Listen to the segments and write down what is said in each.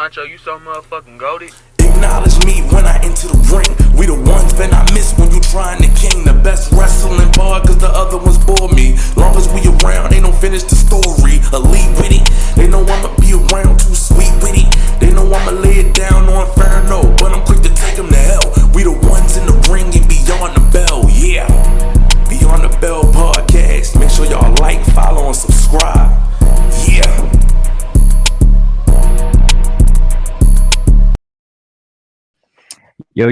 Honcho, you so motherfucking goated. Acknowledge me when I enter the ring. We the ones that I miss when you trying to king. The best wrestling bar cause the other ones bore me. Long as we around, they don't finish the story. Elite with it, they know I'ma be around too sweet with it. They know I'ma lay it down on Inferno, but I'm quick to take them to hell. We the ones in the ring and beyond the bell, yeah. Beyond the Bell podcast. Make sure y'all like, follow, and subscribe. Yeah. Yo,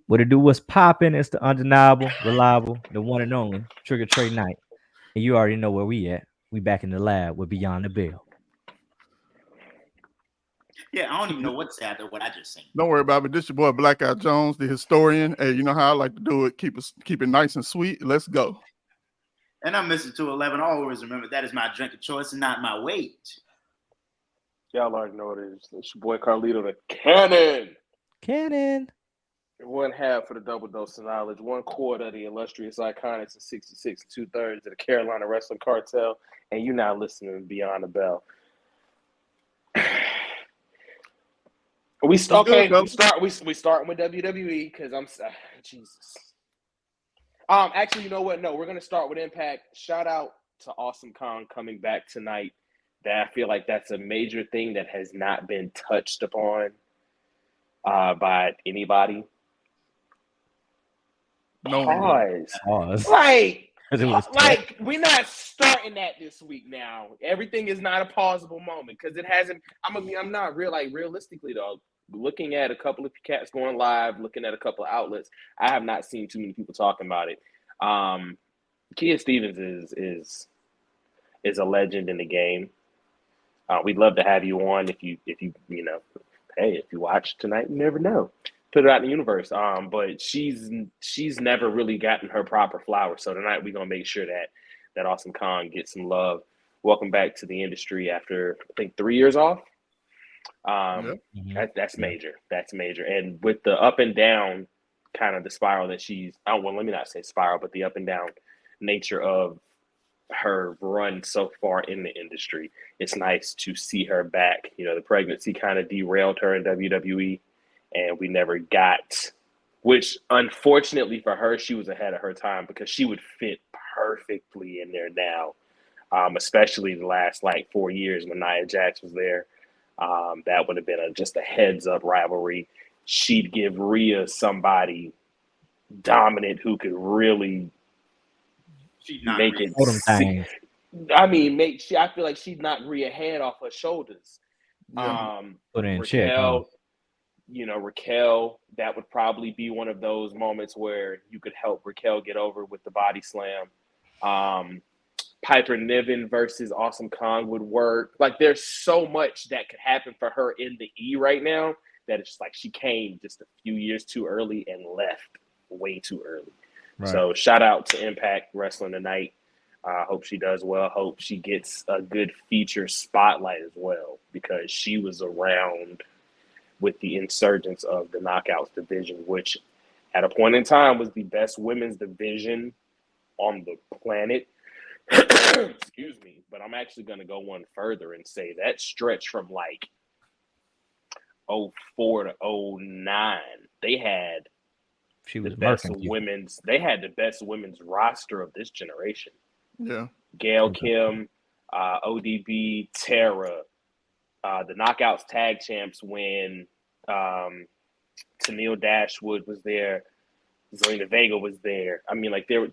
what it do? What's poppin'? It's the undeniable, reliable, the one and only Trigger Trey Knight. And you already know where we at. We back in the lab with Beyond the Bell. Yeah, I don't even know what to say after what I just seen. Don't worry about it. This your boy Blackout Jones, the historian. Hey, you know how I like to do it. Keep it nice and sweet. Let's go. And I'm Mr. 211. Always remember that is my drink of choice and not my weight. Y'all already know what it is. It's your boy Carlito the Cannon. One half of the double dose of knowledge, 1/4 of the illustrious iconics, and 66 2/3 of the Carolina Wrestling Cartel. And you're now listening to Beyond the Bell. We starting with WWE because I'm Jesus. Actually, you know what? No, we're gonna start with Impact. Shout out to Awesome Kong coming back tonight. That I feel like that's a major thing that has not been touched upon by anybody. No. Pause. Like we're not starting that this week now. Everything is not a pausable moment because it hasn't. I'm not realistically though. Looking at a couple of cats going live, looking at a couple of outlets, I have not seen too many people talking about it. Kia Stevens is a legend in the game. We'd love to have you on if you watch tonight, you never know. Put it out in the universe. But she's never really gotten her proper flowers. So tonight we're gonna make sure that Awesome Kong gets some love. Welcome back to the industry after I think 3 years off. That's major. That's major. And with the up and down kind of the spiral that let me not say spiral, but the up and down nature of her run so far in the industry, it's nice to see her back. You know, the pregnancy kind of derailed her in WWE, and we never got, which unfortunately for her, she was ahead of her time because she would fit perfectly in there now, especially the last 4 years when Nia Jax was there. That would have been just a heads-up rivalry. She'd give Rhea somebody dominant who could really make it. I feel like she'd knock Rhea head off her shoulders. Put in Raquel, Raquel, that would probably be one of those moments where you could help Raquel get over with the body slam. Piper Niven versus Awesome Kong would work. There's so much that could happen for her in the E right now that it's just she came just a few years too early and left way too early. Right. So shout out to Impact Wrestling tonight. Hope she does well. Hope she gets a good feature spotlight as well because she was around with the insurgence of the Knockouts division, which at a point in time was the best women's division on the planet. Excuse me, but I'm actually going to go one further and say that stretch from 04 to 09, they had the best women's roster of this generation. Yeah. Gail Kim, ODB, Tara, the Knockouts tag champs when Tennille Dashwood was there, Zelina Vega was there. There were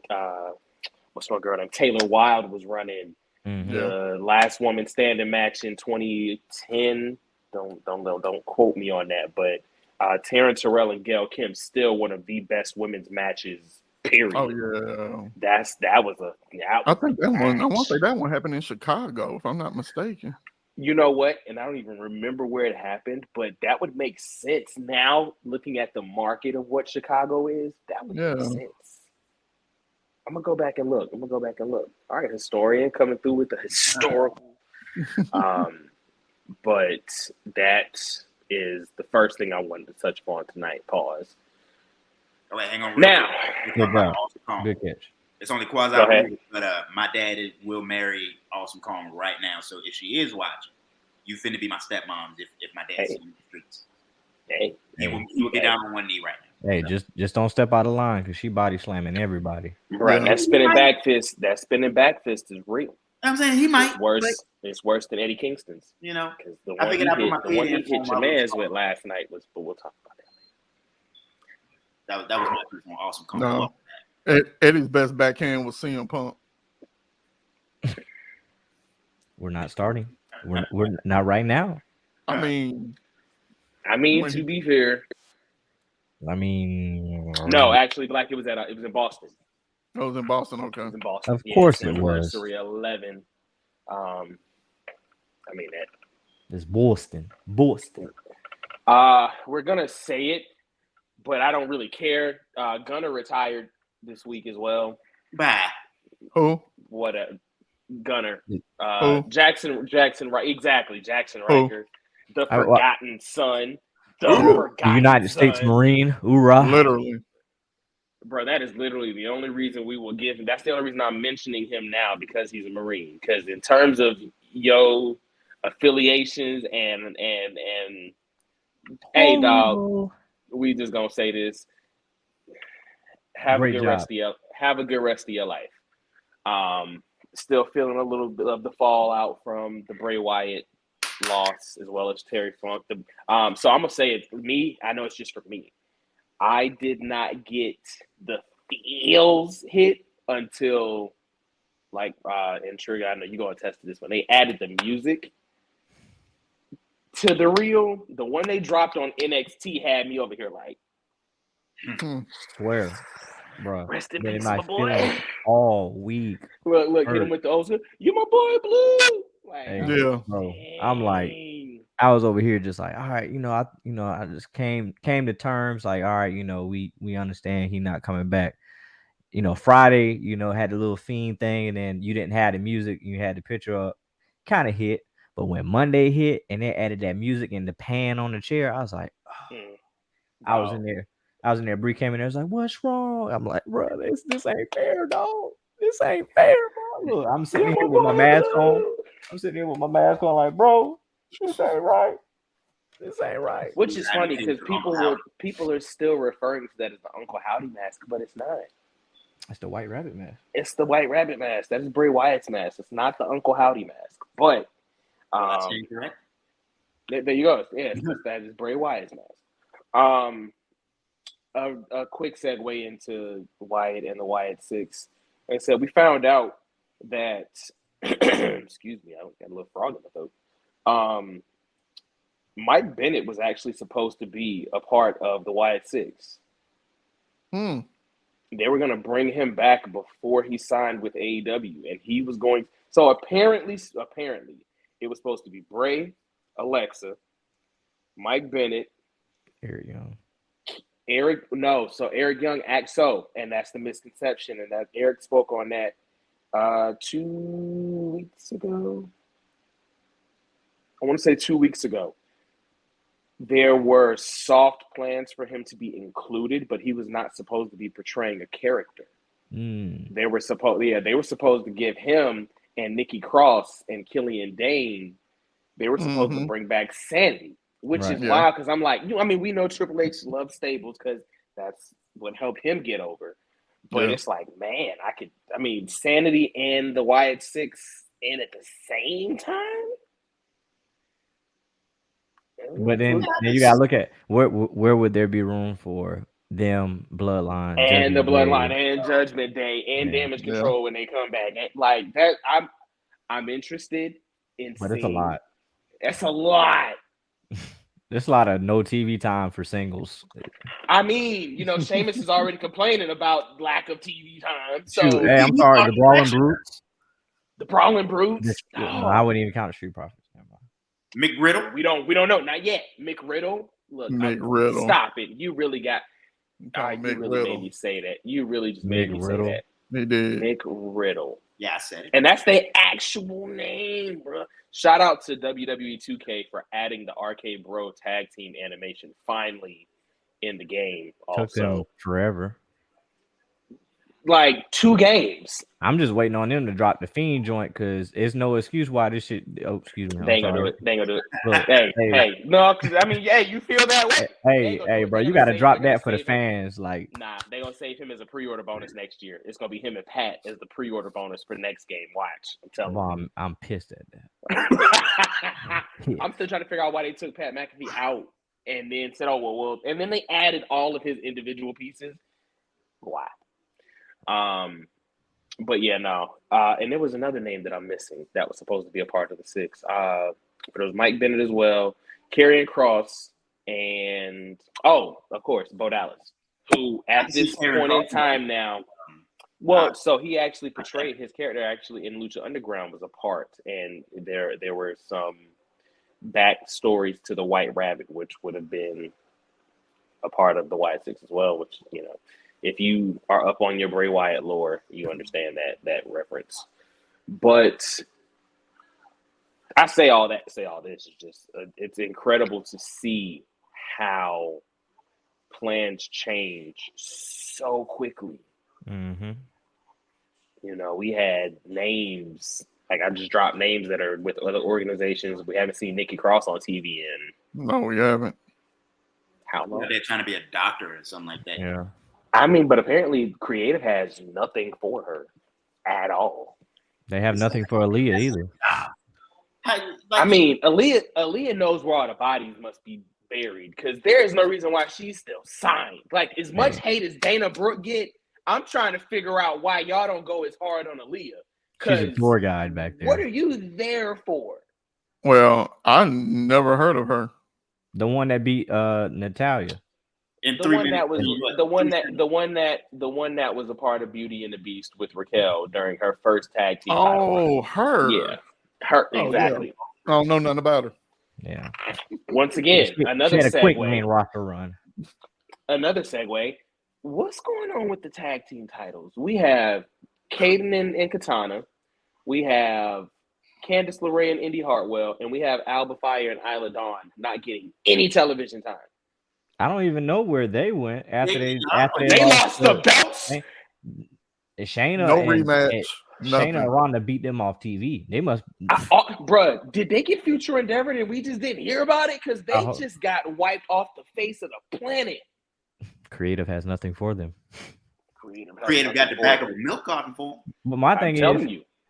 what's my girl name? Taylor Wilde was running the last woman standing match in 2010. Don't quote me on that, but Taryn Terrell and Gail Kim still one of the best women's matches. Period. Oh yeah, that was a. I think that one. I want to say that one happened in Chicago, if I'm not mistaken. You know what? And I don't even remember where it happened, but that would make sense now. Looking at the market of what Chicago is, that would make sense. I'm gonna go back and look. All right, historian coming through with the historical. But that is the first thing I wanted to touch upon tonight. Pause. Oh, wait, hang on. Now, good catch. It's only quasi, but my dad will marry Awesome Kong right now. So if she is watching, you finna be my stepmoms if my dad's in the streets. Hey, He will get down on one knee right now. Hey, just don't step out of line because she body slamming everybody. right. Yeah. That spinning back fist. That spinning back fist is real. I'm saying he might. It's worse. But, It's worse than Eddie Kingston's. you know, Because the I one he figured I put hit, my the one kid he in hit for him. Jaman's with last night was. But we'll talk about that. That was my personal awesome comment. No. Eddie's best backhand was CM Punk. We're not starting. We're not right now. I mean, when To he- be fair, I mean, no, actually, Black. It was in Boston. I was in Boston. It Okay. was in Boston. Of course it's it was. Anniversary 11. I mean that. it's Boston. We're gonna say it, but I don't really care. Gunner retired this week as well. Bye. Who? What a Gunner. Who? Jackson, right? Exactly, Jackson Who? Riker, the I- forgotten son. The The forgotten United States son. Marine. Hoorah. Literally. Bro, that is literally the only reason we will give him. That's the only reason I'm mentioning him now, because he's a Marine. Because in terms of affiliations and hey dog, we just gonna say this. Have Great a good rest of your life. Still feeling a little bit of the fallout from the Bray Wyatt loss, as well as Terry Funk. So I'm gonna say it for me. I know it's just for me. I did not get the feels hit until, and Trigger, I know you gonna attest to this, when they added the music to the reel. The one they dropped on NXT had me over here like, Swear, bro. rest in Been in peace, my my boy. feelings all week. Look, hit him with the old school. You my boy, Blue. Like, Hey, Yeah. bro. I'm like, dang. I was over here just like, all right, I just came to terms like, all right, we understand he not coming back. Friday, had the little fiend thing, and then you didn't have the music, you had the picture up, kind of hit. But when Monday hit and they added that music and the pan on the chair, I was like, I was in there. Bree came in there, was like, what's wrong? I'm like, bro, this ain't fair, dog. This ain't fair, bro. Look, I'm sitting here with my mask on. Like, bro, this ain't right. This ain't right. Which is funny because people are still referring to that as the Uncle Howdy mask, but it's not. It's the White Rabbit mask. It's the White Rabbit mask. That is Bray Wyatt's mask. It's not the Uncle Howdy mask. But Correct. there you go. Yeah, that is Bray Wyatt's mask. A quick segue into Wyatt and the Wyatt Six. Like I said, we found out that excuse me, I got a little frog in my throat. Mike Bennett was actually supposed to be a part of the Wyatt Six. They were going to bring him back before he signed with AEW, and he was going. So apparently, it was supposed to be Bray, Alexa, Mike Bennett, Eric Young. Eric Young and that's the misconception, and that Eric spoke on that 2 weeks ago. I want to say 2 weeks ago. There were soft plans for him to be included, but he was not supposed to be portraying a character. They were supposed to give him and Nikki Cross and Killian Dane. They were supposed to bring back Sandy, which is wild because I'm like, we know Triple H loves stables because that's what helped him get over. But it's like, man, Sanity and the Wyatt Six in at the same time. But then you gotta look at where would there be room for them Bloodline and the Bloodline Day. and Judgment Day and Damage Control when they come back. Like that, I'm interested in. But it's a lot. That's a lot. There's a lot of no TV time for singles. Sheamus is already complaining about lack of TV time. So hey, I'm sorry, the Brawling Brutes. The Brawling Brutes. No, I wouldn't even count the Street Profits. McRiddle? We don't know. Not yet. McRiddle. Look, McRiddle. Stop it. You really got. You really made me say that. You really just made me say that. They did. McRiddle. Yeah, I said it. And that's their actual name, bro. Shout out to WWE 2K for adding the Arcade Bro tag team animation finally in the game. Took them forever. like 2 games. I'm just waiting on them to drop the Fiend joint because it's no excuse why this shit. Oh, excuse me. They ain't gonna do it. They ain't gonna do it. Look, Hey, no, because I mean, you feel that way. Hey, bro, you got to drop that for the fans. Like, nah, they gonna save him as a pre-order bonus next year. It's gonna be him and Pat as the pre-order bonus for next game. Watch, I'm telling you. I'm pissed at that. I'm still trying to figure out why they took Pat McAfee out and then said, "Oh well," and then they added all of his individual pieces. Why? But yeah, no. And there was another name that I'm missing that was supposed to be a part of the 6. But it was Mike Bennett as well, Karrion Kross, and of course, Bo Dallas, who at this point in time now, so he actually portrayed his character actually in Lucha Underground was a part, and there were some backstories to the White Rabbit, which would have been a part of the White 6 as well, which, you know, if you are up on your Bray Wyatt lore, you understand that reference. But I say all that to say all this is just it's incredible to see how plans change so quickly. Mm-hmm. You know, we had names, like I just dropped names that are with other organizations. We haven't seen Nikki Cross on TV in. No, we haven't. How long? They're trying to be a doctor or something like that. Yeah. I mean, but apparently Creative has nothing for her at all. They have nothing for Aaliyah either. I mean, Aaliyah knows where all the bodies must be buried because there is no reason why she's still signed. Like, as much hate as Dana Brooke get, I'm trying to figure out why y'all don't go as hard on Aaliyah. She's a tour guide back there. What are you there for? Well, I never heard of her. The one that beat Natalia. The one that was a part of Beauty and the Beast with Raquel during her first tag team. Oh, her. Yeah, her exactly. Yeah. I don't know nothing about her. Yeah. Once again, another she had a quick segue. main roster run. Another segue. What's going on with the tag team titles? We have Caden and Katana. We have Candice LeRae and Indy Hartwell, and we have Alba Fire and Isla Dawn not getting any television time. I don't even know where they went after they lost the belts. Shayna No and rematch. Shayna and Ronda beat them off TV. They must, bruh. Did they get Future Endeavor and we just didn't hear about it because they just got wiped off the face of the planet? Creative has nothing for them. Creative got the back of a milk carton for them. But my thing is,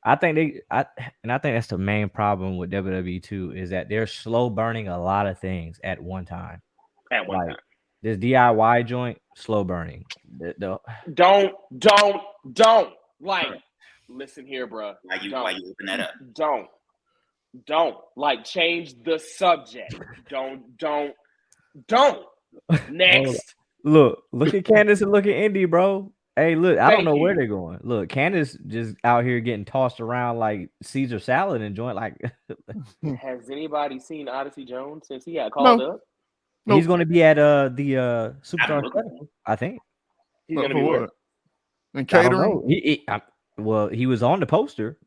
I think that's the main problem with WWE too, is that they're slow burning a lot of things at one time. At one time. This DIY joint, slow burning. Don't. Like, listen here, bro. Why you open that up? Don't. Like, change the subject. Don't. Next. Look at Candice and look at Indy, bro. Hey, look, I don't know where they're going. Look, Candice just out here getting tossed around like Caesar salad and joint. Like, has anybody seen Odyssey Jones since he got called up? Nope. He's going to be at the Superstar Festival, I think. He's going to be what? And catering? He was on the poster.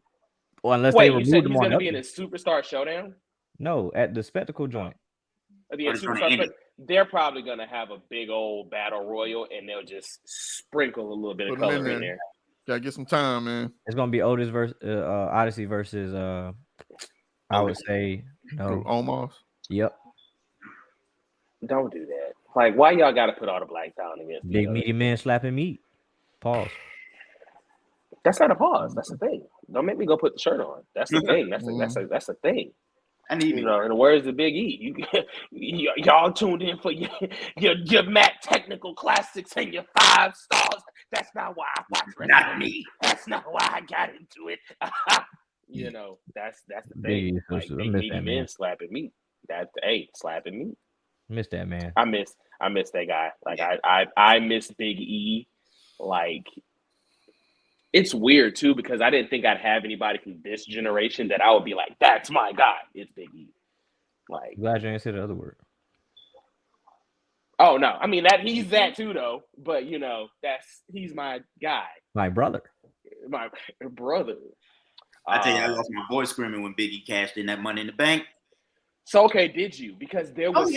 Well, unless they removed said him he's on going to be in a Superstar Showdown? No, at the Spectacle joint. They're probably going to have a big old battle royal, and they'll just sprinkle a little bit of color in there. Gotta get some time, man. It's going to be Otis versus Odyssey versus I would say Omos. Yep. Don't do that. Like, why y'all got to put all the black talent against big meaty men slapping meat? Pause. That's not a pause. That's the thing. Don't make me go put the shirt on. That's the thing. That's the thing. I need in the words of Big E. Y'all tuned in for your Matt technical classics and your 5 stars. That's not why I watch wrestling. Not me. That's not why I got into it. That's the thing. Like, big meaty men slapping meat. Slapping meat. Miss that man. I miss that guy. Like I miss Big E. Like, it's weird too because I didn't think I'd have anybody from this generation that I would be like, that's my guy. It's Big E. Like, glad you didn't say the other word. Oh no, I mean he's that too though. But he's my guy. My brother. My brother. I tell you, I lost my voice screaming when Big E cashed in that Money in the Bank. So okay, did you? Because there was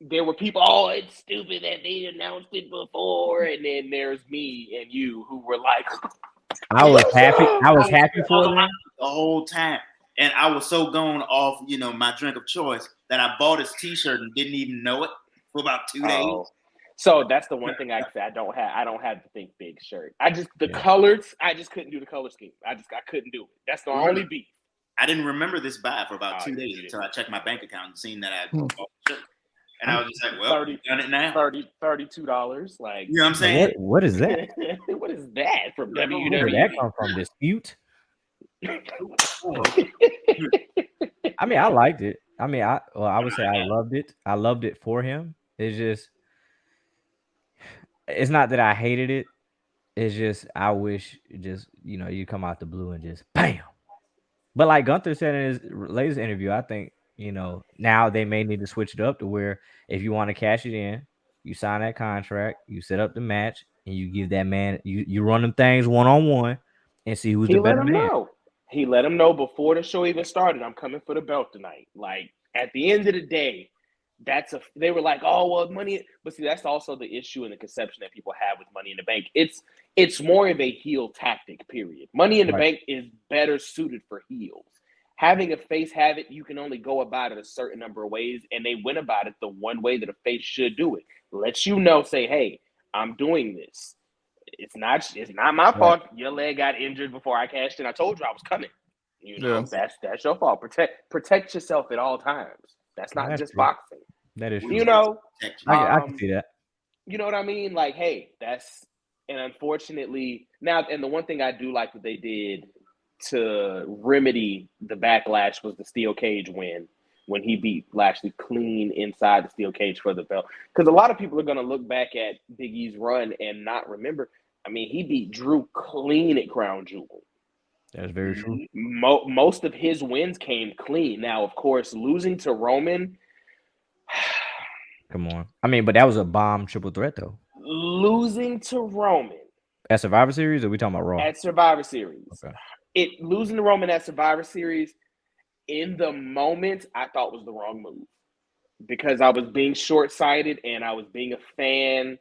there were people, oh, it's stupid that they announced it before, and then there's me and you who were like, I was happy. I was I happy for them. the whole time. And I was so gone off, my drink of choice that I bought his T-shirt and didn't even know it for about 2 days. oh. So that's the one thing I say. I don't have the Think Big shirt. Colors. I just couldn't do the color scheme. I couldn't do it. That's the only beef. I didn't remember this buy for about 2 days you until I checked my bank account and seen that I bought the shirt. And I was just like, well, 30, done it now. $32. Like, You know what I'm saying? What is that? What is that from Where WWE? did that come from? Dispute? I mean, I liked it. I mean, I would say I loved it. I loved it for him. It's not that I hated it. It's just I wish you come out the blue and just bam. But like Gunther said in his latest interview, I think now they may need to switch it up to where if you want to cash it in, you sign that contract, you set up the match, and you give that man you run them things 1-on-1 and see who's the better man. He let him know before the show even started, I'm coming for the belt tonight. Like, at the end of the day, they were like, oh, well, money. But see, that's also the issue and the conception that people have with Money in the Bank. It's more of a heel tactic, period. Money in the Bank is better suited for heels. Having a face have it, you can only go about it a certain number of ways, and they went about it the one way that a face should do it. Lets you know, say, hey, I'm doing this. It's not my fault. Your leg got injured before I cashed in. I told you I was coming. That's your fault. Protect yourself at all times. That's not just boxing. That is true. I can see that. You know what I mean? Like, hey, and unfortunately now, and the one thing I do like that they did to remedy the backlash was the steel cage win when he beat Lashley clean inside the steel cage for the belt. Because a lot of people are going to look back at Big E's run and not remember. I mean, he beat Drew clean at Crown Jewel. That's very true. Most of his wins came clean. Now, of course, losing to Roman. Come on. I mean, but that was a bomb triple threat, though. Losing to Roman. At Survivor Series, or are we talking about Raw? At Survivor Series. Okay. Losing to Roman at Survivor Series, in the moment, I thought was the wrong move. Because I was being short-sighted and I was being a fan.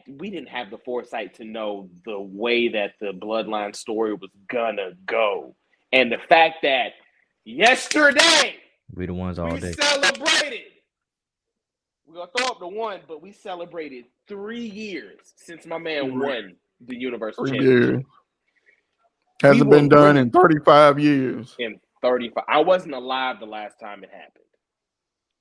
We didn't have the foresight to know the way that the Bloodline story was gonna go. And the fact that yesterday we the ones all day celebrated. We're gonna throw up the one, but we celebrated 3 years since my man won the Universal Championship. Hasn't been done in 35 years. In 35. I wasn't alive the last time it happened.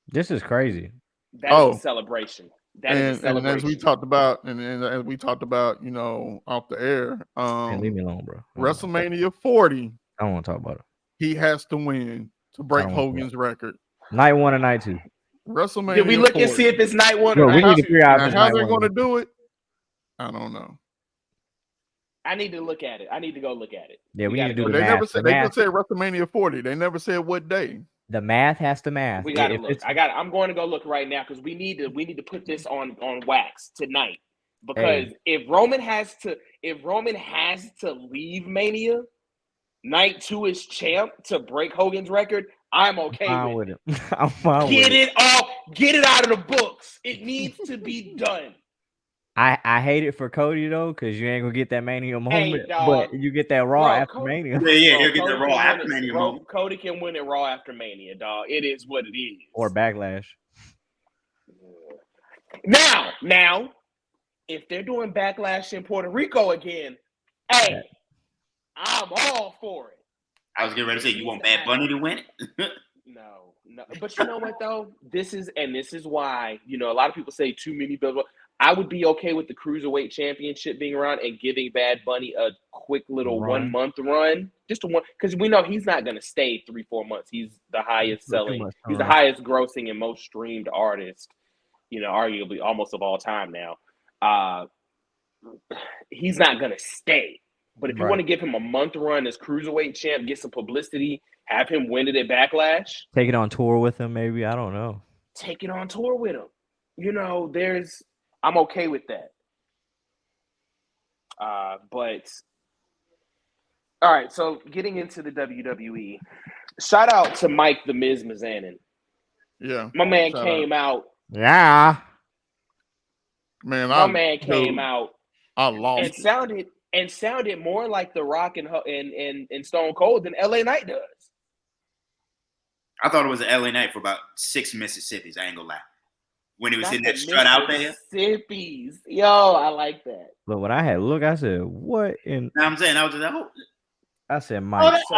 This is crazy. That's a celebration. And as we talked about, off the air, Man, leave me alone, bro. WrestleMania 40. I don't want to talk about it. He has to win to break Hogan's record. Night 1 and night 2. WrestleMania. Did we look 40. and see if it's night 1 or we night need 2? to figure out how they're going to do it. I don't know. I need to look at it. I need to go look at it. Yeah, we need to do the They math. never said. They just said WrestleMania 40. They never said what day. The math has to math. We got to look. I'm going to go look right now because we need to put this on wax tonight. Because if Roman has to leave Mania, night 2 is champ to break Hogan's record, I'm okay with it. I'm fine get with it off. Get it out of the books. It needs to be done. I hate it for Cody though, because you ain't gonna get that Mania moment, dog. but you get that Raw after Mania. Yeah, you'll get the Raw after Mania moment. Cody can win it Raw after Mania, dog. It is what it is. Or Backlash. Now, if they're doing Backlash in Puerto Rico again, hey, I'm all for it. I was getting ready to say, you want Bad Bunny to win it? No. But you know what though? This is why, a lot of people say too many belts. I would be okay with the Cruiserweight Championship being around and giving Bad Bunny a quick little 1 month run. Just one, because we know he's not going to stay 3-4 months. He's the highest selling, he's the highest grossing and most streamed artist, arguably almost of all time now. He's not going to stay. But if you want to give him a month run as Cruiserweight champ, get some publicity, have him win it at Backlash. Take it on tour with him, maybe. I don't know. Take it on tour with him. I'm okay with that. But all right, so getting into the WWE, shout out to Mike the Miz Mizanin. Yeah. My man Shout came out. Yeah. Man, My man came out I and lost. sounded more like The Rock and Stone Cold than LA Knight does. I thought it was an LA Knight for about 6 Mississippis. I ain't gonna lie. When he was Not hitting the that strut out there. Mississippi's. Yo, I like that. But when I had look, I said, "What in?" You know what I'm saying? I was just like, I said, "Mike." So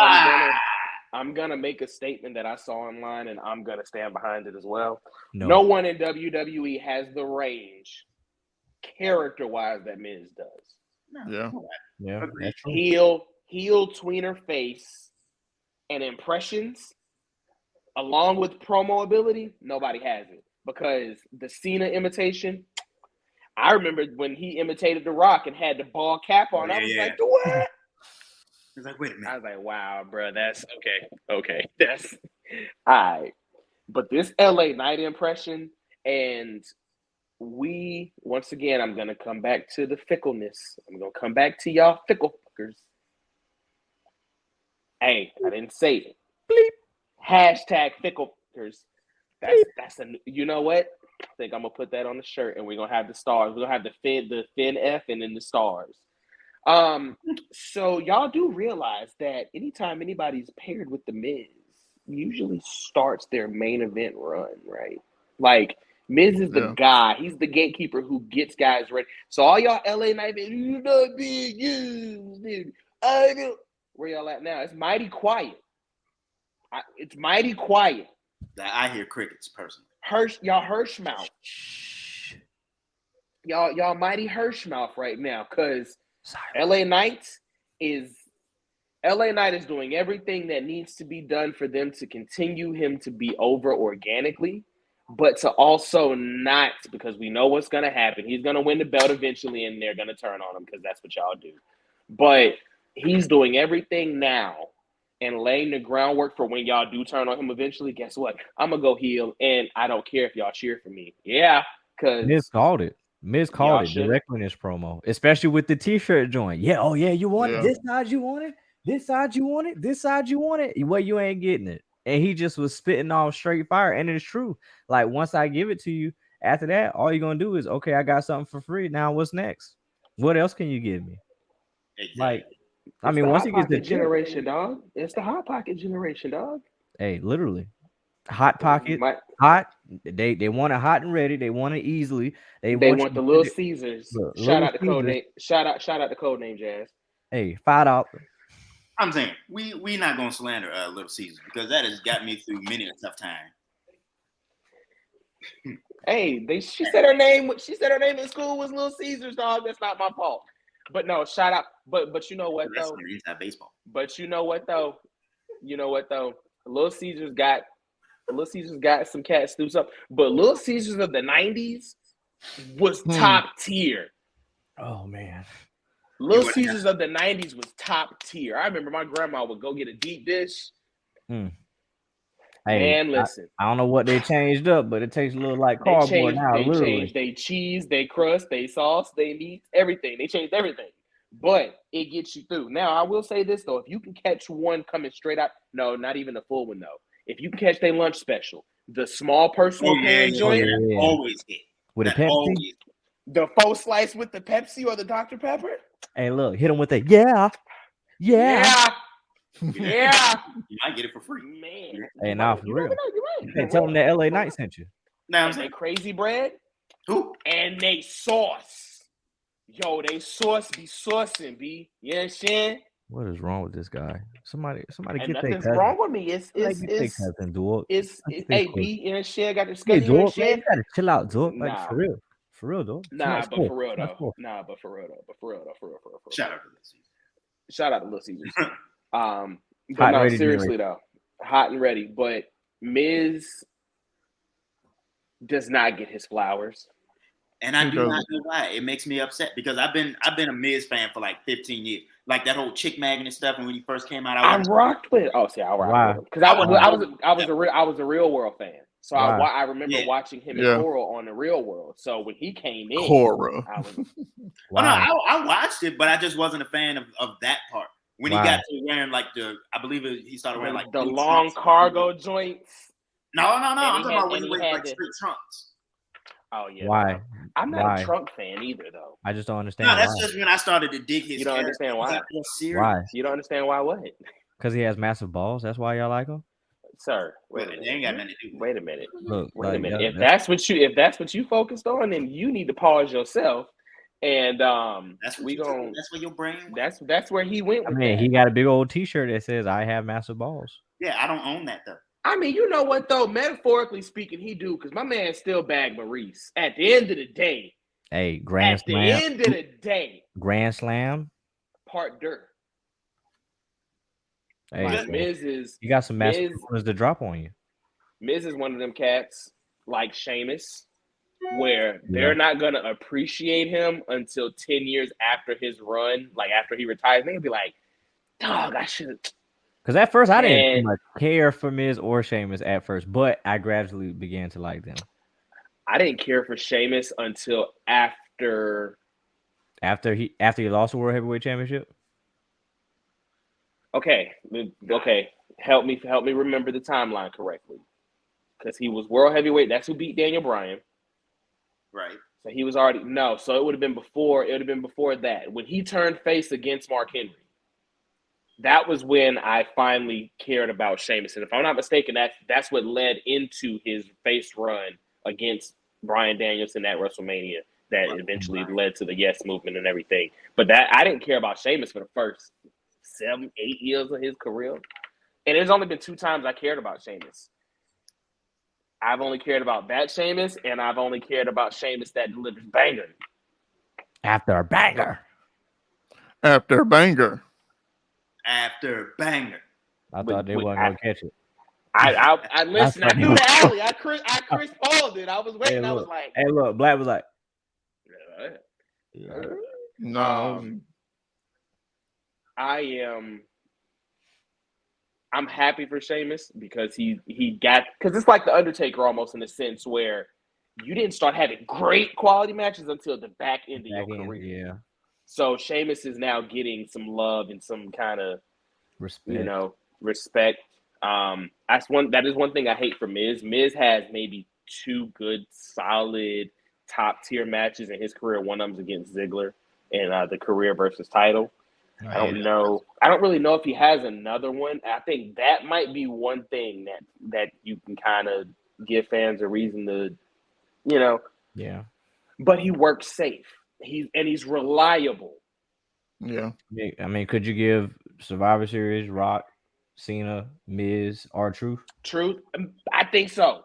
I'm gonna make a statement that I saw online, and I'm gonna stand behind it as well. No one in WWE has the range, character-wise, that Miz does. Yeah. Yeah, that's true. Heel, tweener, face, and impressions, along with promo ability, nobody has it. Because the Cena imitation, I remember when he imitated The Rock and had the ball cap on. I was like, what? I was like, wait a minute. I was like, wow, bro, that's okay. Okay, that's all right. But this LA Knight impression, and once again, I'm going to come back to the fickleness. I'm going to come back to y'all fickle fuckers. Hey, I didn't say it. Bleep. Hashtag fickle fuckers. That's you know what? I think I'm going to put that on the shirt, and we're going to have the stars. We're going to have the fin F and then the stars. So y'all do realize that anytime anybody's paired with the Miz, usually starts their main event run, right? Like Miz is the guy, he's the gatekeeper who gets guys ready. So all y'all LA Knight, you not big, dude. Where y'all at now? It's mighty quiet. It's mighty quiet. I hear crickets personally. Y'all Hirschmouth. Y'all mighty Hirschmouth right now, because LA Knight is doing everything that needs to be done for them to continue him to be over organically, but to also not, because we know what's going to happen. He's going to win the belt eventually, and they're going to turn on him because that's what y'all do. But he's doing everything now and laying the groundwork for when y'all do turn on him eventually. Guess what? I'm going to go heel, and I don't care if y'all cheer for me. Yeah, because Miz called it. Miz called it directly in his promo, especially with the T-shirt joint. Yeah, oh yeah, you want it this side, you want it this side, you want it this side, you want it. Well, you ain't getting it, and he just was spitting off straight fire, and it's true. Like once I give it to you, after that, all you're gonna do is okay, I got something for free. Now what's next? What else can you give me? Exactly. Like, I mean, once he gets the generation, dog, it's the hot pocket generation, dog. Hey, literally. Hot pocket, hot. They want it hot and ready. They want it easily. They want the Little Caesars. Shout out to Codename. Shout out to Codename Jazz. Hey, $5. I'm saying we not gonna slander Little Caesars because that has got me through many a tough time. Hey, she said her name. She said her name in school was Little Caesars, dog. That's not my fault. But no, shout out. But you know what though? Inside baseball. But you know what though? Little Caesars got some cat stoops up, but Little Caesars of the 90s was top tier. Oh man. Little Caesars of the 90s was top tier. I remember my grandma would go get a deep dish. Hey, man, listen. I don't know what they changed up, but it tastes a little like cardboard now. They changed their cheese, they crust, they sauce, they meat, everything. They changed everything. But it gets you through. Now, I will say this though: if you can catch one coming straight out, no, not even a full one though. If you can catch their lunch special, the small personal pan joint, always hit with a Pepsi, the faux slice with the Pepsi or the Dr. Pepper. Hey, look, hit them with a yeah. You might get it for free, man. Hey, nah, for real. Right. Hey, tell them that LA Knight sent you. Now they crazy bread. Who? And they sauce. Yo, they sauce be saucing, B. You know what I'm saying? What is wrong with this guy? Somebody get their nothing's wrong with me. It's hey B and shit. Got the schedule and shit. You gotta chill out, dog. Like for real, dog. For real though. Shout out to Little Caesars. Shout out to Little Caesars. But no, seriously though, hot and ready. But Miz does not get his flowers. And I do not know why. It makes me upset because I've been a Miz fan for like 15 years. Like that whole chick magnet stuff. And when he first came out, I rocked with it. Oh, see, I rocked with him because I was a Real World fan. So I remember watching him and Coral on the Real World. So when he came in, Coral. I watched it, but I just wasn't a fan of that part. When he got to wearing like he started wearing like the long cargo joints. No. I'm And talking he about when had- he and he wears had like the- straight trunks. Oh yeah. Why? I'm not Why? a trunk fan either, though. I just don't understand. No, that's why. just when I started to dig his. You don't character. understand why? He got more serious. Why? You don't understand why? What, Because he has massive balls. That's why y'all like him. sir? Well, Wait a they ain't got minute. nothing to do with it. Wait a minute. Look, Wait a like, minute. yeah, If that's what you focused on, then you need to pause yourself. And That's what we you do. gon' That's where your brain went. that's where he went I with mean, that. he got a big old T-shirt that says "I have massive balls." Yeah, I don't own that though. I mean, you know what though? Metaphorically speaking, he do because my man still bagged Maurice. At the end of the day, Hey, Grand at the Slam. end of the day, Grand Slam. part dirt. Hey, Like so Miz is you got some massive Miz- ones to drop on you. Miz is one of them cats like Sheamus, where Yeah. they're not gonna appreciate him until 10 years after his run, like after he retires. They'll be like, dog, I should. Because at first I didn't too And- much care for Miz or Sheamus at first, but I gradually began to like them. I didn't care for Sheamus until after. After he lost the World Heavyweight Championship. Okay. Help me remember the timeline correctly. Because he was world heavyweight. That's who beat Daniel Bryan. Right. So he was already so it would have been before. It would have been before that when he turned face against Mark Henry. That was when I finally cared about Sheamus, and if I'm not mistaken, that's what led into his face run against Bryan Danielson at WrestleMania. That eventually led to the Yes movement and everything. But that I didn't care about Sheamus for the first 7-8 years of his career, and there's only been 2 times I cared about Sheamus. I've only cared about that Sheamus, and I've only cared about Sheamus that delivers banger. After a banger. After banger. After banger. I thought they weren't gonna catch it. I listened. I knew the alley. I Chris Paul'd it. I was waiting. Hey, I was look. like, Hey, look, Black was like, No. I'm happy for Sheamus because he got because it's like the Undertaker almost in a sense where you didn't start having great quality matches until the back end of your career. yeah, So Sheamus is now getting some love and some kind of respect. respect. That is one thing I hate for Miz. Miz has maybe 2 good, solid, top tier matches in his career. One of them's against Ziggler in the career versus title. I don't know. I don't really know if he has another one. I think that might be one thing that you can kind of give fans a reason to, Yeah. But he works safe. He's reliable. Yeah. I mean, could you give Survivor Series, Rock, Cena, Miz, R-Truth? Truth, I think so.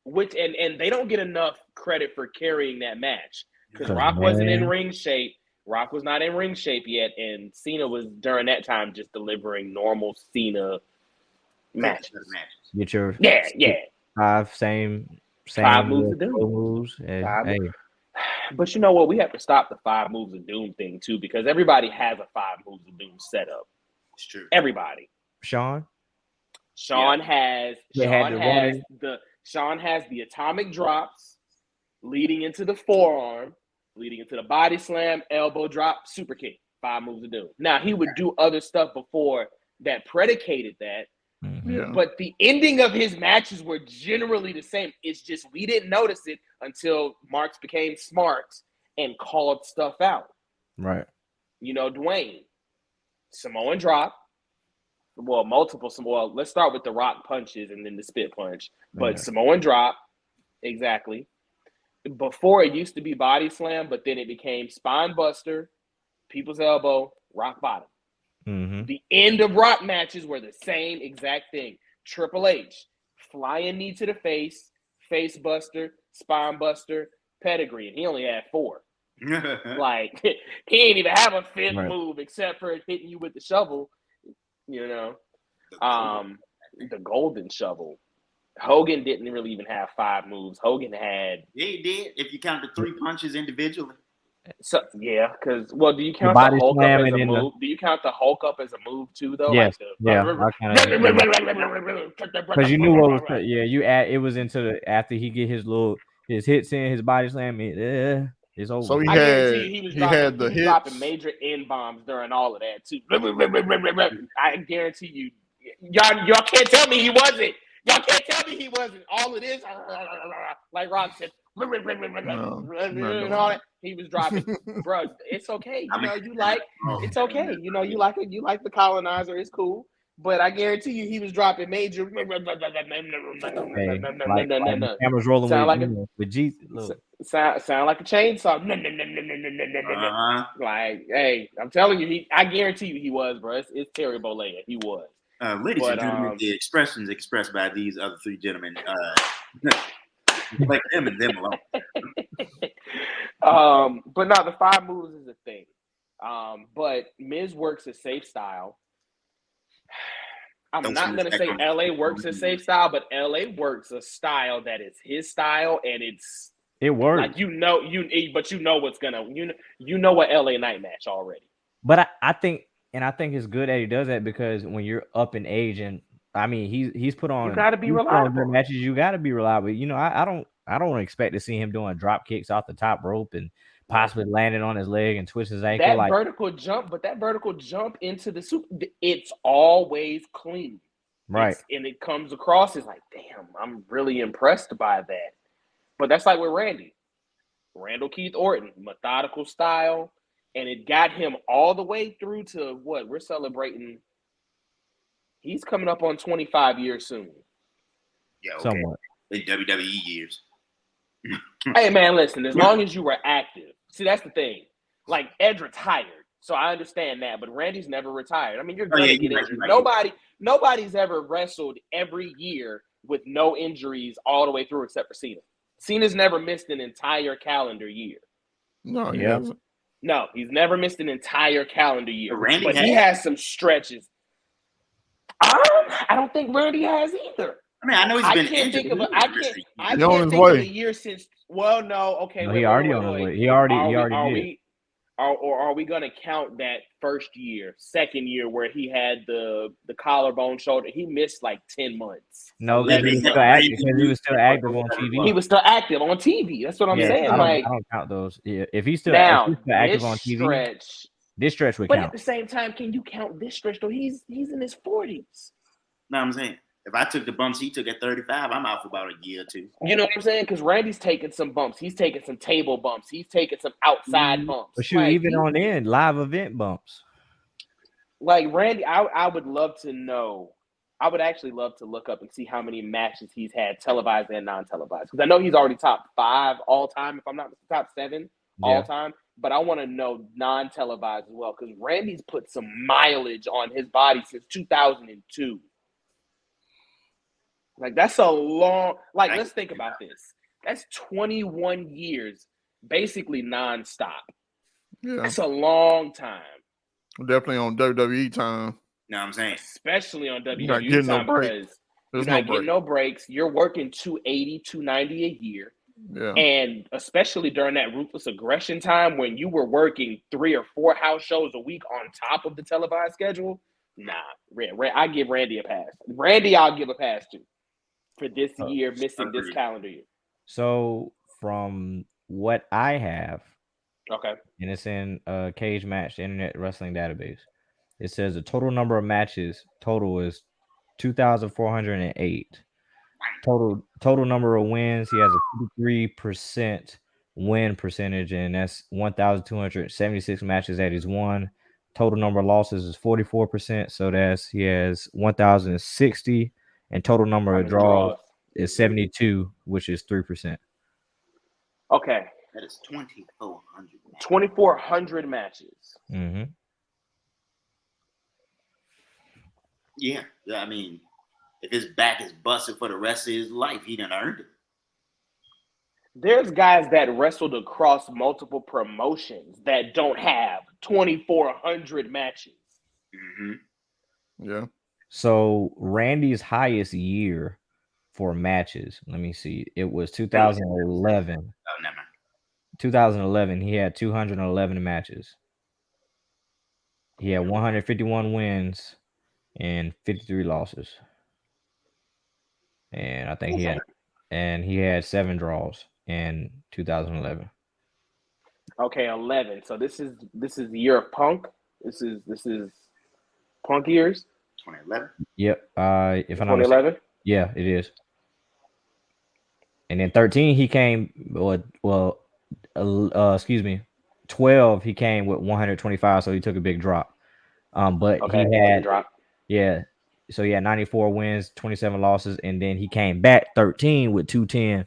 Which and they don't get enough credit for carrying that match because Rock wasn't in ring shape. Rock was not in ring shape yet, and Cena was during that time just delivering normal Cena matches. Get your 5 same 5 moves of doom. Moves. Hey. But you know what? We have to stop the 5 moves of doom thing too because everybody has a 5 moves of doom setup. It's true. Everybody. Sean has the atomic drops leading into the forearm, leading into the body slam, elbow drop, super kick, 5 moves of doom. Now he would do other stuff before that predicated that, Yeah. but the ending of his matches were generally the same. It's just we didn't notice it until Marks became smart and called stuff out. Right. Dwayne, Samoan drop. Well, let's start with the Rock punches and then the spit punch. But Samoan drop, exactly. Before it used to be body slam, but then it became spine buster, people's elbow, rock bottom. Mm-hmm. The end of Rock matches were the same exact thing. Triple H, flying knee to the face, face buster, spine buster, pedigree, and he only had 4. Like he ain't even have a 5th move except for hitting you with the shovel. The golden shovel. Hogan didn't really even have 5 moves. Hogan had. Yeah, he did. If you count the 3 punches individually. So yeah, because do you count body the Hulk up slam as a and move? Do you count the Hulk up as a move too, though? Yes. Like Because you knew what was. Yeah, it was into after he get his hits in his body slam. It's over. So I guarantee he was dropping hits. major N bombs during all of that too. I guarantee you, y'all can't tell me he wasn't. Y'all can't tell me he wasn't. All it is, like Rock said, and all that. He was dropping, bro. It's okay. You know, it's okay. You know, you like it. You like the colonizer. It's cool. But I guarantee you, he was dropping major. Hey, like the cameras rolling with Jesus. Sound like a chainsaw. Like, hey, I'm telling you, I guarantee you he was, bro. It's Terry Bollea. He was. Ladies and gentlemen, the expressions expressed by these other three gentlemen, like them and them alone. But no, the 5 moves is a thing. But Miz works a safe style. I'm not going to say LA works a safe style, but LA works a style that is his style, and it works. Like but you know what's gonna you know what LA Night match already. But I think it's good that he does that, because when you're up in age, and I mean he's put on, you got to be reliable matches. You got to be reliable. You know, I don't expect to see him doing drop kicks off the top rope and possibly landing on his leg and twist his ankle. That vertical jump into the soup, it's always clean. Right. And it comes across as like, damn, I'm really impressed by that. But that's like with Randall Keith Orton, methodical style. And it got him all the way through to what we're celebrating. He's coming up on 25 years soon. Yeah, okay. Somewhat. In WWE years. Hey, man, listen, as long as you were active. See, that's the thing. Like, Edge retired, so I understand that. But Randy's never retired. I mean, you're going to get injured. Nobody's ever wrestled every year with no injuries all the way through except for Cena. Cena's never missed an entire calendar year. No, he hasn't. No, he's never missed an entire calendar year. But he has some stretches. I don't think Randy has either. I mean, I know he's been injured. I can't think of a year since. Well, no, okay. No, he already on his way. He already did. Are we gonna count that first year, second year where he had the collarbone shoulder? He missed like 10 months. No, because he was still active on TV. He was still active on TV. That's what I'm saying. I don't count those. Yeah, if he's still active on TV, this stretch would count. But at the same time, can you count this stretch though? He's in his 40s. No, I'm saying, if I took the bumps he took at 35, I'm out for about a year or two. You know what I'm saying? Because Randy's taking some bumps. He's taking some table bumps. He's taking some outside bumps. But even on end, live event bumps. Like Randy, I would love to know. I would actually love to look up and see how many matches he's had televised and non-televised. Because I know he's already top 5 all time, if I'm not top 7 all time. But I want to know non-televised as well. Because Randy's put some mileage on his body since 2002. Like, that's a long, like, let's think about this. That's 21 years, basically nonstop. Yeah. That's a long time. Definitely on WWE time. You know what I'm saying? Especially on WWE time, because you're not getting no breaks. You're working 280, 290 a year. Yeah. And especially during that Ruthless Aggression time when you were working 3 or 4 house shows a week on top of the televised schedule. Nah, I give Randy a pass. Randy, I'll give a pass to. For this year, missing this calendar year. So from what I have, okay, and it's in Cage Match, the Internet Wrestling Database, it says the total number of matches total is 2,408. Total number of wins, he has a 53% win percentage, and that's 1,276 matches that he's won. Total number of losses is 44%, so he has 1,060. And total number of draws is 72, which is 3%. Okay. That is 2,400. 2,400 matches. Mm-hmm. Yeah. I mean, if his back is busted for the rest of his life, he done earned it. There's guys that wrestled across multiple promotions that don't have 2,400 matches. Mm-hmm. Yeah. So Randy's highest year for matches, let me see, it was 2011. Oh, never mind. 2011, he had 211 matches. He had 151 wins and 53 losses. And I think he had 7 draws in 2011. Okay, 11. So this is the year of Punk. This is Punk years. 2011. Yep. If I'm not 2011. Yeah, it is. And then 13, he came excuse me, 12, he came with 125, so he took a big drop. But Okay, he had drop. yeah, so he had 94 wins, 27 losses, and then he came back 13 with 210,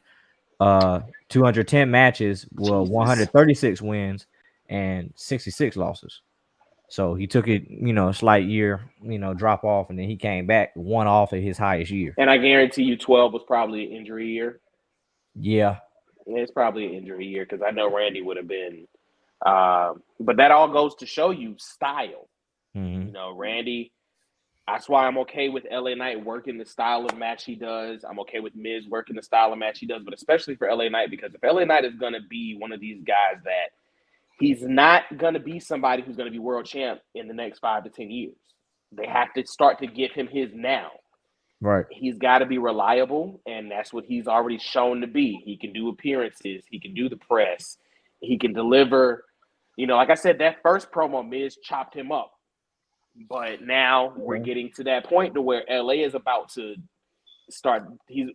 210 matches, well, Jesus. 136 wins and 66 losses. So he took it, a slight year, drop off, and then he came back one off at his highest year. And I guarantee you 12 was probably an injury year. Yeah. It's probably an injury year because I know Randy would have been. But that all goes to show you style. Mm-hmm. You know, Randy, that's why I'm okay with LA Knight working the style of match he does. I'm okay with Miz working the style of match he does, but especially for LA Knight, because if LA Knight is going to be one of these guys that he's not going to be somebody who's going to be world champ in the next 5 to 10 years. They have to start to give him his now. Right. He's got to be reliable, and that's what he's already shown to be. He can do appearances. He can do the press. He can deliver. You know, like I said, that first promo, Miz chopped him up. But now we're getting to that point to where LA is about to start.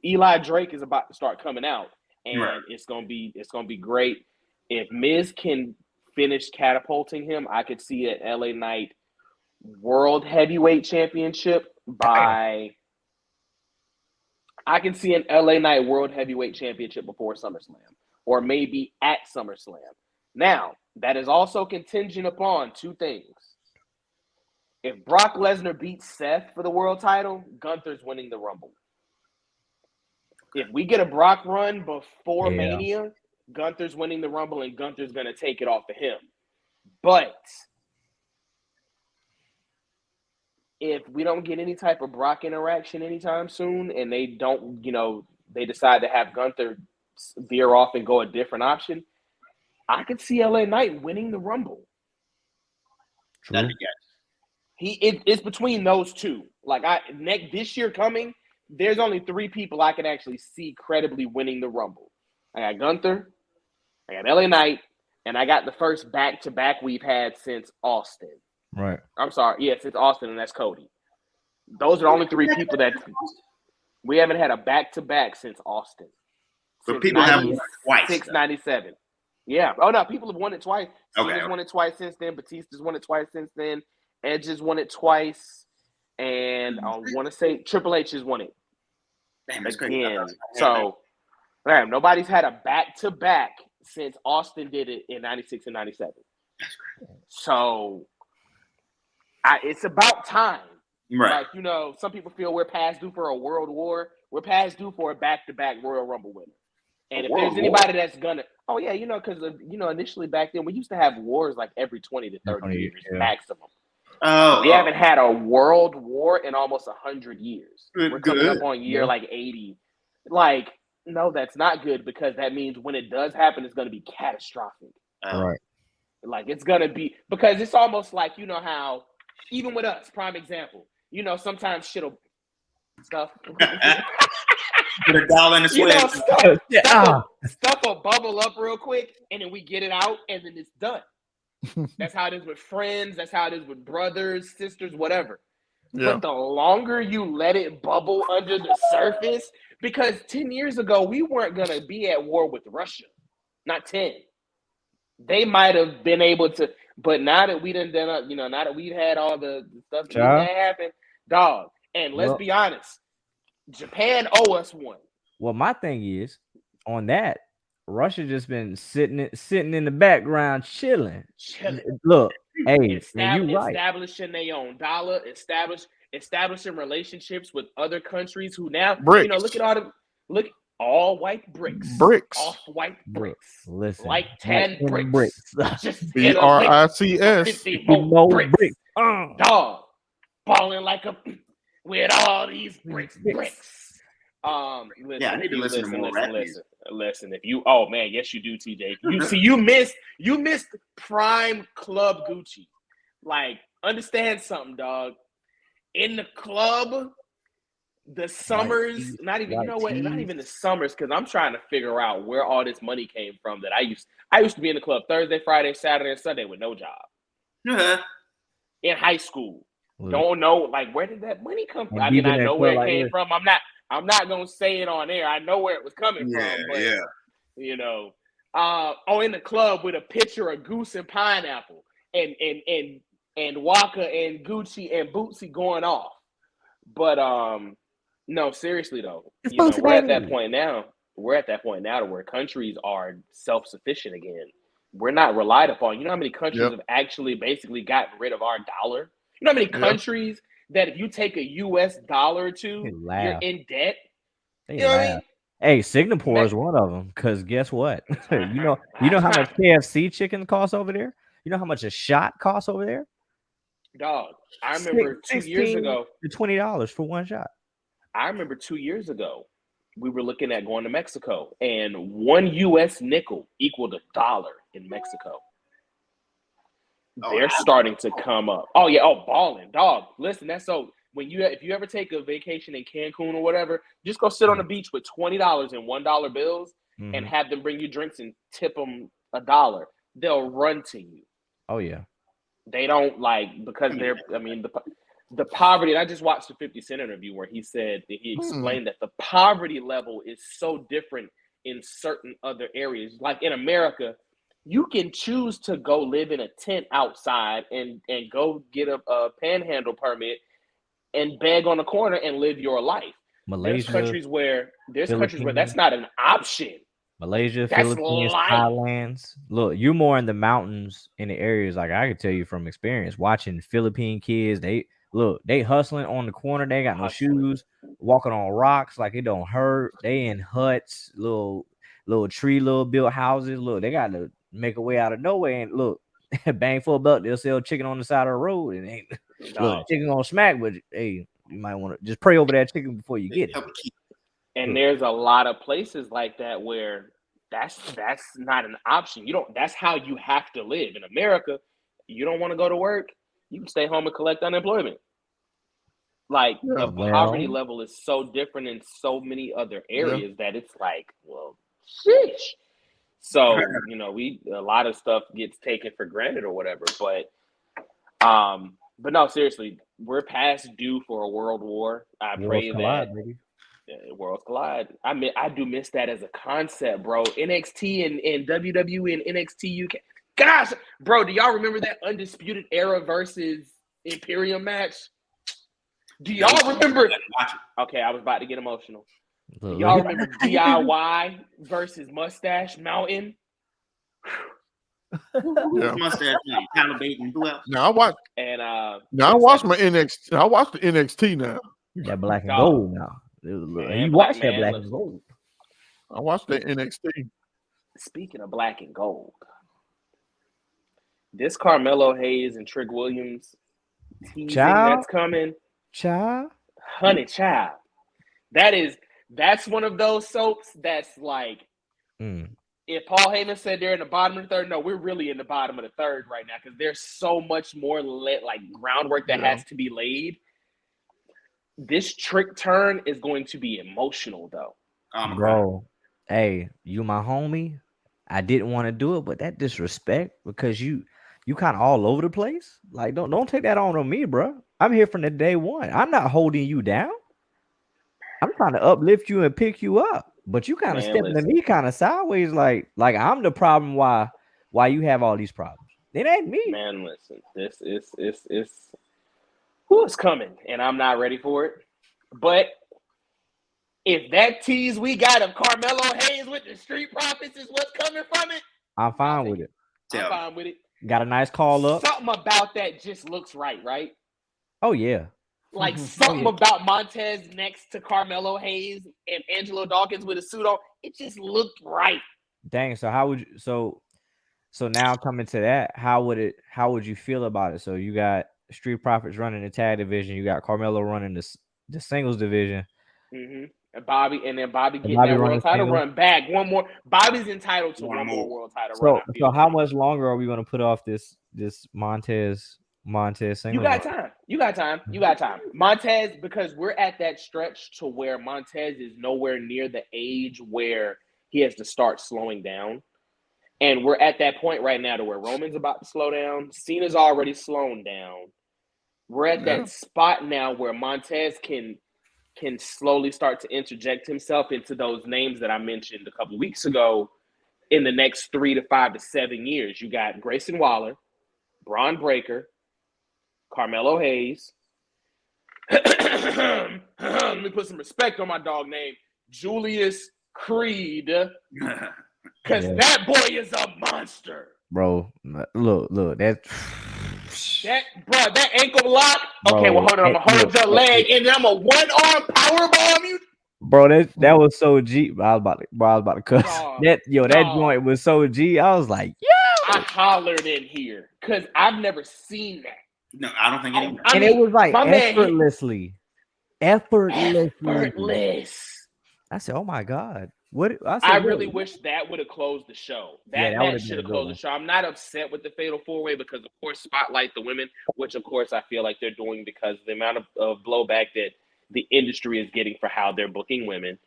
Eli Drake is about to start coming out, and it's gonna be great. If Miz can finish catapulting him, I could see an LA Knight World Heavyweight Championship by. I can see an LA Knight World Heavyweight Championship before SummerSlam, or maybe at SummerSlam. Now, that is also contingent upon 2 things. If Brock Lesnar beats Seth for the world title, Gunther's winning the Rumble. If we get a Brock run before Mania, Gunther's winning the Rumble, and Gunther's going to take it off of him. But if we don't get any type of Brock interaction anytime soon, and they don't, they decide to have Gunther veer off and go a different option, I could see LA Knight winning the Rumble. True. That'd be good. It's between those 2. Like this year coming, there's only 3 people I can actually see credibly winning the Rumble. I got Gunther, I got LA Knight, and I got the first back-to-back we've had since Austin. Right. I'm sorry. Yeah, since Austin, and that's Cody. Those are the only 3 people that we haven't had a back-to-back since Austin. But people have won twice. 697. Yeah. Oh, no, people have won it twice. Okay. Cena's won it twice since then. Batista's won it twice since then. Edge has won it twice. And I want to say Triple H has won it again. So, nobody's had a back-to-back since Austin did it in 96 and 97. So, it's about time. Right. Like, some people feel we're past due for a world war. We're past due for a back-to-back Royal Rumble winner. And if there's anybody that's gonna, because initially back then we used to have wars like every 20 to 30 years maximum. We haven't had a world war in almost 100 years. We're coming up on year like 80. Like, no, that's not good, because that means when it does happen, it's going to be catastrophic. Right. Like, it's going to be, because it's almost like, how, even with us, prime example, sometimes shit'll stuff. Put a dollar in the sweat. Stuff will bubble up real quick, and then we get it out, and then it's done. That's how it is with friends. That's how it is with brothers, sisters, whatever. Yeah. But the longer you let it bubble under the surface, because 10 years ago, we weren't going to be at war with Russia. Not 10. They might have been able to, but now that we done, now that we've had all the stuff that happened, dog. And let's be honest, Japan owe us one. Well, my thing is, on that, Russia just been sitting in the background chilling. Look, hey, you right. Establishing their own dollar, establishing relationships with other countries who now, bricks. Look at all white bricks. Off-white bricks. Listen, like 10 bricks. Just BRICS. Bricks. Dog. Balling like with all these bricks. Listen, I need to listen to more rap music. Listen, if you, yes, you do, TJ. You missed prime Club Gucci. Like, understand something, dog. In the club, the summers, not even the summers, because I'm trying to figure out where all this money came from. That I used to be in the club Thursday, Friday, Saturday, and Sunday with no job. In high school. Don't know, like, where did that money come from? I mean, I know where it came from. I'm I'm not gonna say it on air. I know where it was coming from, but you know, in the club with a picture of Goose and Pineapple, and Waka and Gucci and Bootsy going off. But no, seriously though, It's you know, Bootsy, we're at baby. that point now. We're at that point now to where countries are self-sufficient again. We're not relied upon. You know how many countries have actually basically gotten rid of our dollar? You know how many countries that if you take a US dollar or two, you're in debt? They You know what I laugh. mean? Hey, Singapore is one of them. Cause guess what? you know how much KFC chicken costs over there. You know how much a shot costs over there. Dog, I remember 2 years ago. to $20 for one shot. I remember 2 years ago, we were looking at going to Mexico, and 1 US nickel equaled $1 in Mexico. They're starting to come up. Oh yeah, balling, dog. Listen, that's so. If you ever take a vacation in Cancun or whatever, just go sit on the beach with $20 and $1 bills, and have them bring you drinks and tip them $1. They'll run to you. Oh yeah. They don't because they're. I mean the poverty. And I just watched the 50 Cent interview where he explained that the poverty level is so different in certain other areas. Like in America, you can choose to go live in a tent outside and go get a panhandle permit and beg on the corner and live your life. Malaysia, there's countries where that's not an option. Malaysia, That's Philippines, life. Thailands. Look, you're more in the mountains in the areas. Like I can tell you from experience, watching Philippine kids, they hustling on the corner. They got no shoes, walking on rocks like it don't hurt. They in huts, little built houses. Look, they got to make a way out of nowhere. And look, bang for a buck, they'll sell chicken on the side of the road. And ain't look, chicken gonna smack, but hey, you might want to just pray over that chicken before you get it. And there's a lot of places like that where that's not an option. That's how you have to live. In America, you don't want to go to work, you can stay home and collect unemployment. The poverty level is so different in so many other areas that it's like, well, sheesh. So, you know, a lot of stuff gets taken for granted or whatever. But no, seriously, we're past due for a world war. I pray that worlds collide. I do miss that as a concept, bro. NXT and WWE and NXT UK. Gosh, bro, do y'all remember that Undisputed Era versus Imperium match? Do y'all remember? Okay, I was about to get emotional. Do y'all remember DIY versus Mustache Mountain? Mustache Mountain, Calibating, who else? Now I watch. And now I watch my NXT. I watch the NXT now. That black and gold now. You watch that black and gold. I watched the NXT. Speaking of black and gold, this Carmelo Hayes and Trick Williams teasing that's coming. Honey child. That's one of those soaps that's like, if Paul Heyman said they're in the bottom of the third, no, we're really in the bottom of the third right now because there's so much more groundwork that has to be laid. This Trick turn is going to be emotional, though. Bro, hey, you my homie. I didn't want to do it, but that disrespect because you kind of all over the place. Like, don't take that on me, bro. I'm here from the day one. I'm not holding you down. I'm trying to uplift you and pick you up, but you kind of stepping to me kind of sideways, like I'm the problem. Why you have all these problems? It ain't me. Man, listen, this is who's coming, and I'm not ready for it. But if that tease we got of Carmelo Hayes with the Street Profits is what's coming from it, I'm fine with it. I'm fine with it. Got a nice call up. Something about that just looks right? Oh yeah. Like something about Montez next to Carmelo Hayes and Angelo Dawkins with a suit on, it just looked right. Dang. So how would you? So now coming to that, how would you feel about it? So you got Street Profits running the tag division, you got Carmelo running the singles division. Mm-hmm. And Bobby getting that world title run back. One more. Bobby's entitled to one more world title run. So how much longer are we going to put off this Montez singles? You got time. Montez, because we're at that stretch to where Montez is nowhere near the age where he has to start slowing down. And we're at that point right now to where Roman's about to slow down. Cena's already slowing down. We're at that spot now where Montez can can slowly start to interject himself into those names that I mentioned a couple of weeks ago in the next 3 to 5 to 7 years. You got Grayson Waller, Braun Breaker, Carmelo Hayes. Let me put some respect on my dog name, Julius Creed, because that boy is a monster. Bro, look, that ankle lock. Bro, okay, well, hold on. I'm gonna hold your leg, and then I'm a one-arm powerbomb you. Bro, that was so G. I was about to cuss. That joint was so G. I was like, yo. I hollered in here because I've never seen that. No, I don't think anyone. And it was like effortlessly. Effortless. I said, oh my God. What I really wish that would have closed the show. That should have closed the show. I'm not upset with the Fatal 4-Way because, of course, spotlight the women, which, of course, I feel like they're doing because of the amount of blowback that the industry is getting for how they're booking women.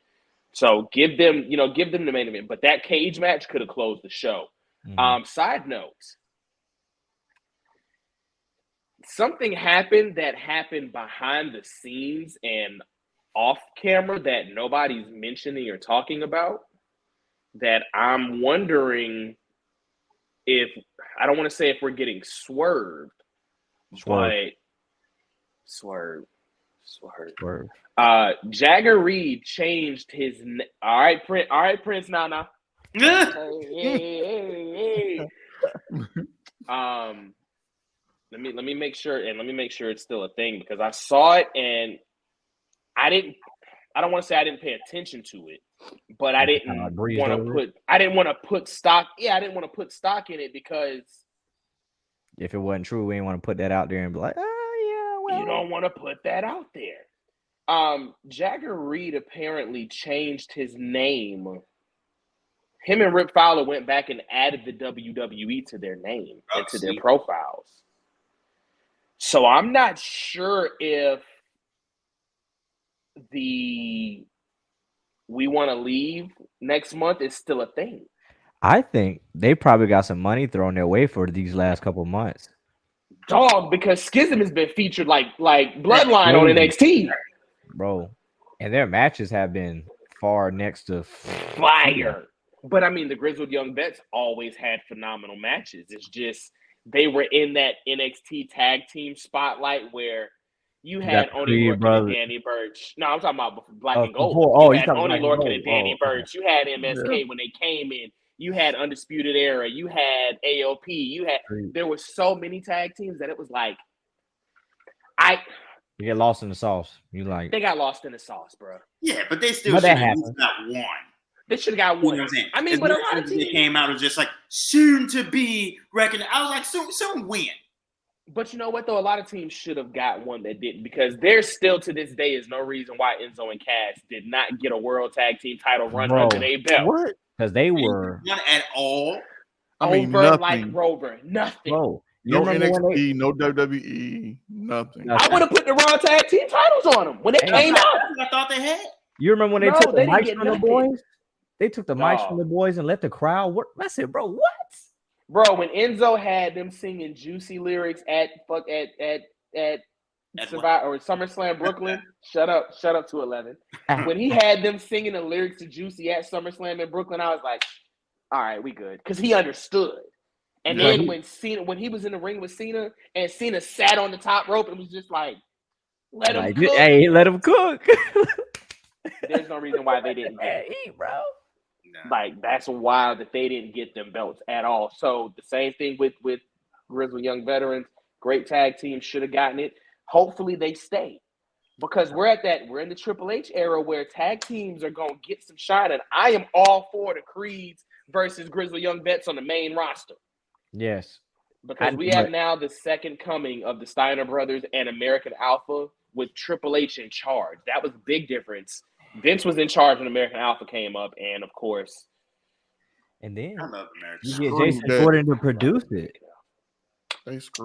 So give them the main event. But that cage match could have closed the show. Mm-hmm. Side note, something happened behind the scenes and off camera that nobody's mentioning or talking about that I'm wondering if, I don't want to say if we're getting swerved. Jagger Reed changed his all right, Prince Nana. Hey. Let me make sure it's still a thing because I saw it and I don't want to say I didn't pay attention to it, but I didn't want to put stock. Yeah, I didn't want to put stock in it because if it wasn't true, we didn't want to put that out there and be like, oh yeah, well, you don't want to put that out there. Jagger Reed apparently changed his name. Him and Rip Fowler went back and added the WWE to their name and to their profiles. So I'm not sure if we want to leave next month is still a thing. I think they probably got some money thrown their way for these last couple of months. Dog, because Schism has been featured like Bloodline on NXT. Bro, and their matches have been far next to fire. But I mean, the Grizzled Young Vets always had phenomenal matches. It's just they were in that NXT tag team spotlight where you had Oni Lorcan and Danny Burch. No, I'm talking about Black and Gold. You had Oni Lorcan and Danny Burch. You had MSK when they came in. You had Undisputed Era. You had AOP. There were so many tag teams that it was like you get lost in the sauce. They got lost in the sauce, bro. Yeah, but they still should have got one. They should have got one. You know what I'm saying? I mean, but a lot of teams came out of just like soon to be recognized. I was like, soon win. But you know what though? A lot of teams should have got one that didn't because there's still to this day is no reason why Enzo and Cass did not get a world tag team title run under their belt. What? Because they were not at all. I mean, nothing. Like Rover, nothing. Bro, no NXT, no WWE, nothing. I would have put the Raw tag team titles on them when they came out. I thought they had. You remember when they took the mics from the boys? They took the mics from the boys and let the crowd work. I said, bro, what? Bro, when Enzo had them singing juicy lyrics at Survivor or SummerSlam Brooklyn, shut up to 11. When he had them singing the lyrics to Juicy at SummerSlam in Brooklyn, I was like, all right, we good. Because he understood. And then when he was in the ring with Cena and Cena sat on the top rope and was just like, let him cook. Hey, let him cook. There's no reason why they didn't get it, bro. Like, that's wild that they didn't get them belts at all. So the same thing with Grizzled Young Veterans. Great tag team, should have gotten it. Hopefully they stay. Because we're in the Triple H era where tag teams are going to get some shine. And I am all for the Creeds versus Grizzled Young Vets on the main roster. Yes. Because we have now the second coming of the Steiner Brothers and American Alpha with Triple H in charge. That was a big difference. Vince was in charge when American Alpha came up, and of course. And then I love American. you get Jason Jordan to produce it.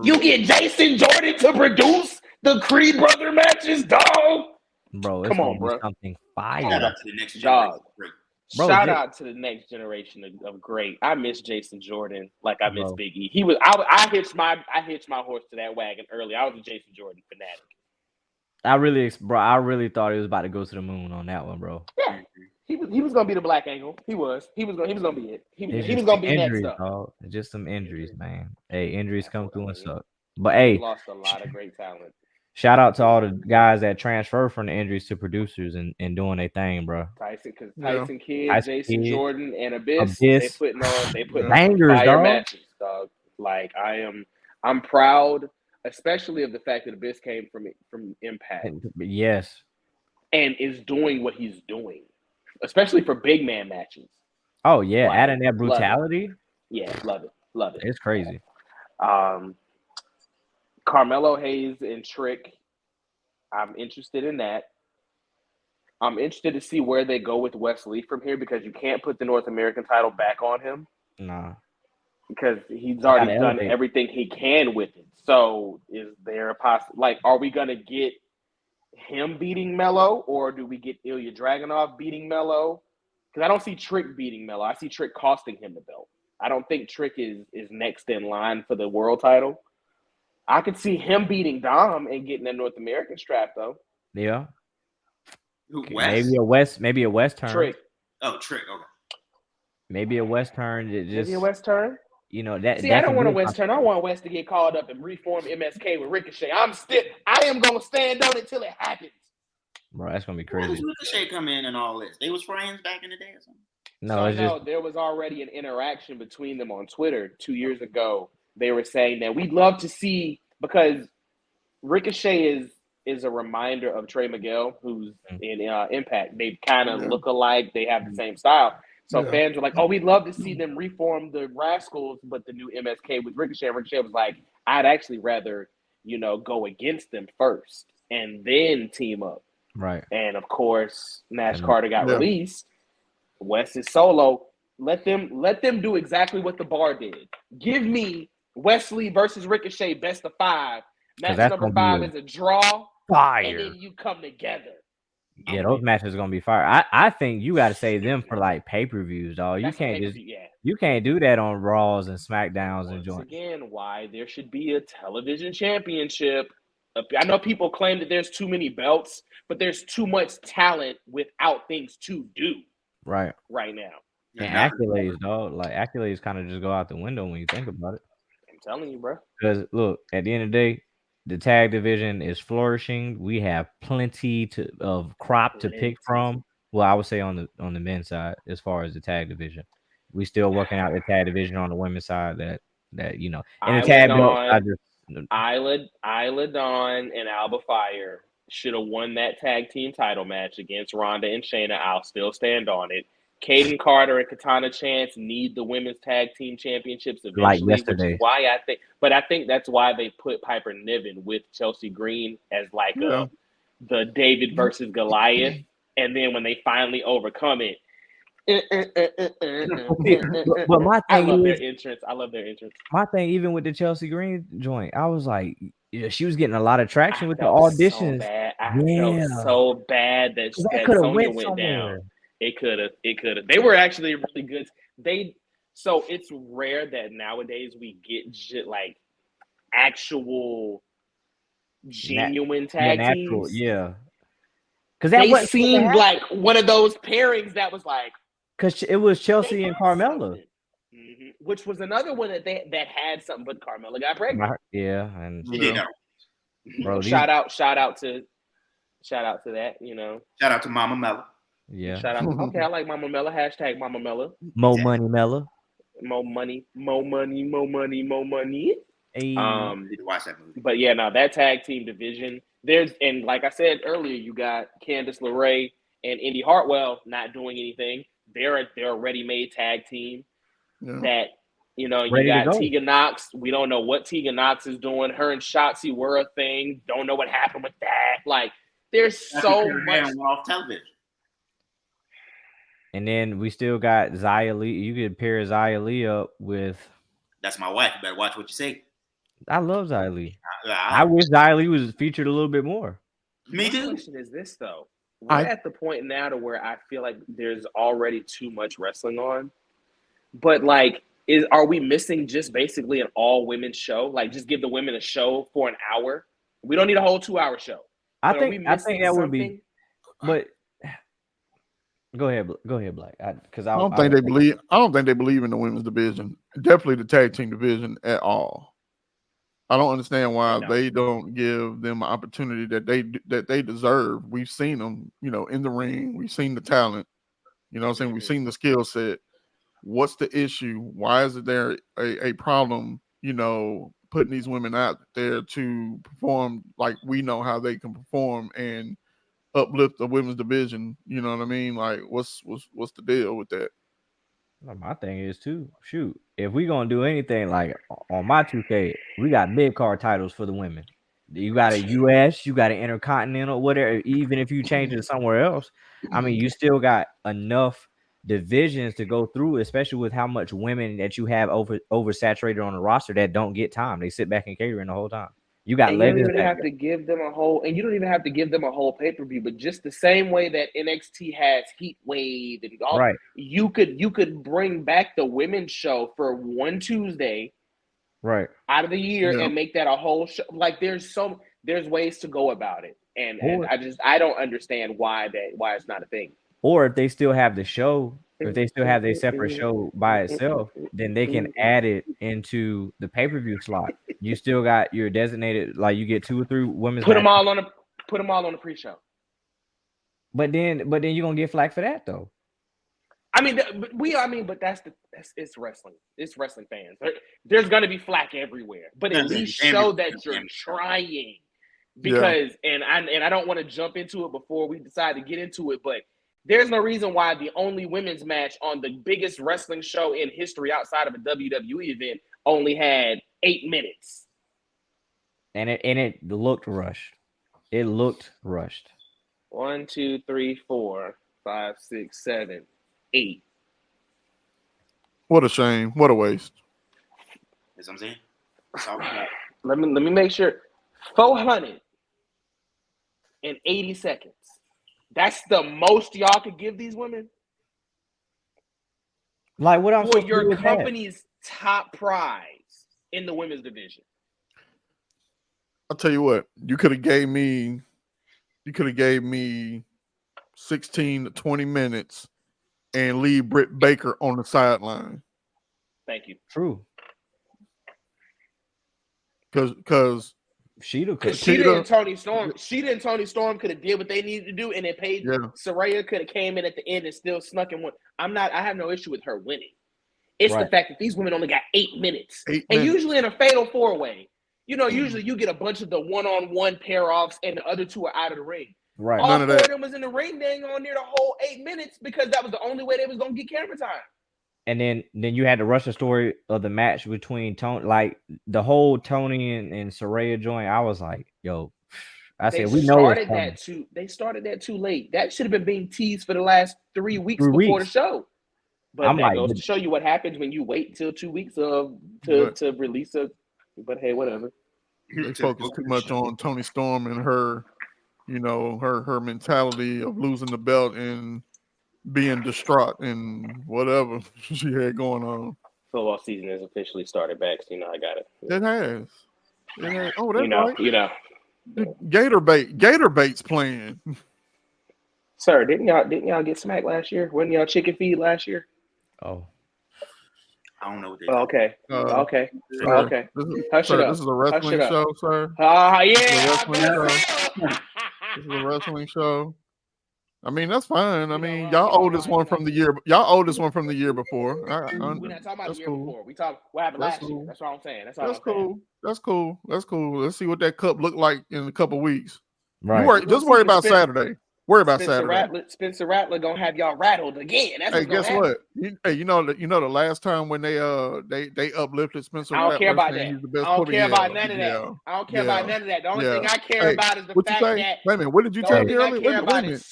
You get Jason Jordan to produce the Creed brother matches, dog. Bro, come on, bro. Something fire. Shout out to the next generation. Shout out to the next generation of great. I miss Jason Jordan like I miss Big E. He was. I hitched my horse to that wagon early. I was a Jason Jordan fanatic. I really thought he was about to go to the moon on that one, bro. Yeah, he was gonna be the Black Angle. He was gonna be it. He It's was just gonna the be next injuries, up. dog. It's just some injuries, man. Hey, injuries come through and Unfortunately, suck. But we hey, lost a lot of great talent. shout out to all the guys that transfer from the injuries to producers and doing their thing, bro. Yeah. Tyson Kidd, Tyson Jason Kidd, Jordan, and Abyss, they Abyss, putting Yeah. on some bangers, fire dog. matches, dog. Like I'm proud, especially of the fact that Abyss came from Impact Yes. and is doing what he's doing, especially for big man matches. Oh yeah, Like, adding that love it. brutality, Yeah, love it. it's crazy. Carmelo Hayes and Trick, I'm interested in that. I'm interested to see where they go with Wesley from here because you can't put the North American title back on him Nah, because he's gotta already done elevate. everything he can with it. So is there a are we gonna get him beating Melo, or do we get Ilya Dragunov beating Melo? Because I don't see Trick beating Melo. I see Trick costing him the belt. I don't think Trick is next in line for the world title. I could see him beating Dom and getting that North American strap though. Yeah, Who, okay, West? maybe a West turn, Trick, Oh, Trick. Okay. maybe a West turn. That just maybe a West turn. that See, I don't can want be a West turn. I want West to get called up and reform MSK with Ricochet. I am gonna stand on it till it happens. bro. That's gonna be Where crazy. does Ricochet come in and all this? They was friends back in the day or something. No, So it's no, just there was already an interaction between them on Twitter 2 years ago. They were saying that we'd love to see because Ricochet is a reminder of Trey Miguel, who's in Impact. They kind of look alike. They have the same style. So Yeah. fans were like, "Oh, we'd love to see them reform the Rascals, but the new MSK with Ricochet." And Ricochet was like, "I'd actually rather, go against them first and then team up." right. And of course, Nash And- Carter got Yeah. released. West is solo. Let them do exactly what the Bar did. Give me Wesley versus Ricochet best of 5. Match that's number gonna be 5 is a draw, and fire. then you come together. Yeah, those matches are gonna be fire. I think you got to save them for like pay-per-views, dog. You That's can't just pay-per-view, yeah. you can't do that on Raws and SmackDowns and Once joints. again, why there should be a television championship. I know people claim that there's too many belts, but there's too much talent without things to do Right. right now. And accolades, dog. Like accolades kind of just go out the window when you think about it. I'm telling you, bro. Because look, at the end of the day, the tag division is flourishing. We have plenty of crop to pick from. Well, I would say on the men's side, as far as the tag division, we still working out the tag division on the women's side. That and the tag belt. Isla Dawn and Alba Fire should have won that tag team title match against Ronda and Shayna. I'll still stand on it. Kaden Carter and Katana Chance need the women's tag team championships eventually, Like yesterday. which is why I think that's why they put Piper Niven with Chelsea Green as like the David versus Goliath, and then when they finally overcome it. But my I thing love is, their entrance. my thing, even with the Chelsea Green joint, I was like, she was getting a lot of traction with the felt auditions. So bad. I felt so bad that Sonya went down. It could have. They were actually really good. So it's rare that nowadays we get like actual genuine tag teams. Yeah. Because that they seemed like one of those pairings that was like. Because it was Chelsea and Carmella. Mm-hmm. Which was another one that had something, but Carmella got pregnant. Yeah, and bro, shout out to that. Shout out to Mama Mella. Yeah. Shout out. Okay, I like Mama Mella. Hashtag Mama Mella. More money, Mella. More money. Hey. Need to watch that movie. But yeah, now that tag team division, and like I said earlier, you got Candice LeRae and Indy Hartwell not doing anything. They're a ready-made tag team that you got Tegan Knox. We don't know what Tegan Knox is doing. Her and Shotzi were a thing. Don't know what happened with that. Like, there's so much off television. And then we still got Xia Li. You could pair Xia Li up with. That's my wife. You better watch what you say. I love Xia Li. I wish Xia Li was featured a little bit more. Me too. The question is this though. We're at the point now to where I feel like there's already too much wrestling on. But like, are we missing just basically an all women show? Like, just give the women a show for an hour. We don't need a whole 2-hour show. I But are we think missing that would something? be, but go ahead, Black. Because I don't think they believe. I don't think they believe in the women's division. Definitely the tag team division at all. I don't understand why they don't give them an opportunity that they deserve. We've seen them, in the ring. We've seen the talent. You know what I'm saying? We've seen the skill set. What's the issue? Why is it there a problem, putting these women out there to perform like we know how they can perform and uplift the women's division? You know what I mean? Like, what's the deal with that? My thing is too, shoot, if we gonna do anything like on my 2K, we got mid card titles for the women. You got a US, you got an intercontinental, whatever. Even if you change it somewhere else, I mean, you still got enough divisions to go through, especially with how much women that you have oversaturated on the roster that don't get time. They sit back and catering the whole time. You got And you don't legends even have to give them a whole, pay-per-view, but just the same way that NXT has Heat Wave and all, right. You could bring back the women's show for one Tuesday, right, out of the year, and make that a whole show. Like, there's ways to go about it, and I don't understand why it's not a thing. Or if they still have the show, if they still have their separate show by itself, then they can add it into the pay-per-view slot. You still got your designated, like you get 2 or 3 women's. Put them all on the pre-show. But then you're gonna get flack for that though. I mean, but it's wrestling. It's wrestling fans. There's gonna be flack everywhere. But at least show that you're trying. Because and I don't want to jump into it before we decide to get into it, but there's no reason why the only women's match on the biggest wrestling show in history outside of a WWE event only had 8 minutes. And it looked rushed. It looked rushed. 1, 2, 3, 4, 5, 6, 7, 8. What a shame. What a waste. That's what I'm saying. Let me make sure. 480 seconds. That's the most y'all could give these women? Like, what I'm for your company's top prize in the women's division. I'll tell you what, you could have gave me 16 to 20 minutes and leave Britt Baker on the sideline. Thank you. True. Because she and Tony Storm could have did what they needed to do, and then Paige Saraya could have came in at the end and still snuck in one. I have no issue with her winning. It's the fact that these women only got 8 minutes. Usually in a fatal 4-way, usually you get a bunch of the one-on-one pair-offs and the other 2 are out of the ring. Right. All 4 of them was in the ring. They ain't on near the whole 8 minutes because that was the only way they was going to get camera time. And then you had the Russia story of the match between Tony, like the whole Tony and Saraya joint. I was like, yo, we know they started that too late. That should have been being teased for the last 3 weeks before the show. But that goes to show you what happens when you wait till 2 weeks to release a. But hey, whatever. They focus too much on Tony Storm and her, her mentality of losing the belt and being distraught and whatever she had going on. Football season has officially started back, so I got it. It has. Oh, that's right. Gator bait's playing. Sir, didn't y'all get smacked last year? Wasn't y'all chicken feed last year? Oh. I don't know what they okay. Okay. This is a wrestling show, sir. Yeah. This is a wrestling show. I mean, that's fine. I mean, y'all owe this one from the year. Y'all owe this one from the year before. We're not talking about the year before. We talk what happened last year. That's what I'm saying. That's cool. That's cool. Let's see what that cup look like in a couple weeks. Right. Just worry about Saturday. Worry about Saturday. Spencer Rattler gonna have y'all rattled again. That's guess what? You know the last time when they uplifted Spencer Rattler. I don't care about that. I don't care about none of that. I don't care about none of that. The only thing I care about is the fact that. Wait a minute. What did you tell me earlier? Wait a minute.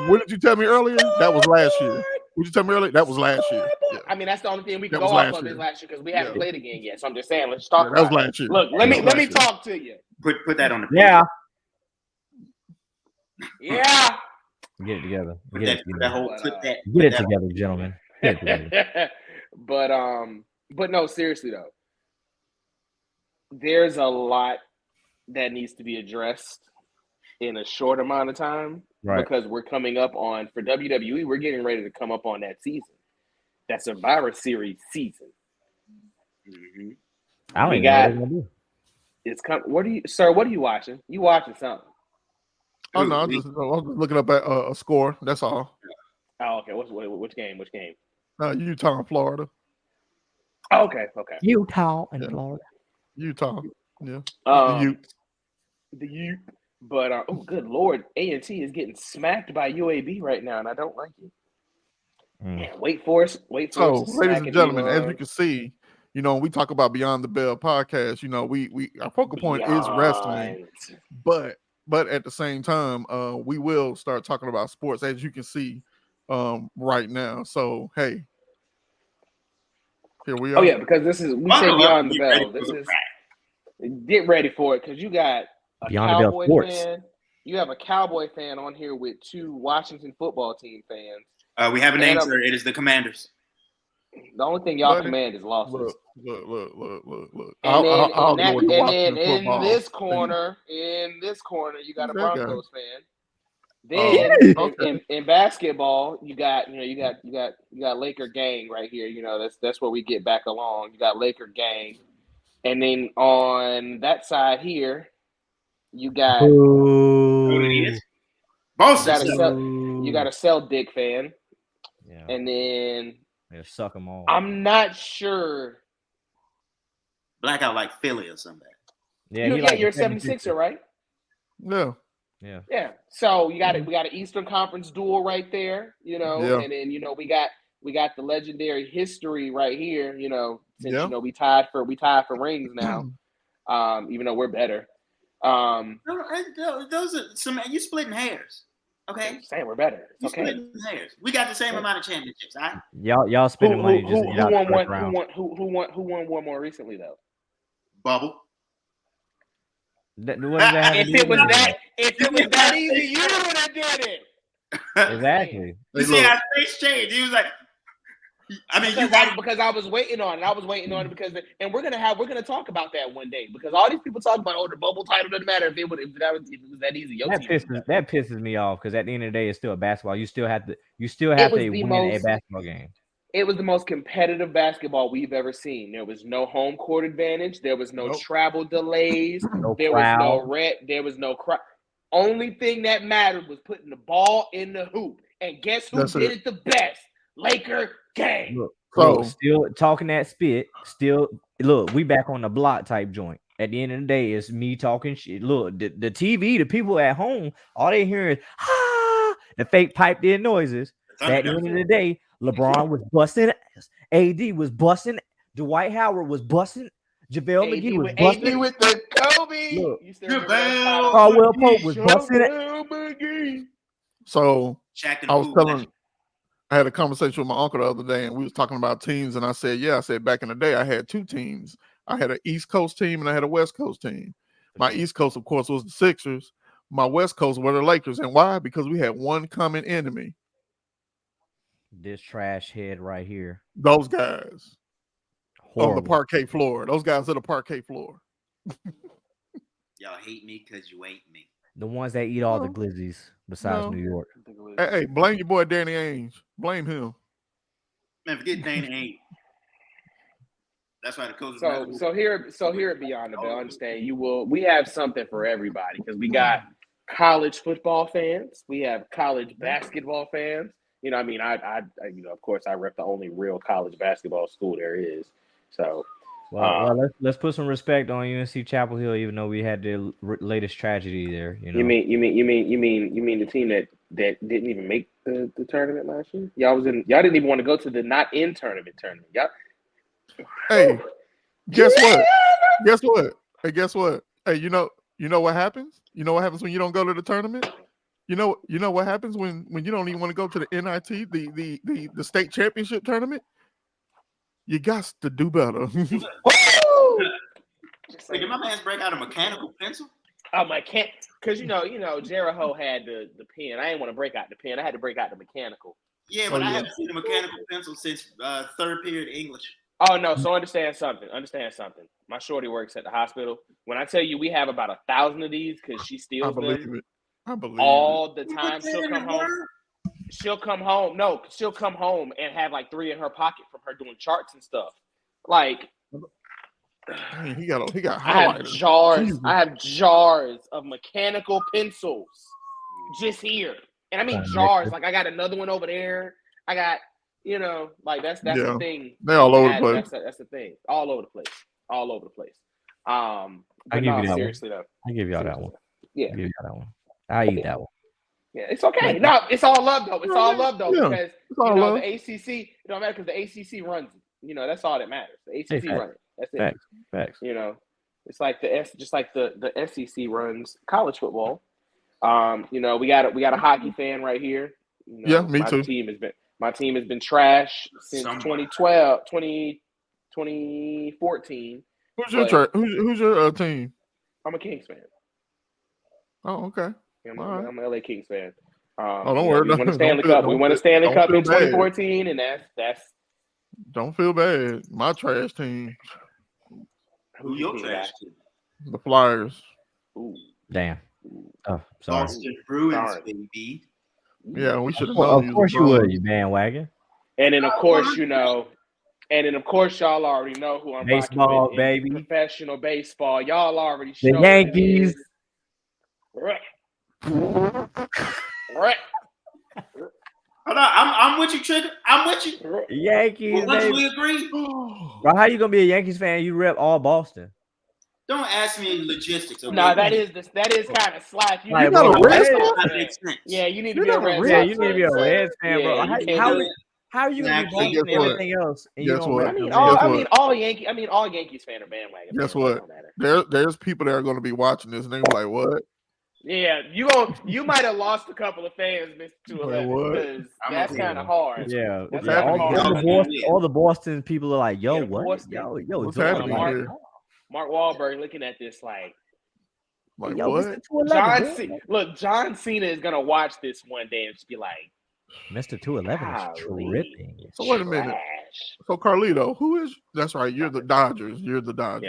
What did you tell me earlier? That was last year. What did you tell me earlier? That was last year. Yeah. I mean, that's the only thing we can go off of is last year because we haven't played again yet. So I'm just saying, let's talk about that was last year. Look, let me talk to you. Put that on the Yeah. Get it together. Get it together, gentlemen. Get it together. But no, seriously though, there's a lot that needs to be addressed in a short amount of time because we're coming up on, for WWE, we're getting ready to come up on that season. That Survivor Series season. Mm-hmm. I don't even know what they're gonna do. It's what are you watching? You watching something? Oh no, I'm just looking up at a score. That's all. Oh, okay. Which game? Which game? Utah and Florida. Oh, okay. Utah and Florida. Utah. Yeah. The Ute. But oh, good Lord, A&T is getting smacked by UAB right now, and I don't like it. Wait for us. So, ladies and gentlemen, as you can see, we talk about Beyond the Bell podcast. We our focal point is wrestling, but at the same time, we will start talking about sports, as you can see right now. So, hey, here we are. Oh yeah, because we say Beyond the Bell. This is get ready for it because you got a Cowboy fan. You have a Cowboy fan on here with 2 Washington football team fans. We have a name, sir. It is the Commanders. The only thing y'all command is losses. Look. And then in this corner, you got a Broncos fan. Then in basketball, you got Laker gang right here. That's where we get back along. You got Laker gang, and then on that side here, you got you got a Cell Dick fan, and then suck them all. I'm not sure. Blackout like Philly or something. Yeah, you're a 76er, right? Yeah. So we got an Eastern Conference duel right there, and then we got the legendary history right here, since we tied for rings now, even though we're better. Those are some. You splitting hairs, okay? I'm saying we're better. It's okay. Splitting hairs. We got the same amount of championships. All right? Y'all spending money just to who get out won the first round. Who won one more recently though? Bubble. What does that have to do with it? If it was that easy, you would have did it. Exactly. You see how face changed. He was like, because I was waiting on it. Because we're gonna talk about that one day because all these people talk about the bubble title doesn't matter if it was that easy. That pisses me off because at the end of the day, it's still a basketball. You still have to win a basketball game. It was the most competitive basketball we've ever seen. There was no home court advantage. There was no travel delays. There was no crowd. Only thing that mattered was putting the ball in the hoop. And guess who did it the best? Laker gang. Look, still talking that spit. Still, look, we back on the block type joint. At the end of the day, it's me talking shit. Look, the TV, the people at home, all they hear is the fake piped in noises. At the end of the day, LeBron was busting ass. AD was busting. Dwight Howard was busting. JaVale McGee was busting. AD with the Kobe. Look, Caldwell Pope was busting. So I had a conversation with my uncle the other day, and we was talking about teams, and I said, back in the day, I had 2 teams. I had an East Coast team, and I had a West Coast team. My East Coast, of course, was the Sixers. My West Coast were the Lakers. And why? Because we had one common enemy. This trash head right here. Those guys. Horrible. On the parquet floor. Those guys on the parquet floor. Y'all hate me because you ain't me. The ones that eat all the glizzies besides New York. Hey, blame your boy Danny Ainge. Blame him. Man, forget Danny Ainge. That's why the coach. So here at Beyond the Bell, understand we have something for everybody because we got college football fans, we have college basketball fans. I of course I rep the only real college basketball school there is. So well, let's put some respect on UNC Chapel Hill, even though we had the latest tragedy there. You mean the team that didn't even make the tournament last year? Y'all didn't even want to go to the not in tournament. Y'all. Hey, guess what? Hey, guess what? Hey, you know what happens? You know what happens when you don't go to the tournament? You know what happens when you don't even want to go to the NIT, the state championship tournament? You got to do better. Did my man's break out a mechanical pencil? Because Jared Ho had the pen. I didn't want to break out the pen. I had to break out the mechanical. Yeah, but I haven't seen a mechanical pencil since third period English. Oh no! So understand something. My shorty works at the hospital. When I tell you we have about 1,000 of these because she steals them. I believe all the time. She'll come home. She'll come home. No, she'll come home and have like 3 in her pocket from her doing charts and stuff. Like, Dang, he got I have highlighters. jars. Jesus. I have jars of mechanical pencils just here, and I mean jars. Like I got another one over there. I got, like that's the thing. They're all over the place. That's the thing. All over the place. All over the place. I But give no, you that seriously one. though. I give y'all that one. Yeah. I give y'all that one. I eat that one. Yeah, it's okay. No, it's all love though. It's all love though, Yeah, because all love. the ACC. It don't matter because the ACC runs it. That's all that matters. The ACC runs it. That's it. Facts. It's like just like the SEC runs college football. We got a hockey fan right here. Yeah, me too. My team has been trash since 2014. Who's your team? I'm a Kings fan. Oh, okay. I'm All an LA Kings fan. Don't worry. We won a Stanley Cup. We won a Stanley Cup in 2014, and that's. Don't feel bad. My trash team. Who your trash team? The Flyers. Ooh. Damn. Oh, sorry. Boston Bruins, baby. Yeah, we should have known. Of course you would, you bandwagon. And then of course y'all already know who I'm baseball, with baby. Professional baseball. Y'all already the showed Yankees. Right. Hold on, I'm with you, Trigger. I'm with you. Yankees, Well, once baby. we agree. Bro, how you gonna be a Yankees fan? You rep all Boston. Don't ask me logistics. Okay? No, that is kind of slack. You got a Reds fan? Yeah, you need to be a Reds. Yeah, you need to be a Reds fan, bro. Yeah, how are you gonna be Boston and everything else? And Guess what? all Yankees fans are bandwagon. Guess what? There's people that are going to be watching this and they're like, what? Yeah, you might have lost a couple of fans, Mr. 211, because that's kind of hard. Yeah, What's happening? All the Boston people are like, yo, what? What's happening here? Mark Wahlberg looking at this like yo, what? John Cena is gonna watch this one day and just be like, Mr. 211 is tripping. So wait a minute. So Carlito, who is? That's right. You're the Dodgers. Yeah,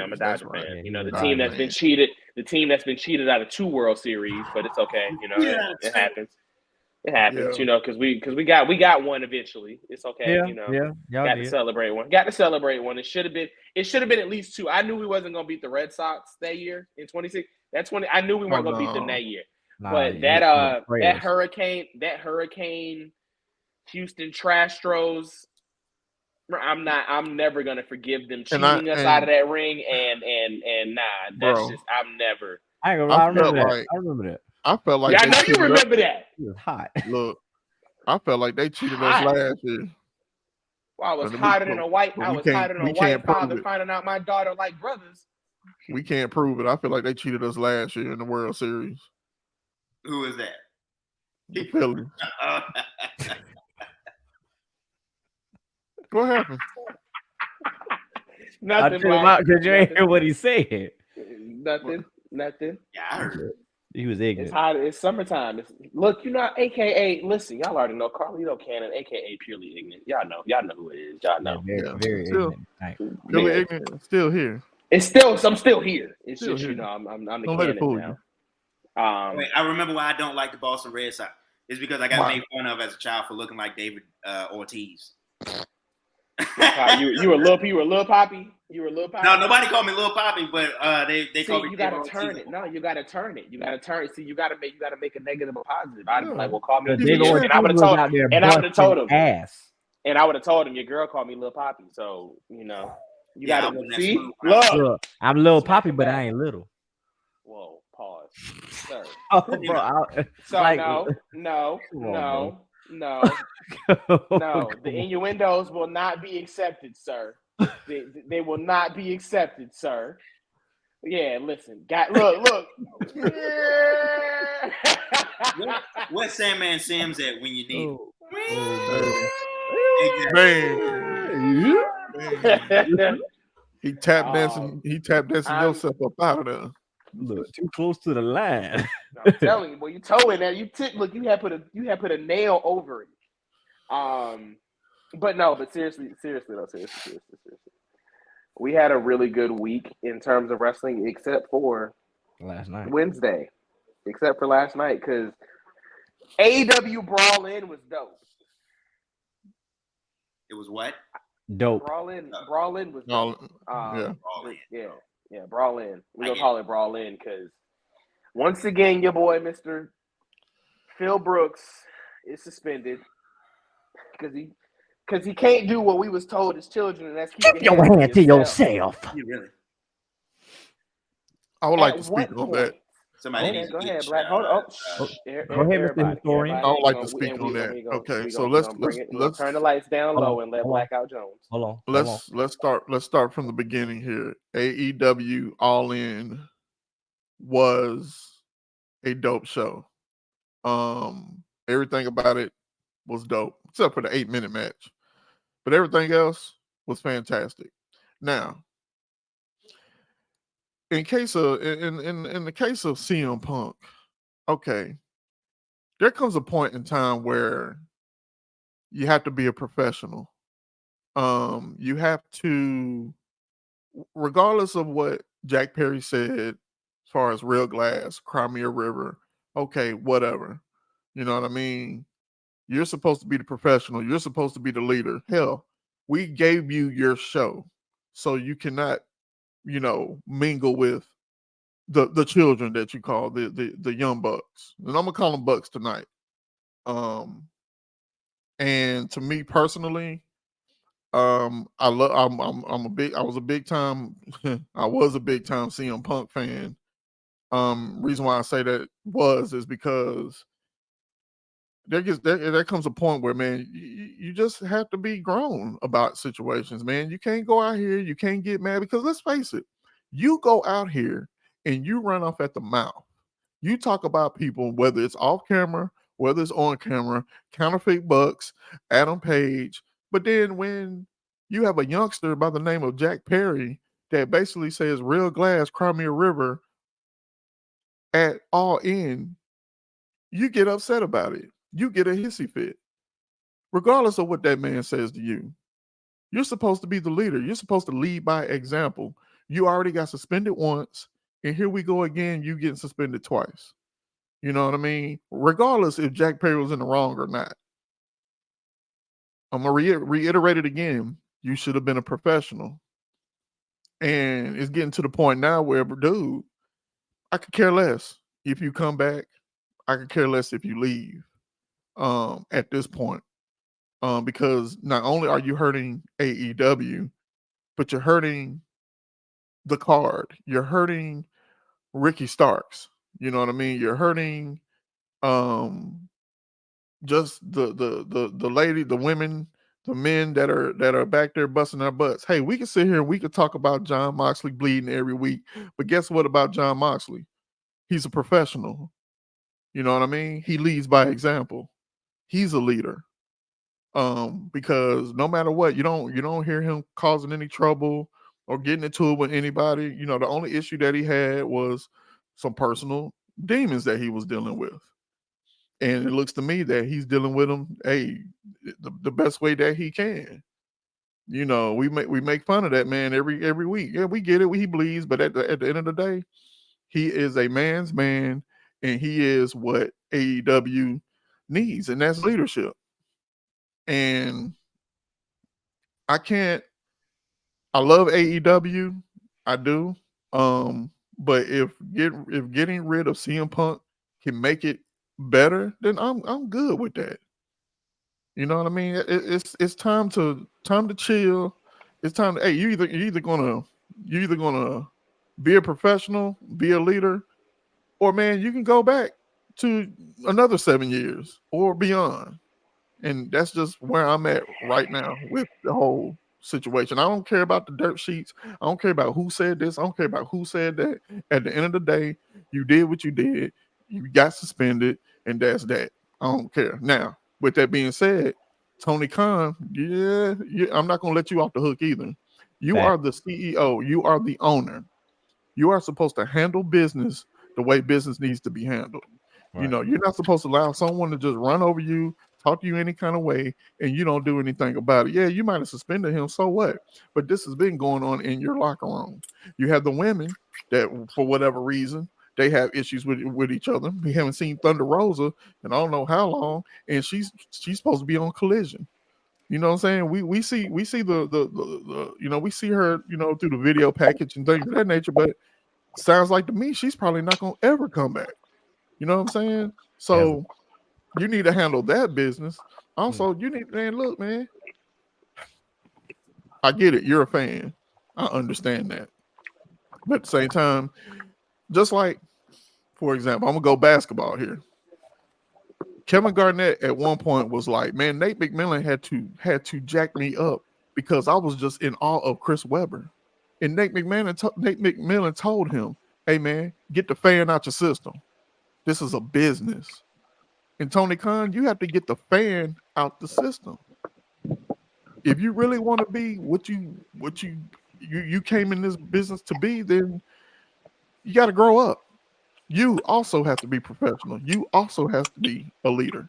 I'm a Dodger fan. The team that's been cheated. The team that's been cheated out of 2 World Series, but it's okay. It happens. It happens. Because we got one eventually. It's okay. Got to celebrate one. It should have been at least 2. I knew we wasn't gonna beat the Red Sox that year in 26. That's when I knew we weren't gonna beat them that year. But that hurricane, Houston Trastros, I'm never gonna forgive them cheating us out of that ring. And that's just I'm never. I remember that. I felt like I know you remember that. It was hot. Look, I felt like they cheated us last year. Well, I was hotter than a white father finding out my daughter like brothers. We can't prove it. I feel like they cheated us last year in the World Series. Who is that? The Phillies. What happened? Nothing. Because you ain't hear what he said. Nothing. Yeah, I heard it. He was ignorant. It's hot. It's summertime. Look, AKA. Listen, y'all already know Carlito Cannon, AKA Purely Ignorant. Y'all know who it is. Y'all know. Very ignorant. Purely Ignorant. Still here. I'm still here. It's still just here. I'm the Cannon now. Wait, I remember why I don't like the Boston Red Sox. It's because I got made fun of as a child for looking like David Ortiz. You were Lil Poppy. No, nobody called me Lil Poppy, but they called me. You gotta turn it. No, you gotta turn it. See, you gotta make a negative a positive. I'd be like, well, call me. And I would have told him. And I would have told him. And I would have told him your girl called me Lil Poppy. So you gotta see. Look, I'm Lil Poppy, but I ain't little. Whoa, pause, sir. No. No, the innuendos will not be accepted, sir. They will not be accepted, sir. Yeah, listen. Look. What Sandman Sims at when you need Man. He tap dancing yourself up out of there. Look, too close to the line. I'm telling you, boy, you told that. You had put a nail over it. But seriously. We had a really good week in terms of wrestling, except for last night. Wednesday. except for last night, because AEW Brawl In was dope. It was what? Dope. Brawl In was dope. Yeah. Brawl In. Yeah, Brawl In. We're gonna call it Brawl In because once again, your boy Mr. Phil Brooks is suspended because he can't do what we was told as children, and that's Keep your hand to yourself. You really? I would like At to speak what on that. point? Somebody Okay, needs go to ahead, get Black. Hold on. Go ahead, Mr. Everybody, Historian. I would like to and speak on that. Okay, so we're let's gonna turn the lights down low and let Blackout Jones. Hold on. let's start from the beginning here. AEW All In was a dope show. Everything about it was dope, except for the 8-minute match. But everything else was fantastic. Now, in the case of CM Punk, okay, there comes a point in time where you have to be a professional. You have to, regardless of what Jack Perry said, as far as Real Glass, Crimea River, okay, whatever. You know what I mean? You're supposed to be the professional. You're supposed to be the leader. Hell, we gave you your show, so you cannot, mingle with the children that you call the young bucks. And I'm gonna call them bucks tonight. And to me personally, I was a big time CM Punk fan. Reason why I say that is because there comes a point where, man, you just have to be grown about situations, man. You can't go out here, you can't get mad, because let's face it, you go out here and you run off at the mouth. You talk about people, whether it's off camera, whether it's on camera, counterfeit bucks, Adam Page. But then when you have a youngster by the name of Jack Perry that basically says Real Glass, Crimea River at All In, you get upset about it. You get a hissy fit. Regardless of what that man says to you, you're supposed to be the leader. You're supposed to lead by example. You already got suspended once, and here we go again. You getting suspended twice. You know what I mean? Regardless if Jack Perry was in the wrong or not. I'm going to reiterate it again. You should have been a professional. And it's getting to the point now where, dude, I could care less if you come back. I could care less if you leave at this point. Because not only are you hurting AEW, but you're hurting the card. You're hurting Ricky Starks. You know what I mean? You're hurting just the lady, the women, the men that are back there busting their butts. Hey, we can sit here and we could talk about John Moxley bleeding every week, but guess what about John Moxley? He's a professional. You know what I mean? He leads by example. He's a leader. Because no matter what, you don't hear him causing any trouble or getting into it with anybody. You know, the only issue that he had was some personal demons that he was dealing with. And it looks to me that he's dealing with them, the best way that he can. You know, we make fun of that man every week. Yeah, we get it. He bleeds, but at the end of the day, he is a man's man, and he is what AEW needs, and that's leadership. And I love AEW, I do. But if getting rid of CM Punk can make it better, then I'm good with that. You know what I mean? It's time to chill. It's time to, hey, you're either gonna be a professional, be a leader, or man, you can go back to another 7 years or beyond. And that's just where I'm at right now with the whole situation. I don't care about the dirt sheets. I don't care about who said this. I don't care about who said that. At the end of the day, you did what you did. You got suspended, and that's that. I don't care. Now, with that being said, Tony Khan, I'm not going to let you off the hook either. You are the CEO. You are the owner. You are supposed to handle business the way business needs to be handled. Right. You know, you're not supposed to allow someone to just run over you, talk to you any kind of way, and you don't do anything about it. Yeah, you might have suspended him, so what? But this has been going on in your locker room. You have the women that, for whatever reason, they have issues with each other. We haven't seen Thunder Rosa in I don't know how long, and she's supposed to be on Collision. You know what I'm saying? We see the you know, we see her, you know, through the video package and things of that nature, but sounds like to me she's probably not gonna ever come back. You know what I'm saying? So you need to handle that business. Also, you need, man, look, man. I get it, you're a fan. I understand that. But at the same time, just like, for example, I'm gonna go basketball here. Kevin Garnett at one point was like, man, Nate McMillan had to jack me up because I was just in awe of Chris Webber. And Nate McMillan told him, hey man, get the fan out your system. This is a business. And Tony Khan, you have to get the fan out the system. If you really want to be what you came in this business to be, then you got to grow up. You also have to be professional. You also have to be a leader.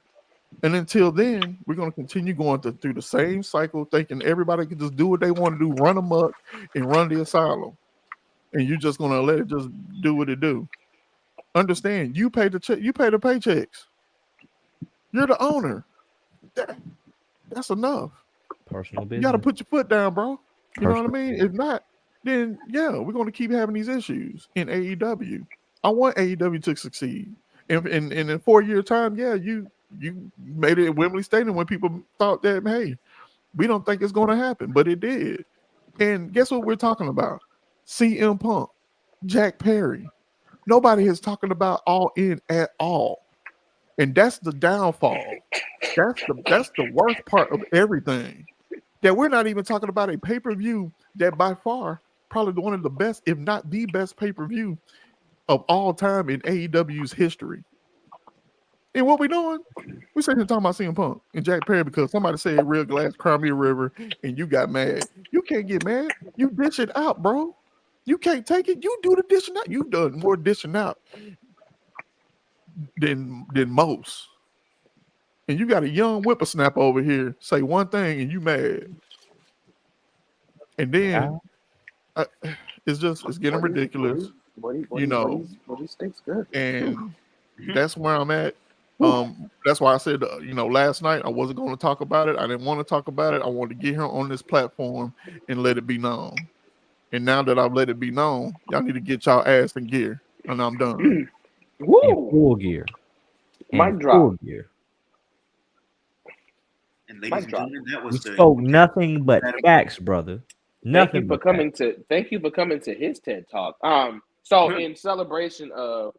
And until then, we're going to continue going through the same cycle, thinking everybody can just do what they want to do, run amok and run the asylum. And you're just going to let it just do what it do. Understand, you pay the paychecks. You're the owner. That's enough. Personal business. You got to put your foot down, bro. You know what I mean? If not, then yeah, we're going to keep having these issues in AEW. I want AEW to succeed. And in a 4-year time, yeah, you made it at Wembley Stadium when people thought that, hey, we don't think it's going to happen, but it did. And guess what we're talking about? CM Punk, Jack Perry. Nobody is talking about All In at all. And that's the downfall. That's the worst part of everything. That we're not even talking about a pay-per-view that by far probably one of the best, if not the best pay-per-view of all time in AEW's history. And what we doing? We sitting here talking about CM Punk and Jack Perry because somebody said Real Glass, Cry Me a River, and you got mad. You can't get mad. You dish it out, bro. You can't take it. You do the dishing out. You done more dishing out than most. And you got a young whippersnapper over here say one thing and you mad. And then it's getting ridiculous. But he stinks good. And that's where I'm at. That's why I said, last night I wasn't going to talk about it. I didn't want to talk about it. I wanted to get here on this platform and let it be known. And now that I've let it be known, y'all need to get y'all ass in gear. And I'm done. Woo! In full gear. Mic drop. Gear. And ladies and gentlemen, that was we spoke nothing but facts, brother. Nothing. Thank you for coming to his TED Talk. So in celebration of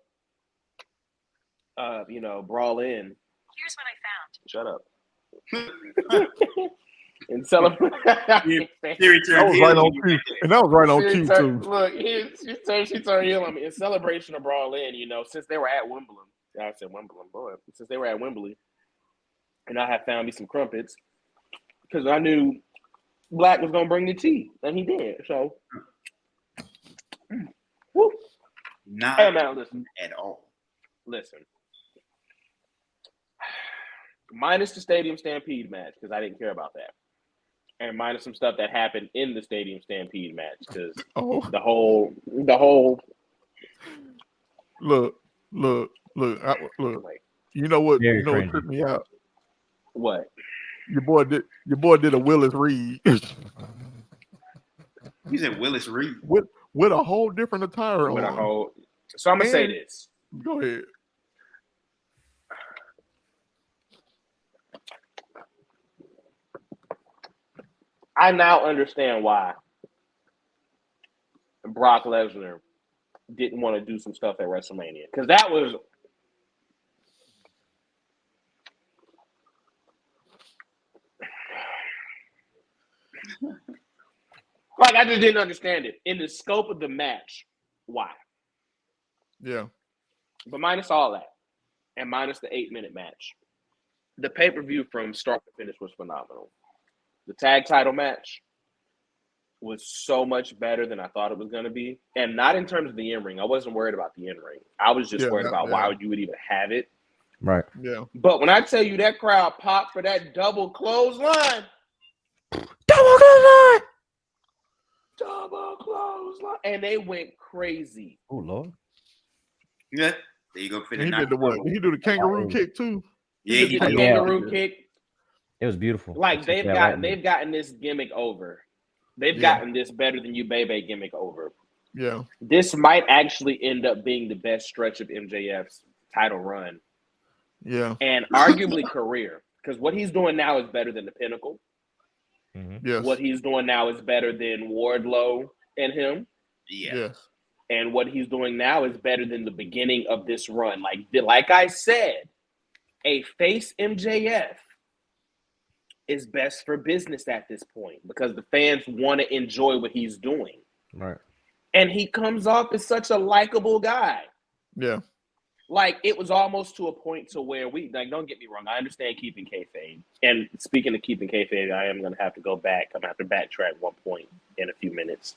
Brawl In. Here's what I found. Shut up. In celebration, that was right on cue. And that was right on cue too. Look, she turned heel on me. In celebration of Brawl In, since they were at Wimbledon. I said Wimbledon, boy. Since they were at Wembley, and I had found me some crumpets because I knew Black was gonna bring the tea, and he did. So, woo. Not listen at all. Listen, minus the Stadium Stampede match because I didn't care about that, and minus some stuff that happened in the Stadium Stampede match because the whole. Look. You know what? Very you know what tripped me out? What? Your boy did a Willis Reed. You said Willis Reed with a whole different attire on. So I'm gonna say this. Go ahead. I now understand why Brock Lesnar didn't want to do some stuff at WrestleMania because that was. Like, I just didn't understand it. In the scope of the match, why? Yeah. But minus all that, and minus the 8-minute match, the pay-per-view from start to finish was phenomenal. The tag title match was so much better than I thought it was going to be. And not in terms of the in-ring. I wasn't worried about the in-ring. I was just worried about why you would even have it. Right. Yeah. But when I tell you that crowd popped for that double clothesline. And they went crazy. Oh, Lord. Yeah, there you go. And he did the what? Did he do the kangaroo kick too? Yeah, He did the kangaroo kick. It was beautiful. Like they've gotten this gimmick over. They've gotten this better than you Bebe gimmick over. Yeah. This might actually end up being the best stretch of MJF's title run. Yeah. And arguably career. Because what he's doing now is better than the Pinnacle. Mm-hmm. Yes. What he's doing now is better than Wardlow and him. Yeah. Yes. And what he's doing now is better than the beginning of this run. Like I said, a face MJF is best for business at this point because the fans want to enjoy what he's doing. Right. And he comes off as such a likable guy. Yeah. Like, it was almost to a point to where don't get me wrong, I understand keeping kayfabe. And speaking of keeping kayfabe, I am going to have to go back. I'm going to have to backtrack one point in a few minutes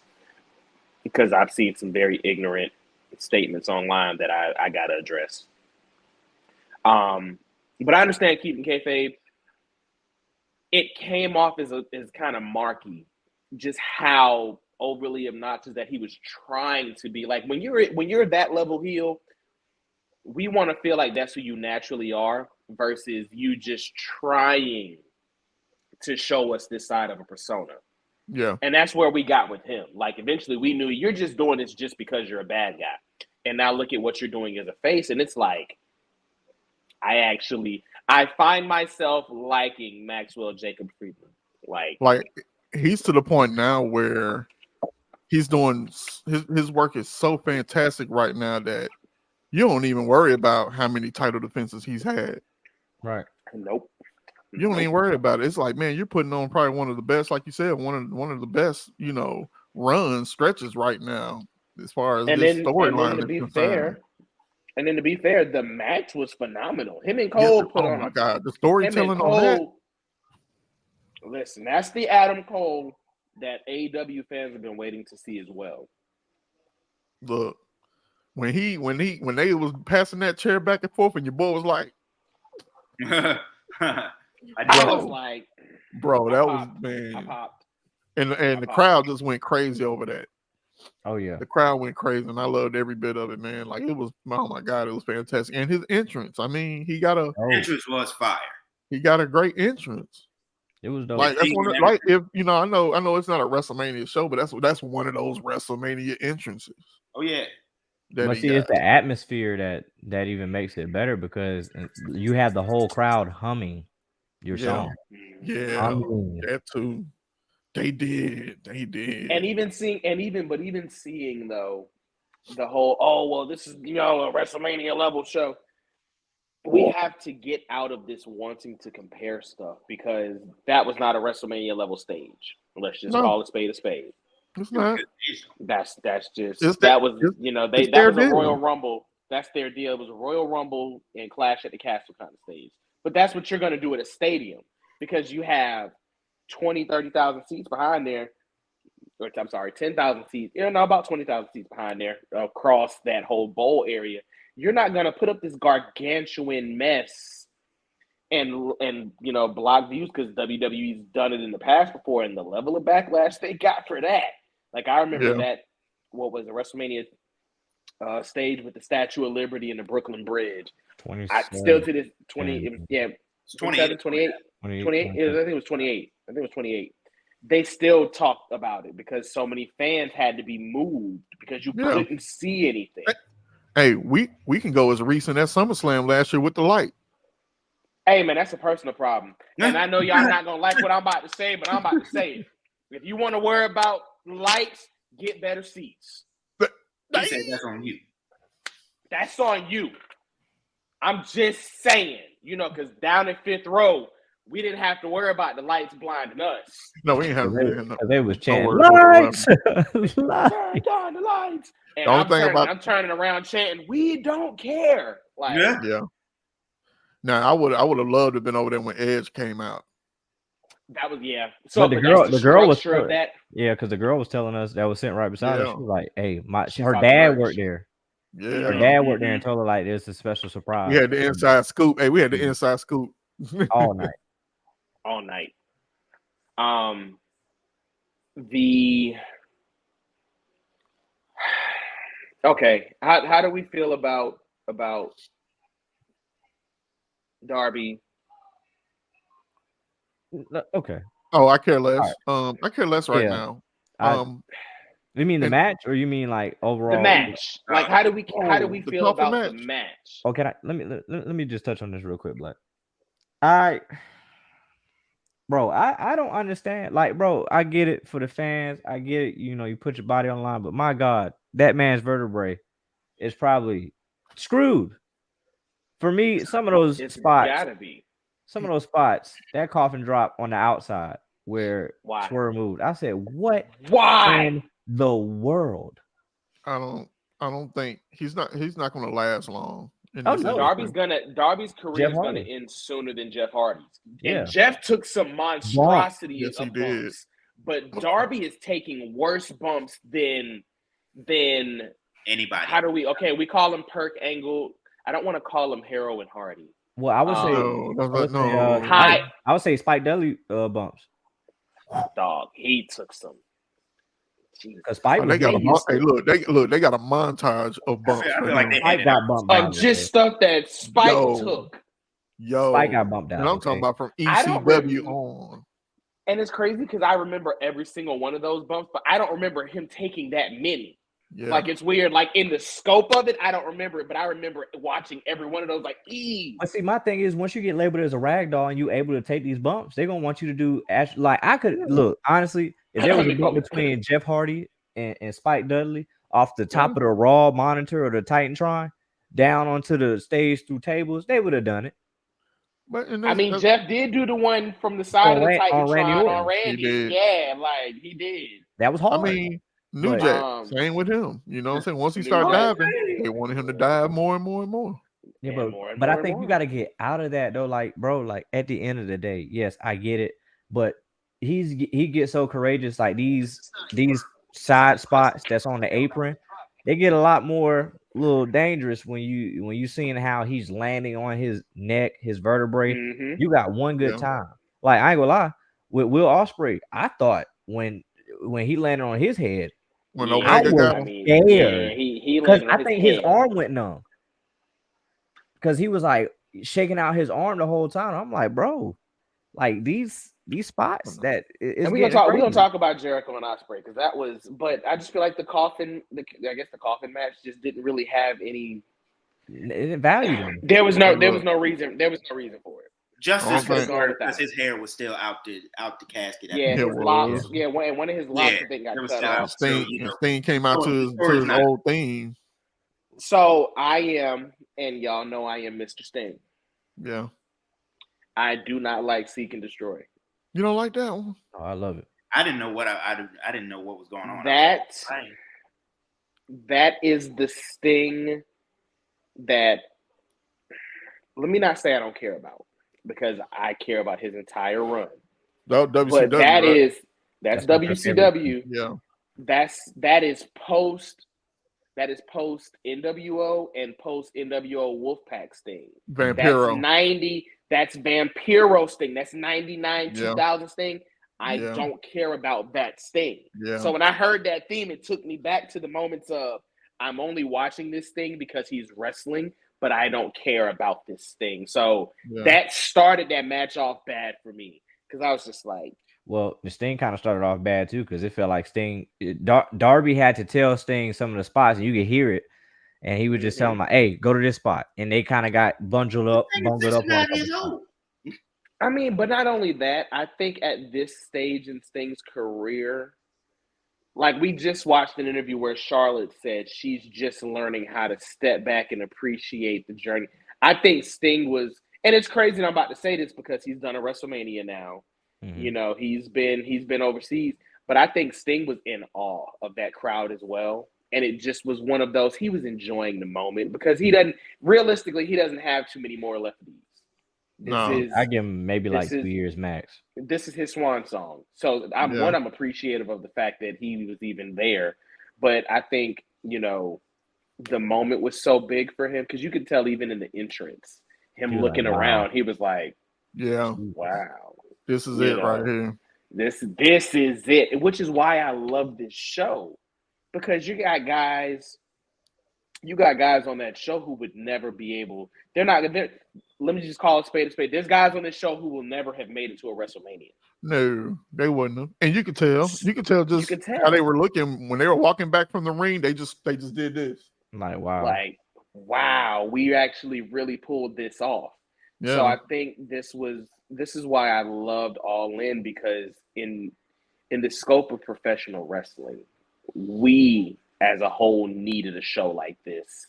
because I've seen some very ignorant statements online that I got to address. But I understand keeping kayfabe. It came off as kind of marky, just how overly obnoxious that he was trying to be. Like when you're that level heel, we want to feel like that's who you naturally are versus you just trying to show us this side of a persona. Yeah. And that's where we got with him. Like eventually we knew you're just doing this just because you're a bad guy. And now look at what you're doing as a face. And it's like, I find myself liking Maxwell Jacob Friedman. Like he's to the point now where he's doing his work is so fantastic right now that you don't even worry about how many title defenses he's had. Right. Nope. You don't even worry about it. It's like, man, you're putting on probably one of the best, like you said, one of the best, run stretches right now as far as this storyline is concerned. And then to be fair, the match was phenomenal. Him and Cole put on. Oh my God, the storytelling on that. Listen, that's the Adam Cole that AEW fans have been waiting to see as well. Look, when they was passing that chair back and forth, and your boy was like, I was like, bro, that was man. I popped. And the crowd just went crazy over that. Oh yeah, the crowd went crazy, and I loved every bit of it, man. Like it was, oh my God, it was fantastic. And his entrance, I mean, entrance was fire. He got a great entrance. It was dope. Like that's one, like if I know it's not a WrestleMania show, but that's one of those WrestleMania entrances. Oh yeah. But see, it's the atmosphere that even makes it better because you have the whole crowd humming your song. Yeah, that too. They did. And even seeing though the whole this is a WrestleMania level show. We have to get out of this wanting to compare stuff because that was not a WrestleMania level stage. Let's just call a spade a spade. It's not. That's just it's that was a Royal Rumble. That's their deal. It was a Royal Rumble and Clash at the Castle kind of stage. But that's what you're going to do at a stadium because you have 20, 30,000 seats behind there. Or I'm sorry, 10,000 seats. About 20,000 seats behind there across that whole bowl area. You're not going to put up this gargantuan mess and block views because WWE's done it in the past before, and the level of backlash they got for that. Like I remember that, what was the WrestleMania stage with the Statue of Liberty and the Brooklyn Bridge. 27. 28. I think it was 28. They still talked about it because so many fans had to be moved because you couldn't see anything. Hey, we can go as recent as SummerSlam last year with the light. Hey, man, that's a personal problem. And I know y'all not going to like what I'm about to say, but I'm about to say it. If you want to worry about lights, get better seats. He said that's on you. That's on you. I'm just saying, because down in fifth row, we didn't have to worry about the lights blinding us. No, we didn't have to. They was chanting, lights! Turn down the lights. And I'm turning around chanting, we don't care. Yeah. Now I would have loved to have been over there when Edge came out. That was So but the girl was of that. Yeah, because the girl was telling us that was sitting right beside her. She was like, "Hey, her dad worked there. Yeah, her dad worked there and told her like this is a special surprise." We had the inside scoop. Hey, we had the inside scoop all night. All night. Okay. How do we feel about about Darby? Okay. Oh, I care less. I care less right Yeah. now. You mean the and- match, or you mean like overall? The match. Like, how do we the feel Coffin about the match. match? Okay, let me just touch on this real quick, Black. Bro, I don't understand. Like, bro, I get it for the fans. I get it. You know, you put your body on the line, but my God, that man's vertebrae is probably screwed. For me, some of those It's spots, gotta be. that coffin drop on the outside where Why? Swerve moved. I said, what Why? in the world? I don't think he's not going to last long. Oh, This no. industry. Darby's career Jeff is gonna Hardy. end sooner than Jeff Hardy's. Yeah. And Jeff took some monstrosity Yes, he of did. bumps, but Darby is taking worse bumps than Anybody. how do we call him Perk Angle? I don't want to call him Heroin Hardy. Well, I would say No. I would say Spike Dudley bumps. Dog, he took some. Because Spike They got was they got a montage of bumps. I feel like they Spike ended got up bumped down. Just stuff that Spike took. Spike got bumped down. And I'm talking about from I don't ECW on. And it's crazy because I remember every single one of those bumps, but I don't remember him taking that many. Yeah. Like, it's weird. Like, in the scope of it, I don't remember it, but I remember watching every one of those. Like, But see, my thing is, once you get labeled as a rag doll and you able to take these bumps, they're gonna want you to do like I could look honestly. If there was a bump between Jeff Hardy and Spike Dudley off the top of the Raw monitor or the Titantron down onto the stage through tables, they would have done it. But I mean, Jeff did do the one from the side of the Titantron on Randy. He He did. That was hard. I mean, New Jack, same with him. You know what I'm saying? Once he started diving, they wanted him to dive more and more and more. Yeah, but I think you got to get out of that though. Like, bro, like at the end of the day, yes, I get it, but he gets so courageous. Like these side spots that's on the apron, they get a lot more little dangerous when you seeing how he's landing on his neck, his vertebrae. Mm-hmm. You got one good time. Like I ain't gonna lie, with Will Ospreay, I thought when he landed on his head, when Omega got him, scared. Because I think his arm went numb. Because he was like shaking out his arm the whole time. I'm like, bro, like these spots that is. And we're gonna talk about Jericho and Ospreay because that was. But I just feel like the coffin match just didn't really have any. It didn't value them. There was no reason for it. Justice because his hair was still out the casket. Yeah, his locks. Yeah, one of his locks I think got cut off. Sting came out to his old theme. So I am, and y'all know I am Mr. Sting. Yeah. I do not like Seek and Destroy. You don't like that one? Oh, I love it. I didn't know what I didn't know what was going on. That is the Sting that. Let me not say I don't care about because I care about his entire run. WCW, but that's WCW. Yeah. That is post NWO and post NWO Wolfpack Sting. Vampiro. That's Vampiro Sting. That's 99 2000 Sting. I Yeah. don't care about that Sting. Yeah. So when I heard that theme, it took me back to the moments of I'm only watching this thing because he's wrestling, but I don't care about this thing. So that started that match off bad for me because I was just like, well, the Sting kind of started off bad too because it felt like Sting, Darby had to tell Sting some of the spots and you could hear it, and he would just tell him like, "Hey, go to this spot," and they kind of got bungled up. I mean, but not only that, I think at this stage in Sting's career, like we just watched an interview where Charlotte said she's just learning how to step back and appreciate the journey. I think Sting was, and it's crazy. And I'm about to say this because he's done a WrestleMania now. Mm-hmm. You know, he's been overseas, but I think Sting was in awe of that crowd as well. And it just was one of those, he was enjoying the moment because he doesn't have too many more left of these. I give him maybe like 2 years max. This is his swan song. So I'm appreciative of the fact that he was even there. But I think, you know, the moment was so big for him because you could tell even in the entrance, him looking around, he was like, wow. This is it right here. This is it, which is why I love this show. Because you got guys you got guys on that show who would never be able. They're not. Let me just call a spade a spade. There's guys on this show who will never have made it to a WrestleMania. No, they wouldn't have. And you could tell. You could tell just how they were looking when they were walking back from the ring. They just did this. Like wow. Like wow, we actually really pulled this off. Yeah. So I think this is why I loved All In, because in the scope of professional wrestling, we as a whole needed a show like this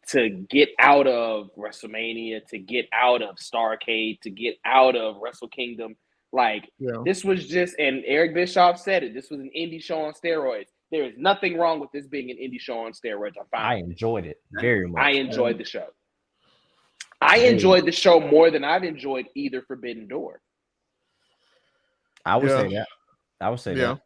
to get out of WrestleMania, to get out of Starrcade, to get out of Wrestle Kingdom. Like this was just, and Eric Bischoff said it, this was an indie show on steroids. There is nothing wrong with this being an indie show on steroids. I enjoyed it very much. I enjoyed the show. I enjoyed the show more than I've enjoyed either Forbidden Door. I would say that. I would say that.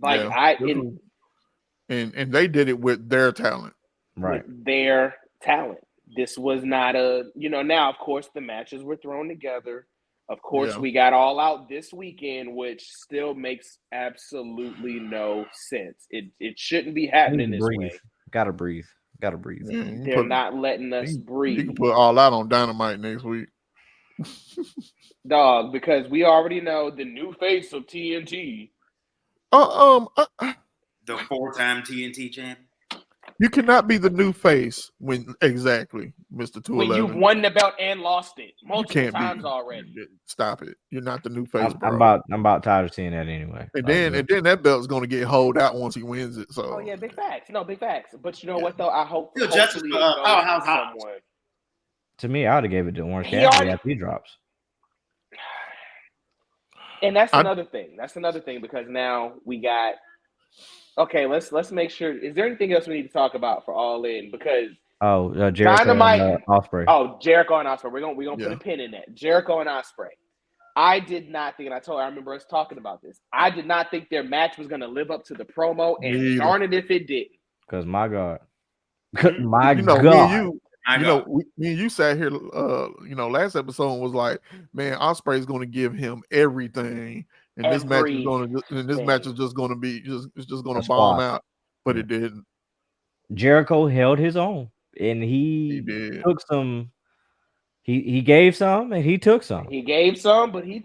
Like and they did it with their talent. Right. With their talent. This was not a, now of course the matches were thrown together. Of course, we got All Out this weekend, which still makes absolutely no sense. It shouldn't be happening this way. Gotta breathe. They're not letting us breathe. You can put All Out on Dynamite next week. Dog, because we already know the new face of TNT. The 4-time TNT champ. You cannot be the new face when exactly, Mr. 211. When you've won the belt and lost it multiple times be. already. Stop it. You're not the new face, I'm bro. about tired of seeing that anyway. And then that belt's gonna get holed out once he wins it. So big facts. No, big facts. But you know what though? I hope justice for Powerhouse Hobbs. To me, I would have gave it to Orange Cassidy after he drops. And that's another thing. That's another thing, because now we got. Okay, let's make sure. Is there anything else we need to talk about for All In? Because Jericho Dynamite, and Ospreay. Oh, Jericho and Ospreay. We're gonna put a pin in that. Jericho and Ospreay. I did not think, and I remember us talking about this. I did not think their match was gonna live up to the promo, and darn it if it didn't. Because my God, God. Me and you sat here. Last episode was like, man, Ospreay's going to give him everything. And this match is just going to be just going to bomb out, but it didn't. Jericho held his own, and he took some. He gave some, and he took some. He gave some, but he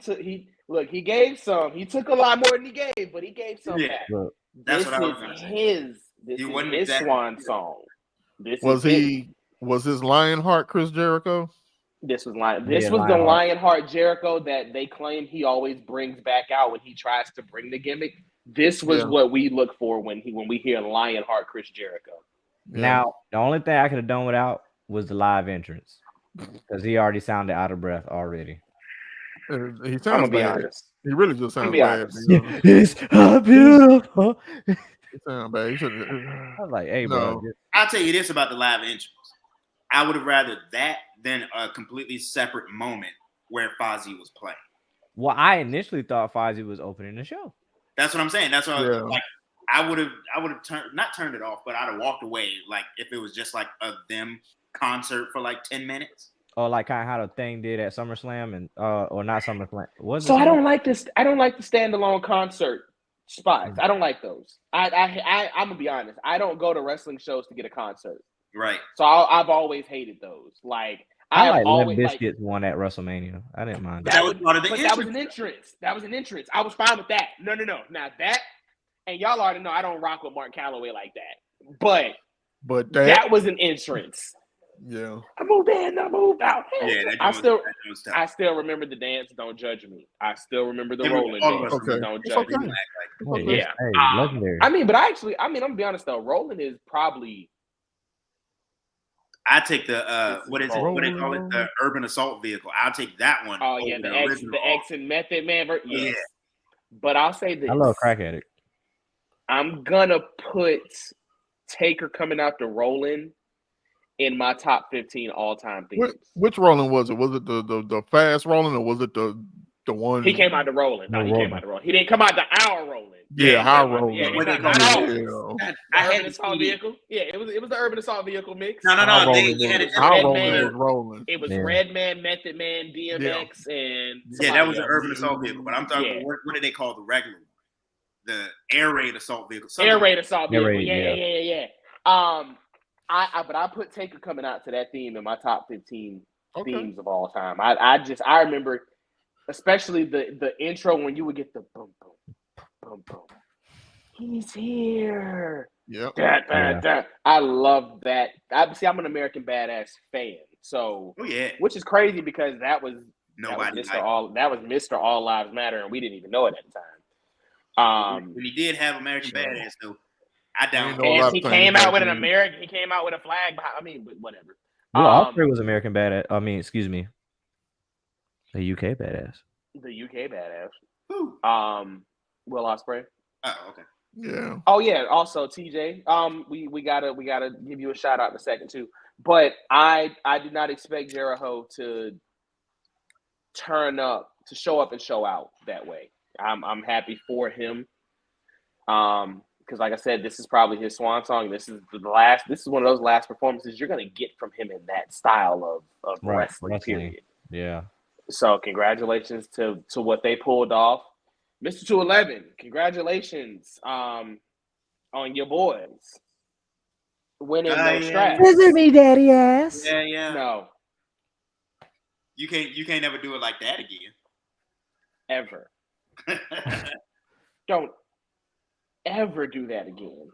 gave some. He took a lot more than he gave, but he gave some back. Look, that's what I was going to say. This is his swan song. Was his Lionheart Chris Jericho? This was the Lionheart Jericho that they claim he always brings back out when he tries to bring the gimmick. This was what we look for when we hear Lionheart Chris Jericho. Yeah. Now, the only thing I could have done without was the live entrance, because he already sounded out of breath already. He sounds bad. He really just sounds bad. It's beautiful. It sounds bad. I was like, hey, bro. I'll tell you this about the live entrance. I would have rather that than a completely separate moment where Fozzy was playing. Well, I initially thought Fozzy was opening the show. That's what I'm saying. That's what I would have not turned it off, but I'd have walked away like if it was just like a them concert for like 10 minutes. Or like kind of how the thing did at SummerSlam and or not SummerSlam. I don't like this. I don't like the standalone concert spots. I don't like those. I'm gonna be honest. I don't go to wrestling shows to get a concert. Right. So I've always hated those. Like I like Limp Bizkit's one at WrestleMania. I didn't mind that. That was part of the that was an entrance. That was an entrance. I was fine with that. No. Not that. And y'all already know I don't rock with Mark Calloway like that. But that was an entrance. Yeah. I moved in, I moved out. Yeah, I still remember the dance, Don't Judge Me. I still remember the rolling dance, Don't Judge Me. Yeah. Legendary. I'm gonna be honest though, rolling is probably I take the what is it? What do they call it? The urban assault vehicle. I'll take that one. Oh yeah, the X and Method Man. Yes. But I'll say this. I love Crack Addict. I'm gonna put Taker coming out to Rollin' in my top 15 all-time themes. Which Rollin' was it? Was it the fast Rollin' or was it the one? He came out to Rollin'. No, he came out to Rollin'. He didn't come out to our Rollin'. Yeah, our Rollin'. Yeah, urban assault vehicle. Yeah, it was the urban assault vehicle mix. No. It was Redman, Method Man, DMX, and that was an urban assault vehicle. But I'm talking. What did they call the regular one? The air raid assault vehicle. Air raid assault vehicle. Yeah. But I put Taker coming out to that theme in my top 15 themes of all time. I remember, especially the intro when you would get the boom boom boom boom. He's here. Yep. I love that. I'm an American Badass fan. So which is crazy because that was Mr. All Lives Matter, and we didn't even know it at the time. When he did have American Badass, though, I don't. And he came out with He came out with a flag. I mean, but whatever. Well, Osprey was American Badass. I mean, excuse me, the UK Badass. The UK Badass. Will Osprey. Oh, okay. Yeah. Oh yeah. Also, TJ. We gotta give you a shout out in a second too. But I did not expect Jericho to show up and show out that way. I'm happy for him. Because like I said, this is probably his swan song. This is one of those last performances you're gonna get from him in that style of wrestling. Period. Yeah. So congratulations to what they pulled off. Mr. 211, congratulations on your boys winning those straps. Visit me, daddy ass. Yeah. No. You can't ever do it like that again. Ever. Don't ever do that again.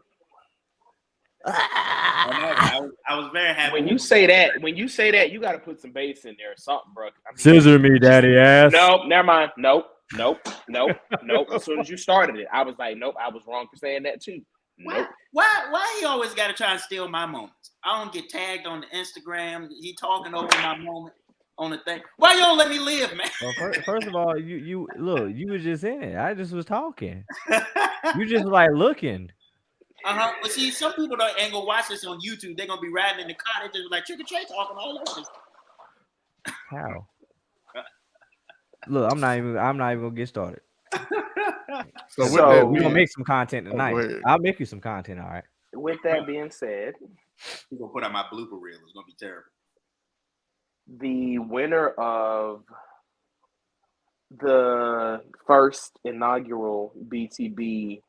I was very happy. When you say that, you got to put some bass in there or something, bro. Scissor me, daddy ass. Nope, never mind. Nope. As soon as you started it, I was like, nope, I was wrong for saying that too. Nope. Why he always got to try and steal my moments? I don't get tagged on the Instagram. He talking over my moment on the thing. Why you don't let me live, man? Well, first of all, you look, you was just in it. I just was talking. You just like looking. But see, some people ain't gonna watch this on YouTube. They're gonna be riding in the car. They just like Trick or Treat talking all over this. How? Look, I'm not even gonna get started. So we're gonna make some content tonight. I'll make you some content, all right. With that being said, he's gonna put out my blooper reel. It's gonna be terrible. The winner of the first inaugural BTB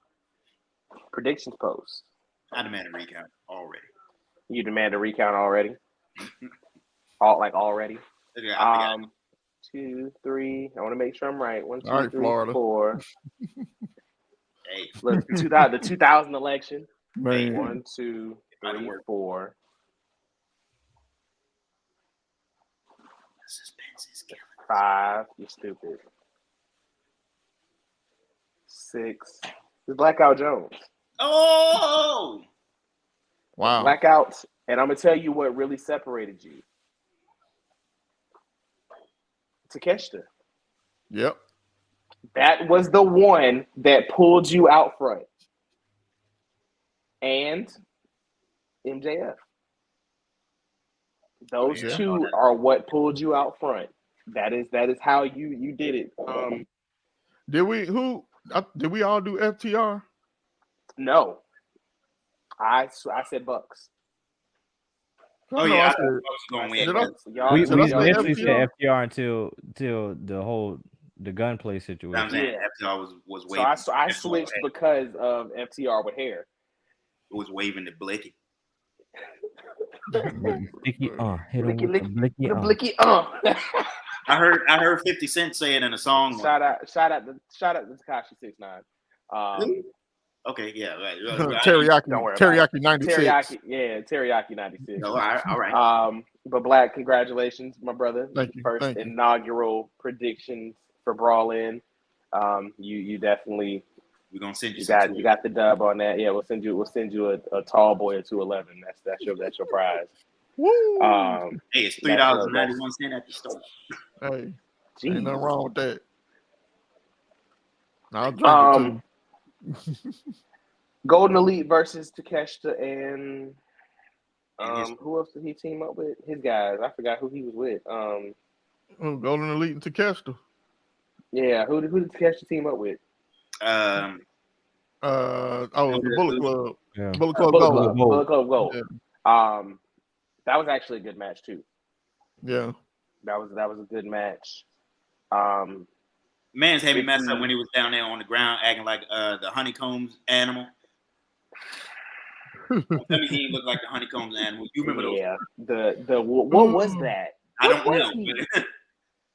predictions post. I demand a recount already. You demand a recount already? Already? Yeah, 2, 3. I want to make sure I'm right. 1, 2, all right, 3, Florida. 4. Hey, Look, the 2000 election. Man. 1, 2, 3, 4. Suspense is killing. 5. You're stupid. 6. It's Blackout Jones. Oh! Wow. Blackout. And I'm going to tell you what really separated you. Takeshita. Yep. That was the one that pulled you out front. And MJF. Those two are what pulled you out front. That is how you did it. Did we all do FTR? No. I said Bucks. Oh yeah, I thought Bucks was gonna win. We FTR? initially said FTR until the gunplay situation. I'm saying FTR was waving. So I switched because of FTR with hair. It was waving the blicky. Blicky, hit him with the blicky, blicky, I heard 50 Cent say it in a song. Shout out to Tekashi 6ix9ine. Okay, yeah, right. Teriyaki, Don't worry Teriyaki 96. Teriyaki 96. No, all right. But Black, congratulations, my brother. Thank you. First inaugural predictions for Brawl in. You definitely. We're gonna send you. You got the dub on that. Yeah, we'll send you a tall boy at 211. That's your prize. Woo! Hey, it's $3.91 at the store. Hey, Jeez. ain't nothing wrong with that. I'll drink it too. Golden Elite versus Takeshita and who else did he team up with? His guys. I forgot who he was with. Golden Elite and Takeshita. Yeah, who did Takeshita team up with? The Bullet Club. Yeah. Bullet Club Gold. Bullet Club Gold. Yeah. That was actually a good match too. Yeah. That was a good match. Man's had me messed up when he was down there on the ground acting like the honeycombs animal. Tell me he didn't look like the honeycombs animal. You remember those? Yeah. What was that? I don't What know. was he?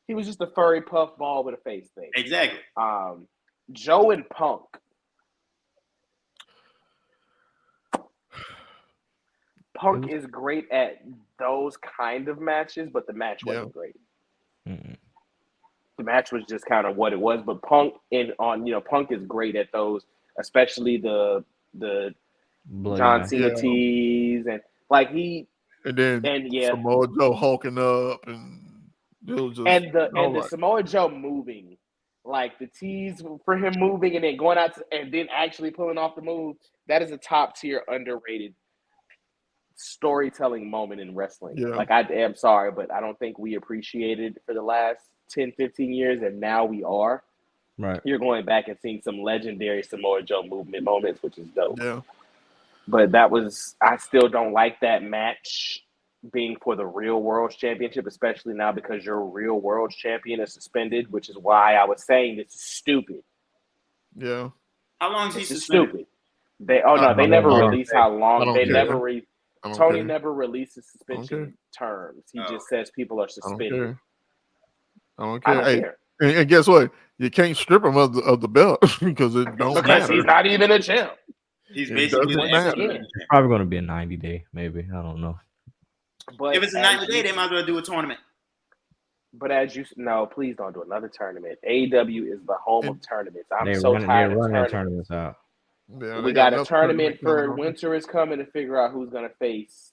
He was just a furry puff ball with a face thing. Exactly. Joe and Punk. Punk is great at those kind of matches, but the match wasn't great. Mm-mm. The match was just kind of what it was. But Punk Punk is great at those, especially the John Cena tees and like he and then Samoa Joe hulking up and the Samoa Joe moving, like the tees for him moving and then going out and then actually pulling off the move. That is a top tier underrated storytelling moment in wrestling. Yeah. Like I am sorry, but I don't think we appreciated it for the last 10, 15 years, and now we are. Right. You're going back and seeing some legendary Samoa Joe movement moments, which is dope. Yeah. But I still don't like that match being for the Real World Championship, especially now because your Real World Champion is suspended, which is why I was saying this is stupid. Yeah. How long is he Stupid. suspended? They never release how long. They never Tony care. never releases suspension terms. He just says people are suspended. I don't care. And guess what? You can't strip him of the belt because it don't matter. Because he's not even a champ. He's basically probably going to be a 90-day, maybe. I don't know. But if it's a 90-day, they might as well do a tournament. But please don't do another tournament. AEW is the home of tournaments. I'm so tired of tournaments out. Yeah, we got a tournament for winter is coming to figure out who's going to face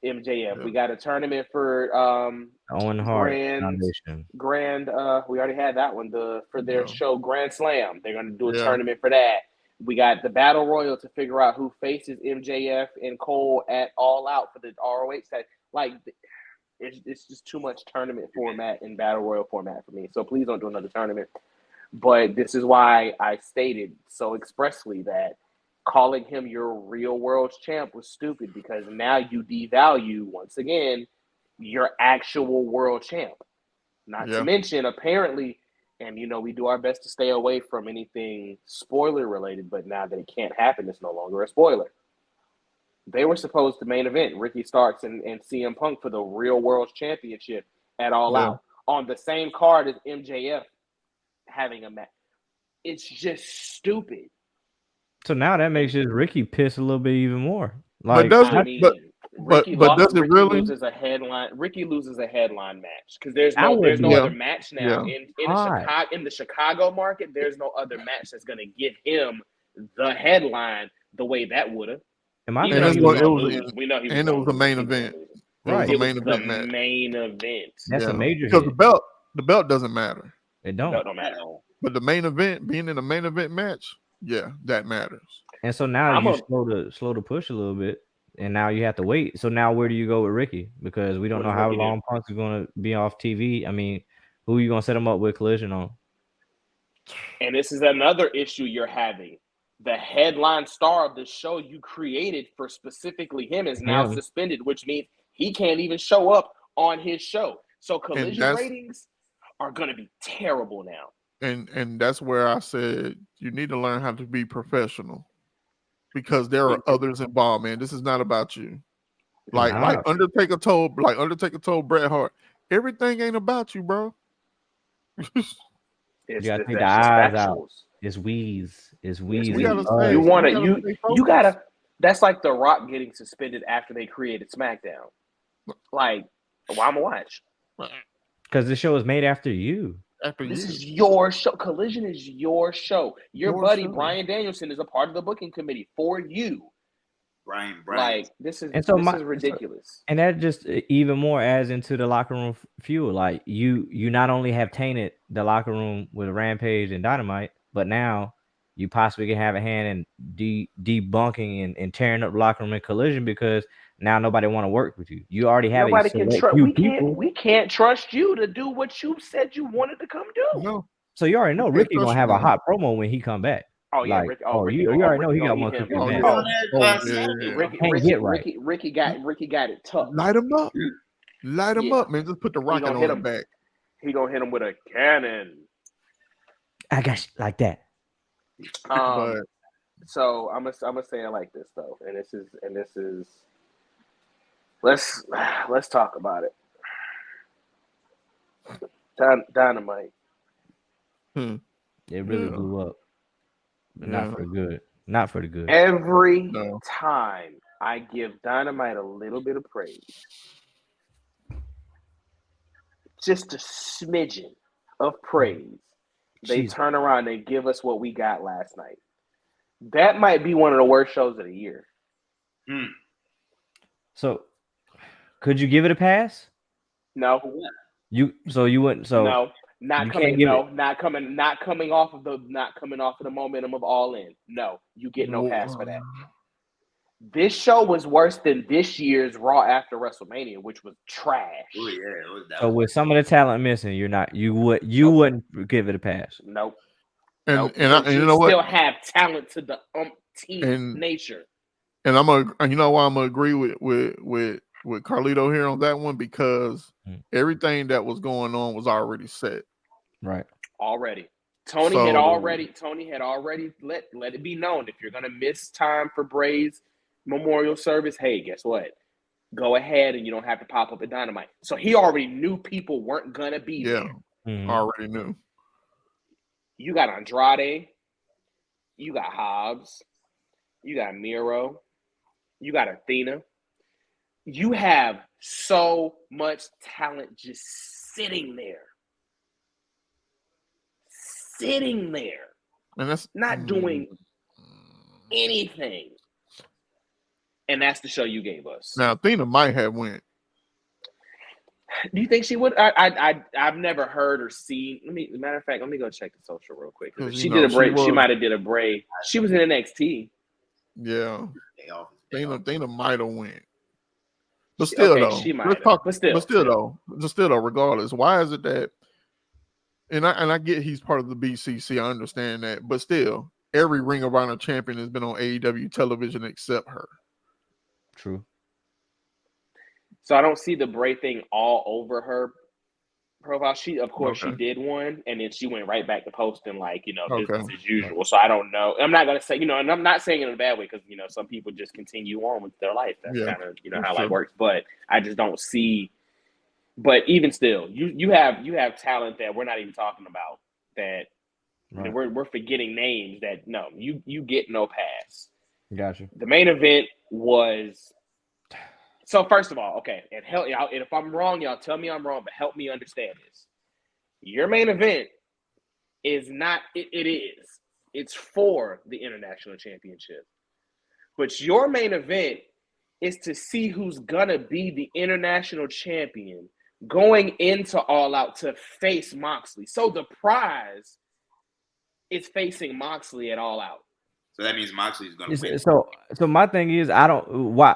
MJF. Yeah. We got a tournament for Owen Hart Foundation. We already had that one for their show Grand Slam. They're going to do a tournament for that. We got the Battle Royal to figure out who faces MJF and Cole at All Out for the ROH side. Like, it's just too much tournament format and Battle Royal format for me. So please don't do another tournament. But this is why I stated so expressly that calling him your Real World champ was stupid, because now you devalue, once again, your actual world champ. Not to mention, apparently, and we do our best to stay away from anything spoiler related, but now that it can't happen, it's no longer a spoiler. They were supposed to main event Ricky Starks and CM Punk for the Real World Championship at All Out on the same card as MJF having a match. It's just stupid. So now that makes Ricky piss a little bit even more. Like, Ricky loses a headline. Ricky loses a headline match because there's no other match now in the Chicago market. There's no other match that's going to give him the headline the way that would have. We know he was it was the main event. Right, it was the main event. That's a major because the belt doesn't matter. It don't. Don't matter. But the main event, being in a main event match, that matters. And so now slow to push a little bit, and now you have to wait. So now where do you go with Ricky? Because we don't know how long Punk is going to be off TV. I mean, who are you going to set him up with Collision on? And this is another issue you're having. The headline star of the show you created for specifically him is now suspended, which means he can't even show up on his show. So Collision ratings are going to be terrible now. And that's where I said you need to learn how to be professional, because there are others involved, man. This is not about you. Like Undertaker told Bret Hart, everything ain't about you, bro. You gotta take the eyes out. It's wheeze. It's wheeze. You gotta. That's like The Rock getting suspended after they created SmackDown. Like, why I'm gonna watch? Because the show is made after you. This is your show. Collision is your show. Your buddy show. Bryan Danielson is a part of the booking committee for you. Brian. Like, this is ridiculous. And that just even more adds into the locker room fuel. Like, you not only have tainted the locker room with Rampage and Dynamite, but now you possibly can have a hand in debunking and tearing up the locker room in Collision, because now nobody want to work with you. You already have nobody can trust. We can't trust you to do what you said you wanted to come do. No. So you already know Ricky gonna have a hot promo when he come back. Oh yeah, like, you already know he got one cooking match. Ricky got it tough. Light him up, man. Just put the rocket on him back. He gonna hit him with a cannon. I got you like that. So I'm gonna say it like this though, and this is let's talk about it. Dynamite. It really blew up, but not for the good. Not for the good. Every time I give Dynamite a little bit of praise, just a smidgen of praise, they turn around and give us what we got last night. That might be one of the worst shows of the year. So, could you give it a pass? No. You wouldn't. So no, not coming off of the momentum of All In. No, you get no pass for that. This show was worse than this year's Raw after WrestleMania, which was trash. Oh yeah, it was that. So with some of the talent missing, you wouldn't give it a pass. Nope. And you know what? Still have talent to the nature. And you know why I'm gonna agree with Carlito here on that one, because everything that was going on was already set. Right. Already. Tony had already let it be known, if you're gonna miss time for Bray's memorial service, hey, guess what? Go ahead and you don't have to pop up at Dynamite. So he already knew people weren't gonna be there. Already knew. You got Andrade, you got Hobbs, you got Miro, you got Athena. You have so much talent just sitting there. And that's not doing anything. And that's the show you gave us. Now Athena might have went. Do you think she would? I've never heard or seen. Matter of fact, let me go check the social real quick. She did a break. She might have did a break. She was in NXT. Yeah. Athena might have went. But still, regardless, why is it that? And I get he's part of the BCC. I understand that, but still, every Ring of Honor champion has been on AEW television except her. True. So I don't see the Bray thing all over her profile. She did one, and then she went right back to posting business as usual. So I don't know. I'm not gonna say, and I'm not saying it in a bad way, because some people just continue on with their life. That's kind of how life works. But I just don't see. But even still, you have talent that we're not even talking about. That we're forgetting names. That you get no pass. Gotcha. The main event was. So first of all, okay, and if I'm wrong, y'all tell me I'm wrong, but help me understand this. Your main event is not. It is. It's for the International Championship, but your main event is to see who's gonna be the International Champion going into All Out to face Moxley. So the prize is facing Moxley at All Out. So that means Moxley's gonna win. So my thing is, why.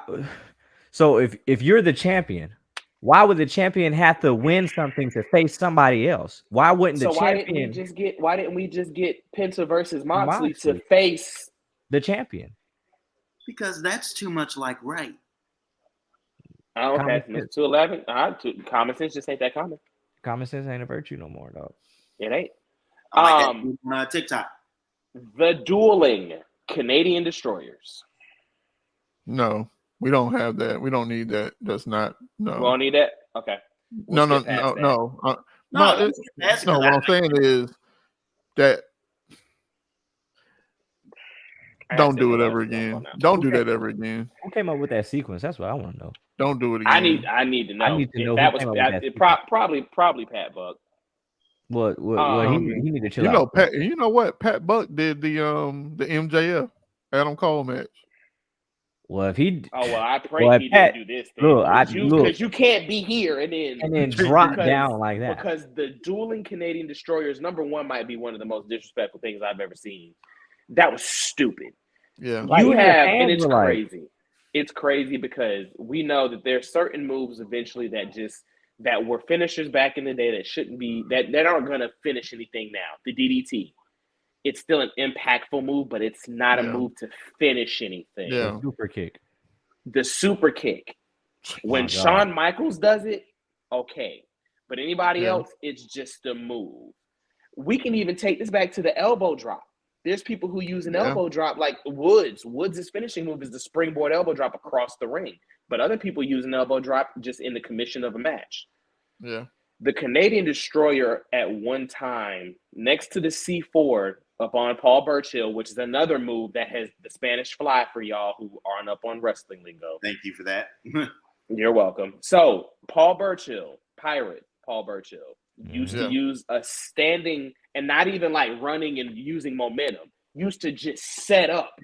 So if you're the champion, why would the champion have to win something to face somebody else? Why wouldn't the champion? Why didn't we just get Penta versus Moxley to face the champion? Because that's too much like right. Oh, okay, 211. Common sense just ain't that common. Common sense ain't a virtue no more, dog. It ain't. TikTok. The dueling Canadian destroyers. No. We don't have that. We don't need that. That's not. No. We don't need that. Okay. No. What I'm saying is that don't do it ever again. Don't do that ever again. Who came up with that sequence? That's what I want to know. Don't do it again. I need to know. I need to know that was probably Pat Buck. Well, he need to chill out. You know what? Pat Buck did the MJF Adam Cole match. Well, if he, I pray he didn't do this thing. Because you can't be here and then drop down like that. Because the dueling Canadian destroyers, number one, might be one of the most disrespectful things I've ever seen. That was stupid. Yeah, and it's crazy. It's crazy because we know that there's certain moves eventually that were finishers back in the day that shouldn't be that aren't gonna finish anything now. The DDT. It's still an impactful move, but it's not a move to finish anything. Yeah. The super kick. When Shawn Michaels does it, okay. But anybody else, it's just a move. We can even take this back to the elbow drop. There's people who use an elbow drop like Woods. Woods' finishing move is the springboard elbow drop across the ring. But other people use an elbow drop just in the commission of a match. Yeah. The Canadian Destroyer at one time, next to the C4 up on Paul Burchill, which is another move that has the Spanish fly for y'all who aren't up on wrestling lingo. Thank you for that. You're welcome. So Paul Burchill, Pirate Paul Burchill, used to use a standing and not even like running and using momentum. Used to just set up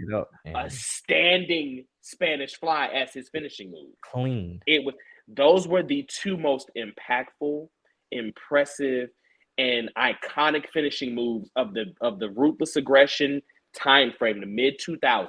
a standing Spanish fly as his finishing move. Clean. Those were the two most impactful, impressive, and iconic finishing moves of the ruthless aggression time frame, the mid 2000s.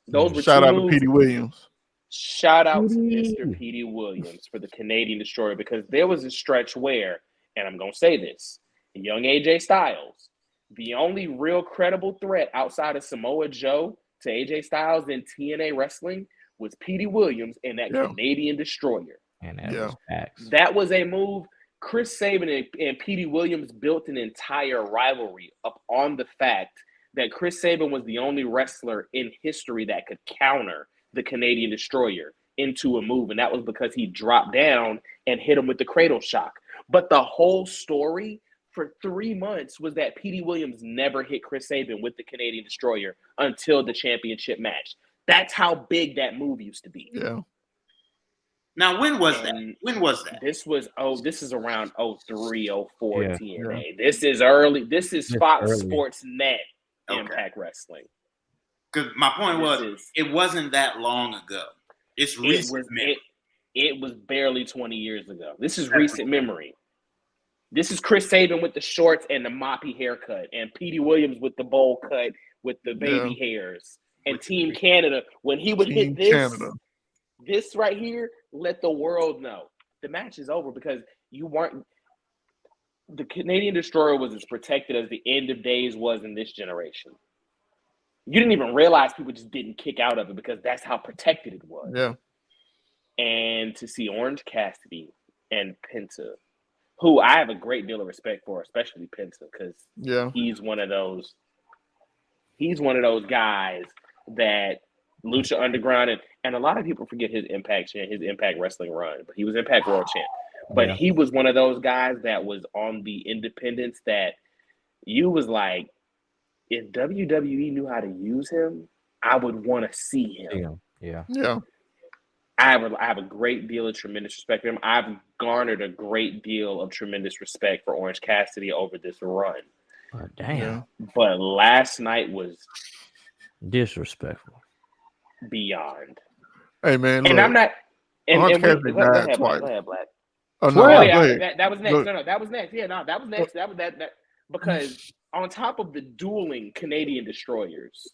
Those were shout out moves. to Petey Williams. Shout out to Mr. Petey Williams for the Canadian Destroyer, because there was a stretch where, and I'm gonna say this, young AJ Styles, the only real credible threat outside of Samoa Joe to AJ Styles in TNA wrestling was Petey Williams and that Canadian Destroyer. And that was facts. That was a move. Chris Sabin and Petey Williams built an entire rivalry up on the fact that Chris Sabin was the only wrestler in history that could counter the Canadian Destroyer into a move, and that was because he dropped down and hit him with the cradle shock. But the whole story for 3 months was that Petey Williams never hit Chris Sabin with the Canadian Destroyer until the championship match. That's how big that move used to be. Yeah. Now, when was that? When was that? This is around 03, 04 TNA. Yeah. This is early. This is Fox Sports Net Impact Wrestling. Because my point it wasn't that long ago. It's recent. It was barely 20 years ago. This is recent memory. This is Chris Sabin with the shorts and the moppy haircut, and Petey Williams with the bowl cut with the baby hairs. And Team Canada, when he would hit this right here, let the world know the match is over, because the Canadian Destroyer was as protected as the End of Days was in this generation. You didn't even realize people just didn't kick out of it because that's how protected it was. Yeah. And to see Orange Cassidy and Penta, who I have a great deal of respect for, especially Penta, because he's one of those guys that Lucha Underground and a lot of people forget his Impact Wrestling run, but he was Impact World Champ. But he was one of those guys that was on the independents that you was like, if WWE knew how to use him, I would want to see him. Yeah. I have a great deal of tremendous respect for him. I've garnered a great deal of tremendous respect for Orange Cassidy over this run. Oh, damn. But last night was disrespectful. Beyond. Hey, man. Look, and I'm not. Orange Cassidy died twice. Go ahead, Black. Oh, no, that was next. No, that was next. Yeah, no, that was next. That was that. Because on top of the dueling Canadian Destroyers,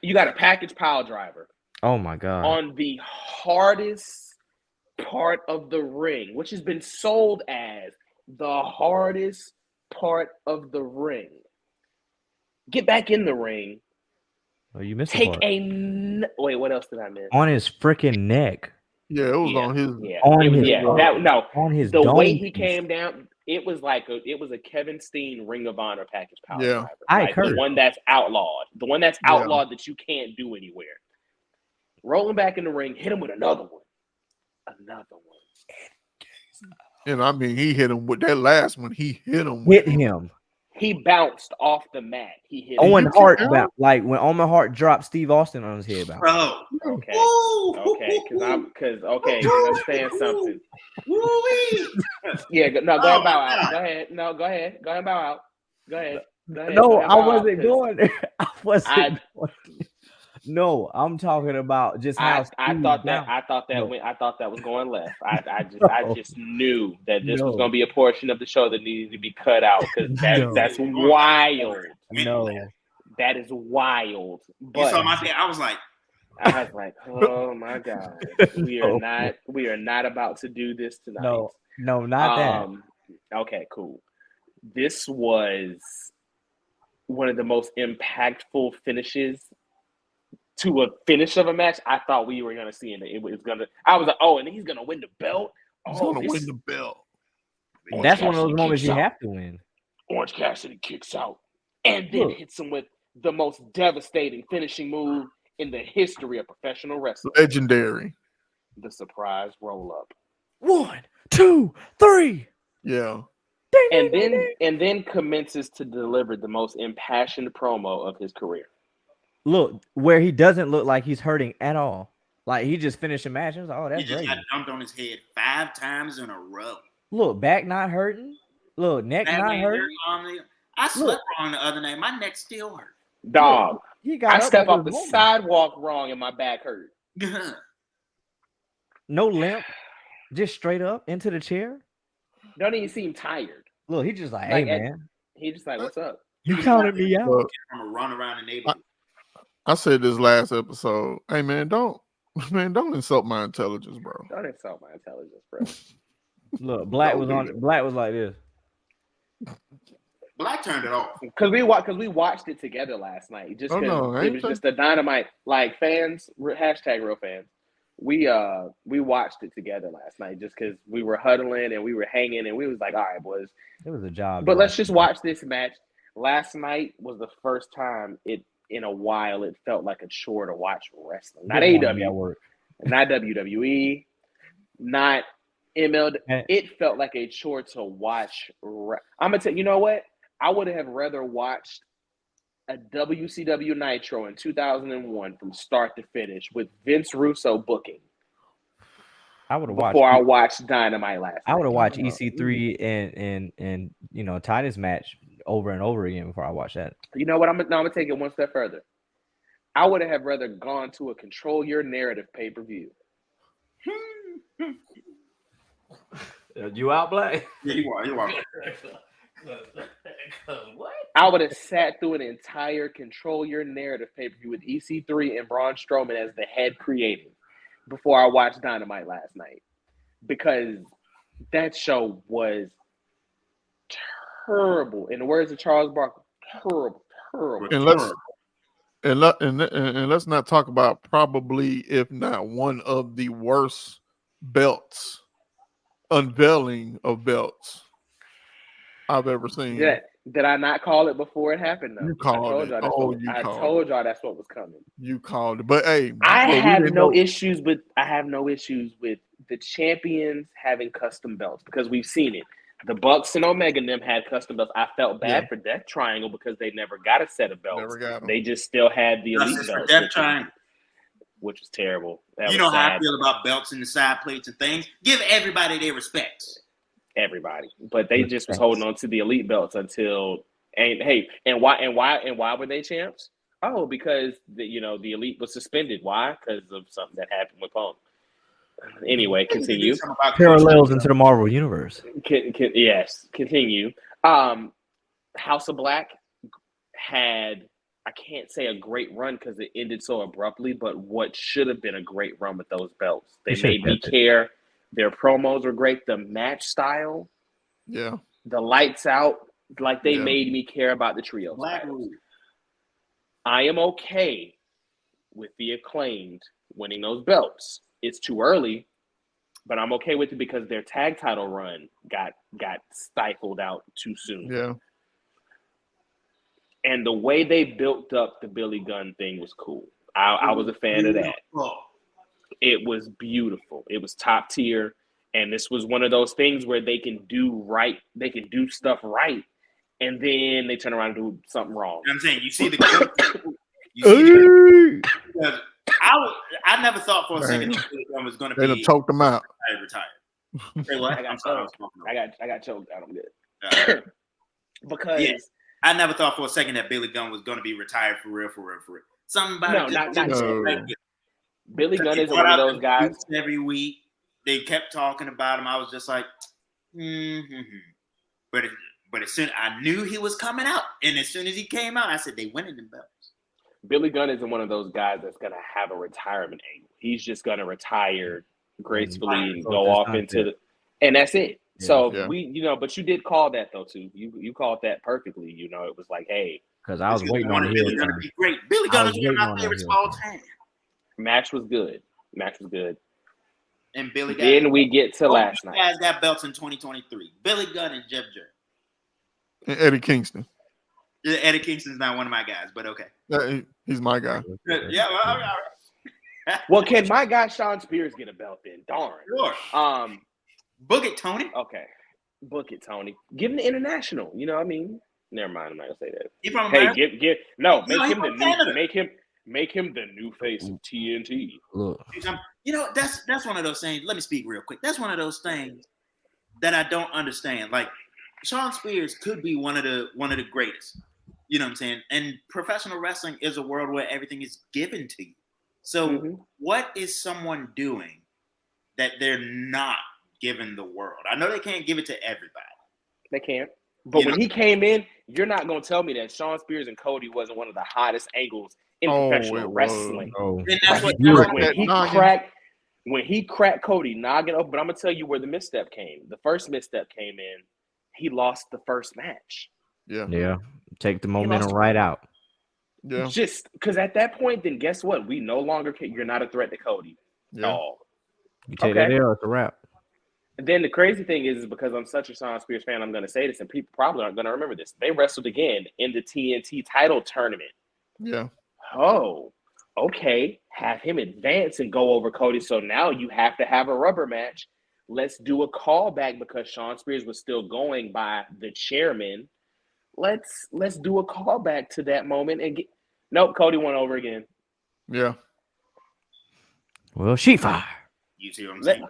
you got a package pile driver. Oh my God. On the hardest part of the ring, which has been sold as the hardest part of the ring. Get back in the ring. Oh, you missed Wait, what else did I miss? On his freaking neck. Yeah, it was on his. Yeah, on his. The way he came down, it was a Kevin Steen Ring of Honor package power driver. I heard. The one that's outlawed. The one that's outlawed that you can't do anywhere. Rolling back in the ring, hit him with another one. And I mean, he hit him with that last one. He hit him. He bounced off the mat. He hit Owen Hart bounced, like when Owen Hart dropped Steve Austin on his head. Bro. Okay, because understand something. Yeah, no, go ahead, bow out. Go ahead. No, go ahead. Go ahead, bow out. Go ahead. No, I wasn't going there. I wasn't. No, I'm talking about just how I thought that was going left. I just knew that this was going to be a portion of the show that needed to be cut out, because that's wild. No, that is wild. But you saw my thing. I was like, oh my God, we are not about to do this tonight. No, not that. Okay, cool. This was one of the most impactful finishes to a finish of a match I thought we were going to see. And I was like, and he's going to win the belt. He's going to win the belt. That's one of those moments you have to win. Orange Cassidy kicks out and then hits him with the most devastating finishing move in the history of professional wrestling. Legendary. The surprise roll up. 1, 2, 3. Yeah. And then commences to deliver the most impassioned promo of his career. Look, where he doesn't look like he's hurting at all. Like he just finished a match. And was like, oh, that's He just great. got dumped on his head 5 times in a row. Look, back not hurting. Look, neck not hurting. I slept wrong the other night. My neck still hurt. Dog. He got I stepped off like the sidewalk wrong and my back hurt. No limp. Just straight up into the chair. Don't even seem tired. Look, he just like, hey, man. He just like, what's up? You counted me out. I'm gonna run around the neighborhood. I said this last episode. Hey, man, don't insult my intelligence, bro. Don't insult my intelligence, bro. Look, Black was like this. Black turned it off because we watched it together last night. Just because it was just the Dynamite, like fans, hashtag real fans. We watched it together last night just because we were huddling and we were hanging and we was like, all right, boys, it was a job. But let's just watch this match. Last night was the first time in a while it felt like a chore to watch wrestling. Not AEW, not WWE, not MLW. It felt like a chore to watch. I'm gonna tell you know what? I would have rather watched a WCW Nitro in 2001 from start to finish with Vince Russo booking. I would have watched before I watched Dynamite last night. I would have watched EC3 and Titus match over and over again before I watched that. You know what? I'm gonna take it one step further. I would have rather gone to a Control Your Narrative pay-per-view. You out, Black? Yeah, you are. What? I would have sat through an entire Control Your Narrative pay-per-view with EC3 and Braun Strowman as the head creative before I watched Dynamite last night, because that show was terrible. In the words of Charles Barkley, terrible. And let's not talk about probably, if not one of the worst belts, unveiling of belts I've ever seen. Yeah. Did I not call it before it happened? Though? You called it. I told y'all that's what was coming. You called it. But hey, I have no issues with the champions having custom belts because we've seen it. The Bucks and Omega and them had custom belts. I felt bad for Death Triangle because they never got a set of belts. Never got them. They just still had the elite belts, Death Triangle, which was terrible. You know how I feel about belts and the side plates and things. Give everybody their respects. Everybody, but they just was holding on to the elite belts until and why were they champs? Oh, because the elite was suspended. Why? Because of something that happened with Punk. Anyway, continue. Parallels into the Marvel universe. Yes, continue. House of Black had, I can't say a great run because it ended so abruptly, but what should have been a great run with those belts. They made me care. Their promos were great. The match style, the lights out, like they made me care about the trio. I am okay with the Acclaimed winning those belts. It's too early, but I'm okay with it because their tag title run got stifled out too soon. Yeah. And the way they built up the Billy Gunn thing was cool. I was a fan of that. It was beautiful. It was top tier. And this was one of those things where they can do stuff right. And then they turn around and do something wrong. I'm saying, I never thought for a second that Billy Gunn was going to be. They choked them out. Retired. Hey, what? I got choked out. I'm good. Because I never thought for a second that Billy Gunn was going to be retired for real. Something about Billy Gunn is one of those guys. Every week they kept talking about him. I was just like, But as soon I knew he was coming out, and as soon as he came out, I said they winning the belts. Billy Gunn isn't one of those guys that's gonna have a retirement angle. He's just gonna retire gracefully and go off into and that's it. Yeah, so but you did call that though too. You called that perfectly. It was like, hey, because I was waiting on Billy Gunn to be great. Billy Gunn is one of my favorites of all time. Match was good. And Billy. Then we get to last night. Guys got belts in 2023. Billy Gunn and Jeff Jarrett. And Eddie Kingston. Yeah, Eddie Kingston's not one of my guys, but okay. Yeah, he's my guy. Yeah, well, all right. Well, can my guy Sean Spears get a belt then? Darn. Sure. Book it, Tony. Okay. Book it, Tony. Give him the international. You know what I mean? Never mind. I'm not gonna say that. He from Hey, America? make him the new face of TNT. Look, You know, that's one of those things. Let me speak real quick. That's one of those things that I don't understand. Like Sean Spears could be one of the greatest. You know what I'm saying? And professional wrestling is a world where everything is given to you. So what is someone doing that they're not giving the world? I know they can't give it to everybody. They can't. But when he came in, you're not going to tell me that Sean Spears and Cody wasn't one of the hottest angles in professional wrestling. And that's what when he cracked Cody, noggin up. But I'm going to tell you where the misstep came. The first misstep came in. He lost the first match. Yeah. Take the momentum right out. Yeah. Just because at that point, then guess what? We no longer can. You're not a threat to Cody. Yeah. Oh. You take that L, it's a wrap. And then the crazy thing is because I'm such a Sean Spears fan, I'm going to say this, and people probably aren't going to remember this. They wrestled again in the TNT title tournament. Yeah. Oh, okay. Have him advance and go over Cody. So now you have to have a rubber match. Let's do a callback because Sean Spears was still going by the chairman. Let's do a callback to that moment and get. Nope, Cody went over again. Yeah. Well, she fire. You see what I'm saying?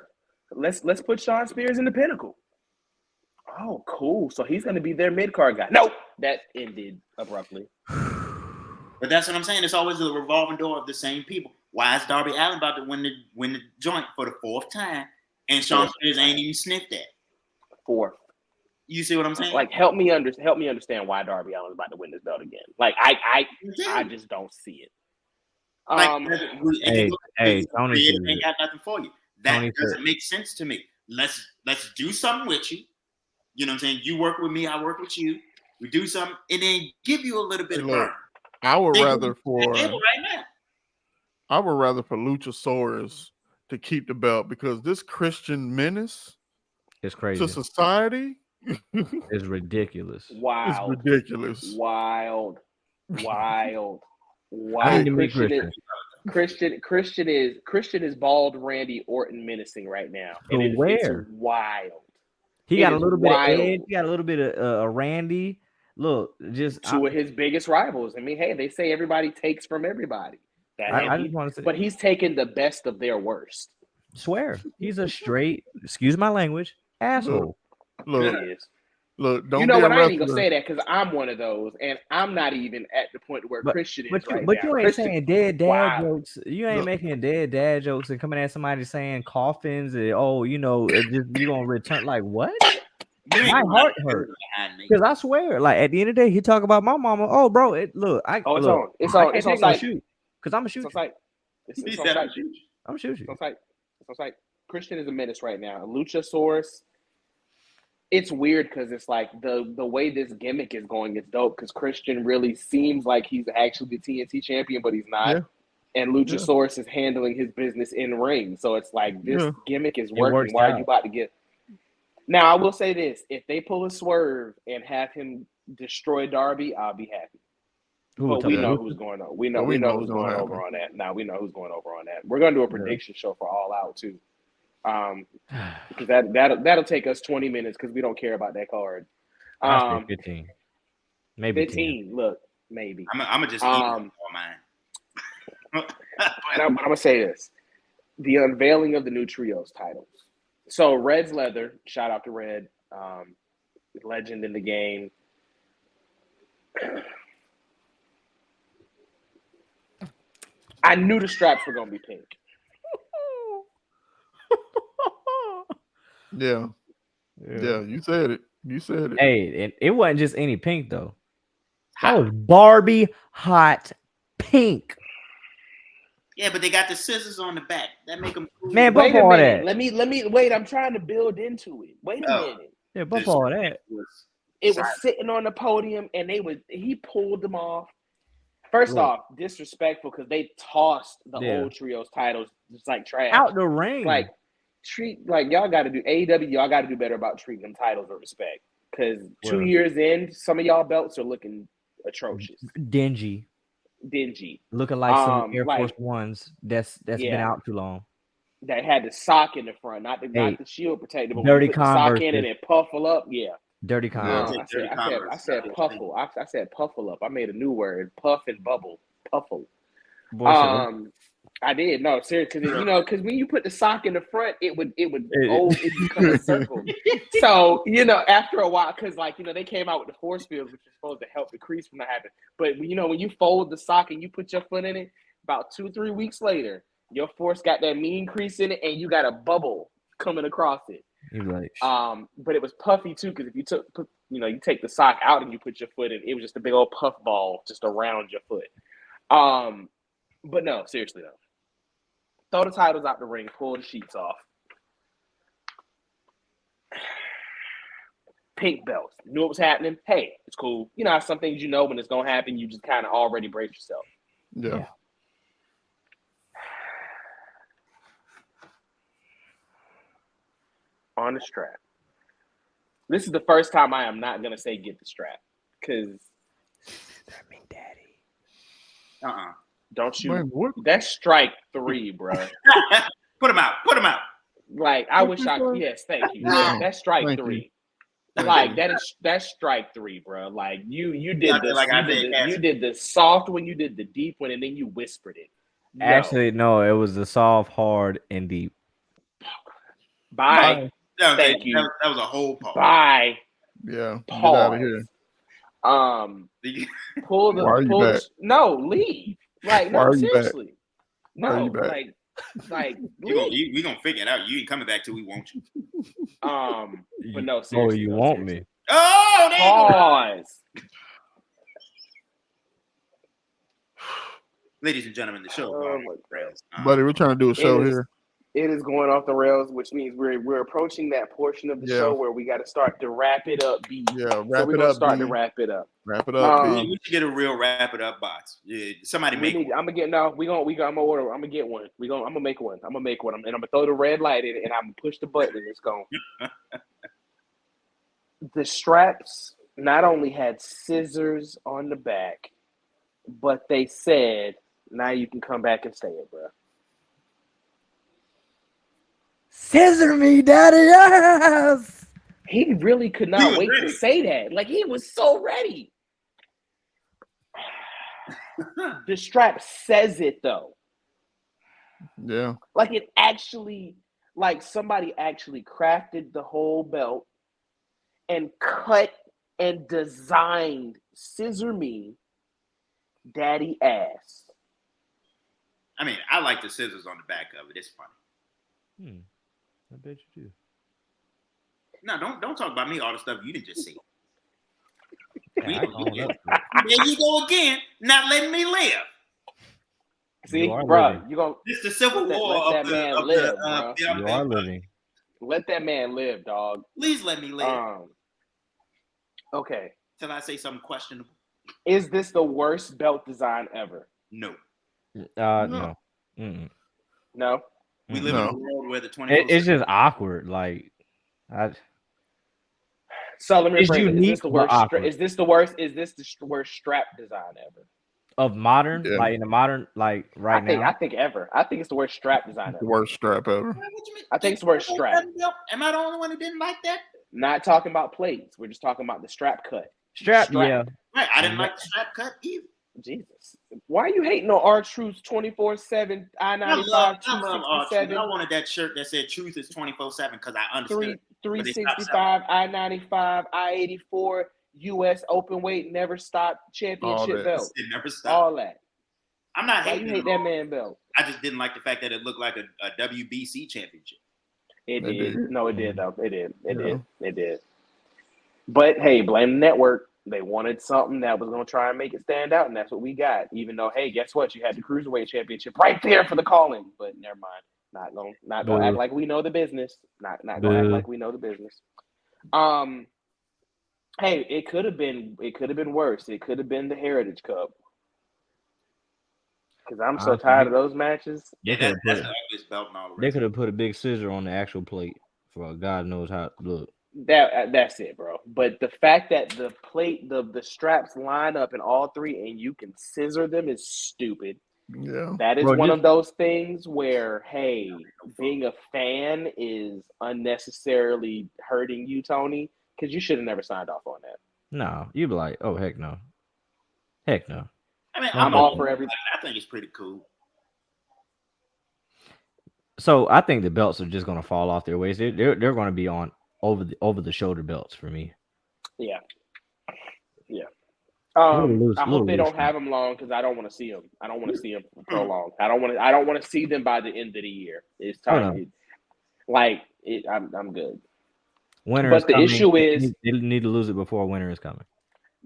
Let's put Sean Spears in the pinnacle. Oh, cool. So he's going to be their mid-card guy. Nope, that ended abruptly. But that's what I'm saying. It's always a revolving door of the same people. Why is Darby Allin about to win the joint for the fourth time, and Sean Spears ain't even sniffed that? Fourth. You see what I'm saying? Like, help me understand why Darby Allin's about to win this belt again. Like, I just don't see it. Tony, it ain't got nothing for you. That doesn't make sense to me. Let's do something with you. You know what I'm saying? You work with me, I work with you. We do something, and then give you a little bit of burn. I would rather for Luchasaurus to keep the belt because this Christian menace is crazy to society is ridiculous. Wow. It's ridiculous. Wild. Christian is bald Randy Orton menacing right now. And it's wild. He got a little bit of Edge. He got a little bit of Randy. Look, just two of his biggest rivals. I mean, hey, they say everybody takes from everybody. I just want to say, but he's taking the best of their worst. Swear, he's a straight, excuse my language, asshole. Look, don't you know what? I ain't even gonna say that because I'm one of those, and I'm not even at the point where Christian is right now. But you ain't saying dead dad jokes. You ain't making dead dad jokes and coming at somebody saying coffins and you gonna return like what? My heart hurt because I swear, like at the end of the day, he talk about my mama. Oh, bro, it's on site because I'm a shooter. It's on site. I'm shooting. It's on site. Christian is a menace right now. Luchasaurus. It's weird because it's like the way this gimmick is going is dope because Christian really seems like he's actually the TNT champion, but he's not. Yeah. And Luchasaurus is handling his business in ring. So it's like this gimmick is working. Why are you about to get? Now, I will say this. If they pull a swerve and have him destroy Darby, I'll be happy. But we know who's going on. We know who's going over on that. Now we know who's going over on that. We're going to do a prediction show for All Out, too. Because that'll take us 20 minutes because we don't care about that card. 15. Maybe 15. 10. Look, maybe. I'm going to just eat all mine. But I'm going to say this. The unveiling of the new trios titles. So Red's Leather, shout out to Red, legend in the game. I knew the straps were going to be pink. Yeah, you said it. Hey, it wasn't just any pink, though. That was Barbie hot pink. Yeah, but they got the scissors on the back. That make them cool. Man, bump all that. Let me wait. I'm trying to build into it. Wait a minute. Yeah, bump all that. It was sitting on the podium, and he pulled them off. First off, disrespectful because they tossed the old trios titles just like trash out the ring. Y'all got to do AEW. Y'all got to do better about treating them titles with respect Because 2 Word. years in, some of y'all belts are looking atrocious, dingy, dingy. looking like some Air Like Force Ones that's been yeah, out too long. that had the sock in the front, not the Hey, shield protector, but when dirty you put the sock in Converses. and it puffle up, yeah. Dirty Converse. Yeah. I said puffle. I said puffle up. I made a new word, puff and bubble, puffle. Boy, I did. No, seriously, because because when you put the sock in the front, it would become a circle. So after a while, because they came out with the force fields, which is supposed to help the crease from not happening. But when you fold the sock and you put your foot in it, about 2-3 weeks later, your force got that mean crease in it, and you got a bubble coming across it. You're like, But it was puffy too, because if you you take the sock out and you put your foot in, it was just a big old puff ball just around your foot. But no, seriously though. Throw the titles out the ring, pull the sheets off. Pink belts. Knew what was happening. Hey, it's cool. You know how some things when it's gonna happen, you just kind of already brace yourself. Yeah. On the strap. This is the first time I am not gonna say get the strap. Cause daddy. Don't shoot. Man, what? That's strike 3, bro. Put him out. Put him out. Like I wish I. Yes, thank you. Wow. That's strike Thank 3. you. Like that's strike 3, bro. Like you did this. Like You did the soft one, you did the deep one, and then you whispered it. No. Actually, no, it was the soft, hard, and deep. Bye. Thank you. That was a whole pause. Bye. Yeah. Pause. Get out of here. Pull the. Why are you pull back? no, leave. Like Why no, are you back? seriously. Why are No, you back? like leave. We gonna figure it out. You ain't coming back till we want you. But no, Oh, seriously. you no, want seriously. me? Oh, there you go. Pause. Ladies and gentlemen, the show. Oh my rails. Buddy, we're trying to do a show is- here. It is going off the rails, which means we're approaching that portion of the Yeah. show where we got to start to wrap it up, B. Yeah, So wrap we're it gonna up, start B. to wrap it up. Wrap it up, We B. should get a real wrap it up box. Yeah, somebody make one. I'm gonna get no. I'm gonna order. I'm gonna get one. I'm gonna make one. I'm gonna make one. And I'm gonna throw the red light in it, and I'm gonna push the button, and it's going. The straps not only had scissors on the back, but they said, "Now you can come back and say it, bro." Scissor me, daddy, yes! He really could He not was wait ready. to say that. Like he was so ready. The strap says it though. Yeah. Like it actually, like somebody actually crafted the whole belt and cut and designed Scissor Me Daddy Ass. I mean, I like the scissors on the back of it. It's funny. I bet you do. No, don't talk about me. All the stuff you didn't just say. Yeah, I own up to it. There you go again. Not letting me live. See, You are bro, living. you gonna This is the civil Let war that of man the live, bro. You are living. let that man live, dog. Please let me live Okay. till I say something questionable. Is this the worst belt design ever? No, No. Mm-mm. No. we live No. in a world where the 24. It's just awkward. Like, So let me It's rephrase it. unique, but awkward. Is this the worst worst strap design ever? of modern, Yeah. like in the modern, like right I now. think ever. I think it's the worst strap design The ever. worst strap ever. What you mean? I think it's the worst strap. Am I the only one who didn't like that? Not talking about plates. We're just talking about the strap cut. Strap, Strap. yeah. Right, I didn't like the strap cut either. Jesus. Why are you hating on R-Truth 24/7, I I-95, love R-Truth. 267, I wanted that shirt that said "Truth is 24/7" because I understood. 365, I-95, I-84, U.S. open weight, never stop championship that. belt. It never stopped. All that. I'm not Why hating you hate it that all. man belt? I just didn't like the fact that it looked like a WBC championship. It It did. did. No, it did, though. It did. It Yeah. did. It did. But, hey, blame the network. They wanted something that was going to try and make it stand out, and that's what we got. Even though, hey, guess what? You had the Cruiserweight Championship right there for the calling. But never mind. Not gonna act like we know the business. Not gonna act like we know the business. Hey, it could have been worse. It could have been the Heritage Cup. Because I'm so tired of those matches. Yeah, They that's could've the ugliest belt in all the They rest. could have put a big scissor on the actual plate for God knows how. Look, That's it, bro. But the fact that the straps line up in all three and you can scissor them is stupid. Yeah. That is Bro, one of those things where, hey, being a fan is unnecessarily hurting you, Tony, because you should have never signed off on that. No, you'd be like, oh heck no. Heck no. I mean, I'm all for everything. I think it's pretty cool. So I think the belts are just gonna fall off their waist. They're gonna be on over the shoulder belts for me. Yeah. Yeah. Little I hope they loose, don't have them long because I don't want to see them. I don't want to see them prolonged. I don't want to see them by the end of the year. It's time. I'm good. Winter But is the coming. issue is they need to lose it before winter is coming.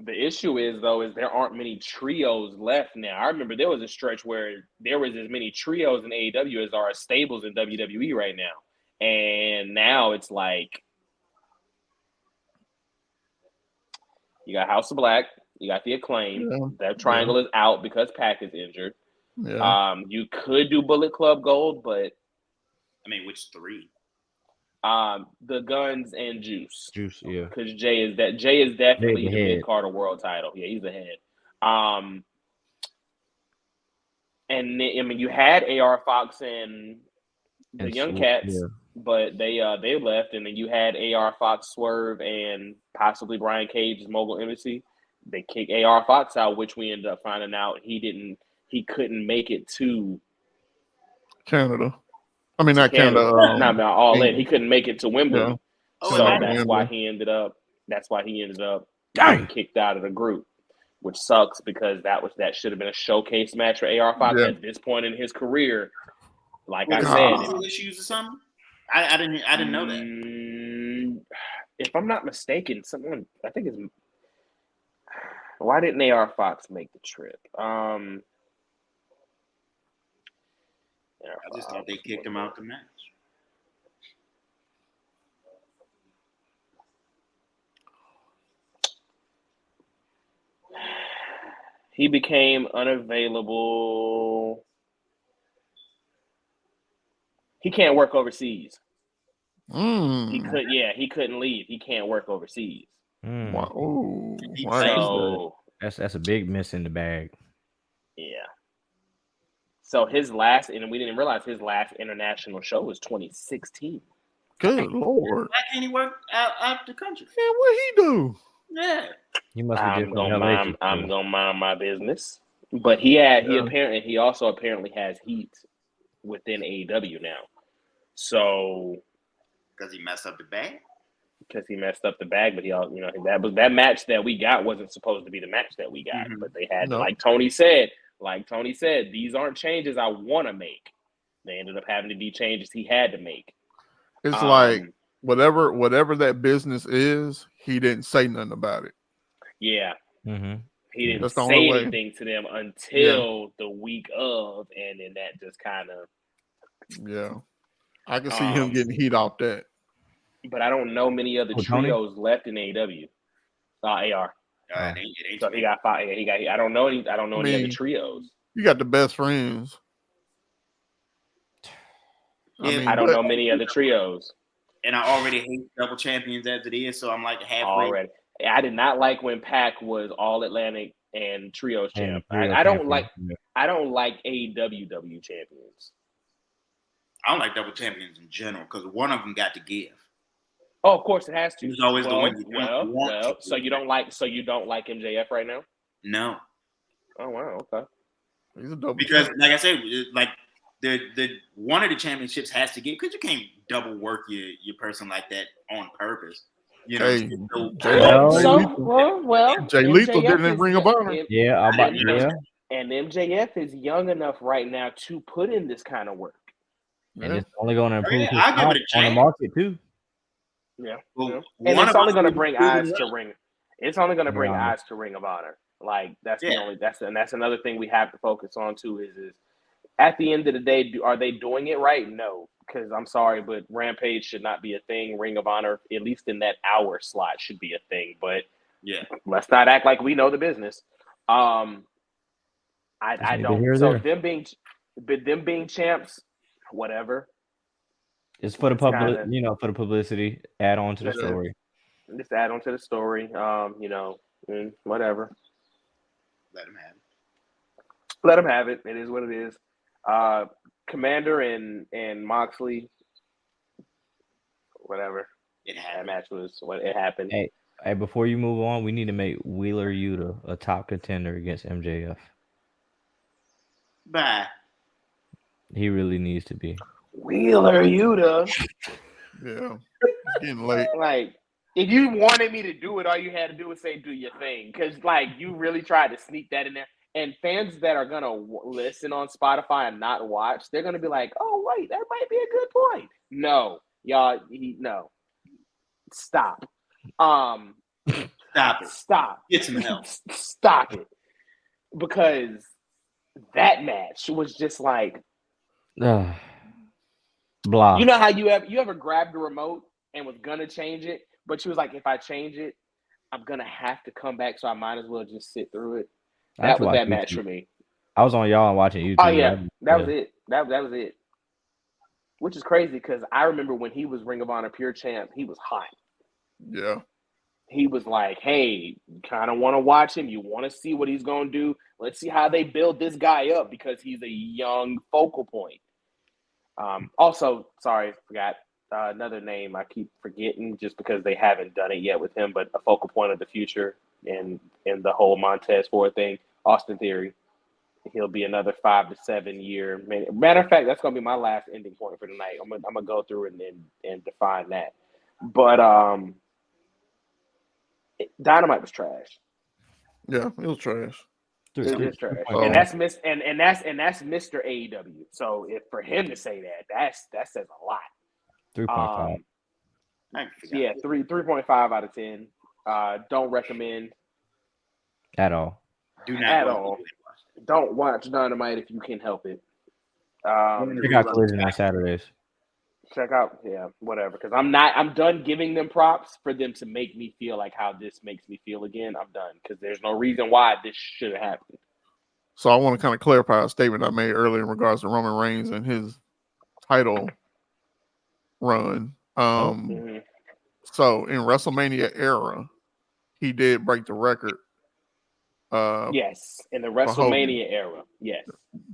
the issue is there aren't many trios left now. I remember there was a stretch where there was as many trios in AEW as there are stables in WWE right now, and now it's like you got House of Black, you got the Acclaim. Yeah. That triangle is out because Pac is injured. Yeah. You could do Bullet Club Gold, but I mean, which three? the Guns and Juice. Juice, yeah. Because Jay is definitely Jay the the head. mid Carter World title. Yeah, he's the head. And I mean, you had AR Fox and the And Young Swoop, Cats, yeah. but they left, and then you had AR Fox, Swerve, and possibly Brian Cage's Mogul Embassy. They kicked AR Fox out, which we ended up finding out he couldn't make it to Canada. I mean, not Canada. not all in. He couldn't make it to Wimbledon. Yeah. So that's why he ended up getting kicked out of the group, which sucks because that should have been a showcase match for AR Fox at this point in his career. Like I said, issues or something. I didn't know that. If I'm not mistaken, I think it's why didn't AR Fox make the trip? I just thought they kicked him out the match. He became unavailable. He can't work overseas. He couldn't leave. He can't work overseas. Wow. Ooh, So that's a big miss in the bag. yeah. So his last, and we didn't realize his last international show was 2016. Good Lord. Why can't he work out the country? Yeah, what he do? Yeah. You must I'm gonna mind my business. But he also apparently has heat within AEW now. So Because he messed up the bag. But that match that we got wasn't supposed to be the match that we got. But they had like Tony said, these aren't changes I want to make. They ended up having to be changes he had to make. It's like whatever that business is, he didn't say nothing about it. Yeah. Mm-hmm. He didn't say anything to them until the week of, and then that just kind of. Yeah. I can see him getting heat off that. But I don't know many other trios left in AEW. AR. It ain't So he got five. I don't know any other trios. You got the best friends. I don't know many other trios. And I already hate double champions as it is, so I'm like halfway. Already. I did not like when Pac was all Atlantic and trios champ. I don't like AEW champions. I don't like double champions in general because one of them got to give. Oh, of course it has to. He's always the one. Well, so you don't like MJF right now? No. Oh wow, okay. He's a double because like I said, like the one of the championships has to get because you can't double work your person like that on purpose. You know, Jay Lethal didn't Ring of Honor. And MJF is young enough right now to put in this kind of work. And it's only going to improve I'll give it a chance. on the market too. Yeah. And it's only going to bring eyes to Ring. It's only going to bring eyes to Ring of Honor. Like that's another thing we have to focus on too. Is at the end of the day, are they doing it right? No, because I'm sorry, but Rampage should not be a thing. Ring of Honor, at least in that hour slot, should be a thing. But let's not act like we know the business. I don't. So them being champs, whatever. It's for the public, for the publicity. Add on to the story. Just add on to the story. Whatever. Let him have it. Let him have it. It is what it is. Commander and Moxley, whatever. That match was what it happened. Hey, before you move on, we need to make Wheeler Yuta a top contender against MJF. Bye. He really needs to be. Wheeler Yuta. Yeah, it's getting late. Like, if you wanted me to do it, all you had to do was say, do your thing. Because, like, you really tried to sneak that in there. And fans that are going to listen on Spotify and not watch, they're going to be like, oh, wait, that might be a good point. No. Y'all, no. Stop. Stop it. Stop. Get some help. Stop it. Because that match was just like, Blah. you know how you ever grabbed the remote and was gonna change it, but she was like, if I change it, I'm gonna have to come back, so I might as well just sit through it. That was that match for me. I was on y'all and watching YouTube. Oh yeah, that was it. That was it. Which is crazy because I remember when he was Ring of Honor Pure Champ, he was hot. Yeah. He was like, hey, you kind of want to watch him. You want to see what he's going to do. Let's see how they build this guy up because he's a young focal point. Also, sorry, forgot another name I keep forgetting just because they haven't done it yet with him, but a focal point of the future in the whole Montez Ford thing, Austin Theory. He'll be another 5 to 7 year. Matter of fact, that's going to be my last ending point for tonight. I'm gonna go through and define that. But Dynamite was trash. Yeah, it was trash. It was trash, and that's Mr. AEW. So if for him to say that says a lot. 3.5. Yeah, 3.5 out of 10. Don't recommend At all. Do not at all. Don't watch Dynamite if you can help it. Check out Collision on Saturdays. Check out, whatever. Because I'm done giving them props for them to make me feel like how this makes me feel again. I'm done because there's no reason why this should have happened. So I want to kind of clarify a statement I made earlier in regards to Roman Reigns and his title run. So in WrestleMania era, he did break the record. Yes, in the WrestleMania era, yes.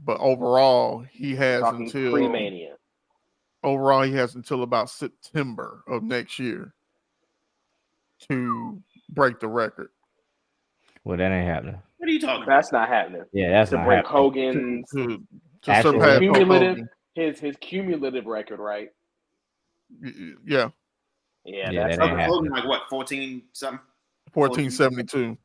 But overall, he has until pre-Mania. Overall, he has until about September of next year to break the record. Well, that ain't happening. What are you talking about? That's not happening. Yeah, that's to not break happening. Hogan's to surpass cumulative his cumulative record, right? Yeah. Yeah, that that's ain't happening. Hogan, like what, 14 something? 1472.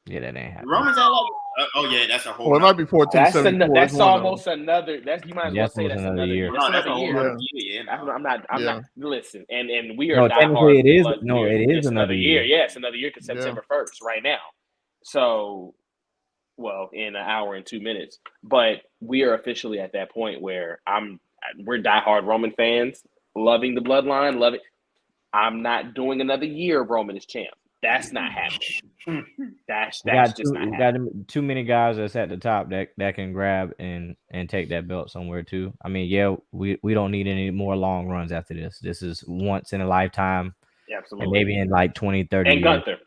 Yeah, that ain't happening. Roman's all like, oh yeah, that's a whole. Well, it might be 1474. That's almost another. That's you might as well say that's another year. No, that's a whole year. Yeah. I'm not. Listen, and we are. No, technically, it is. No, it is it's another year. Yeah, it's another year because September 1st, right now. So, well, in an hour and 2 minutes, but we are officially at that point where we're diehard Roman fans, loving the bloodline, love it. I'm not doing another year of Roman as champ. That's not happening. That's just not happening. Got too many guys that's at the top that can grab and take that belt somewhere too. I mean, yeah, we don't need any more long runs after this. This is once in a lifetime. Absolutely. And maybe in like 20, 30 and years. Gunther.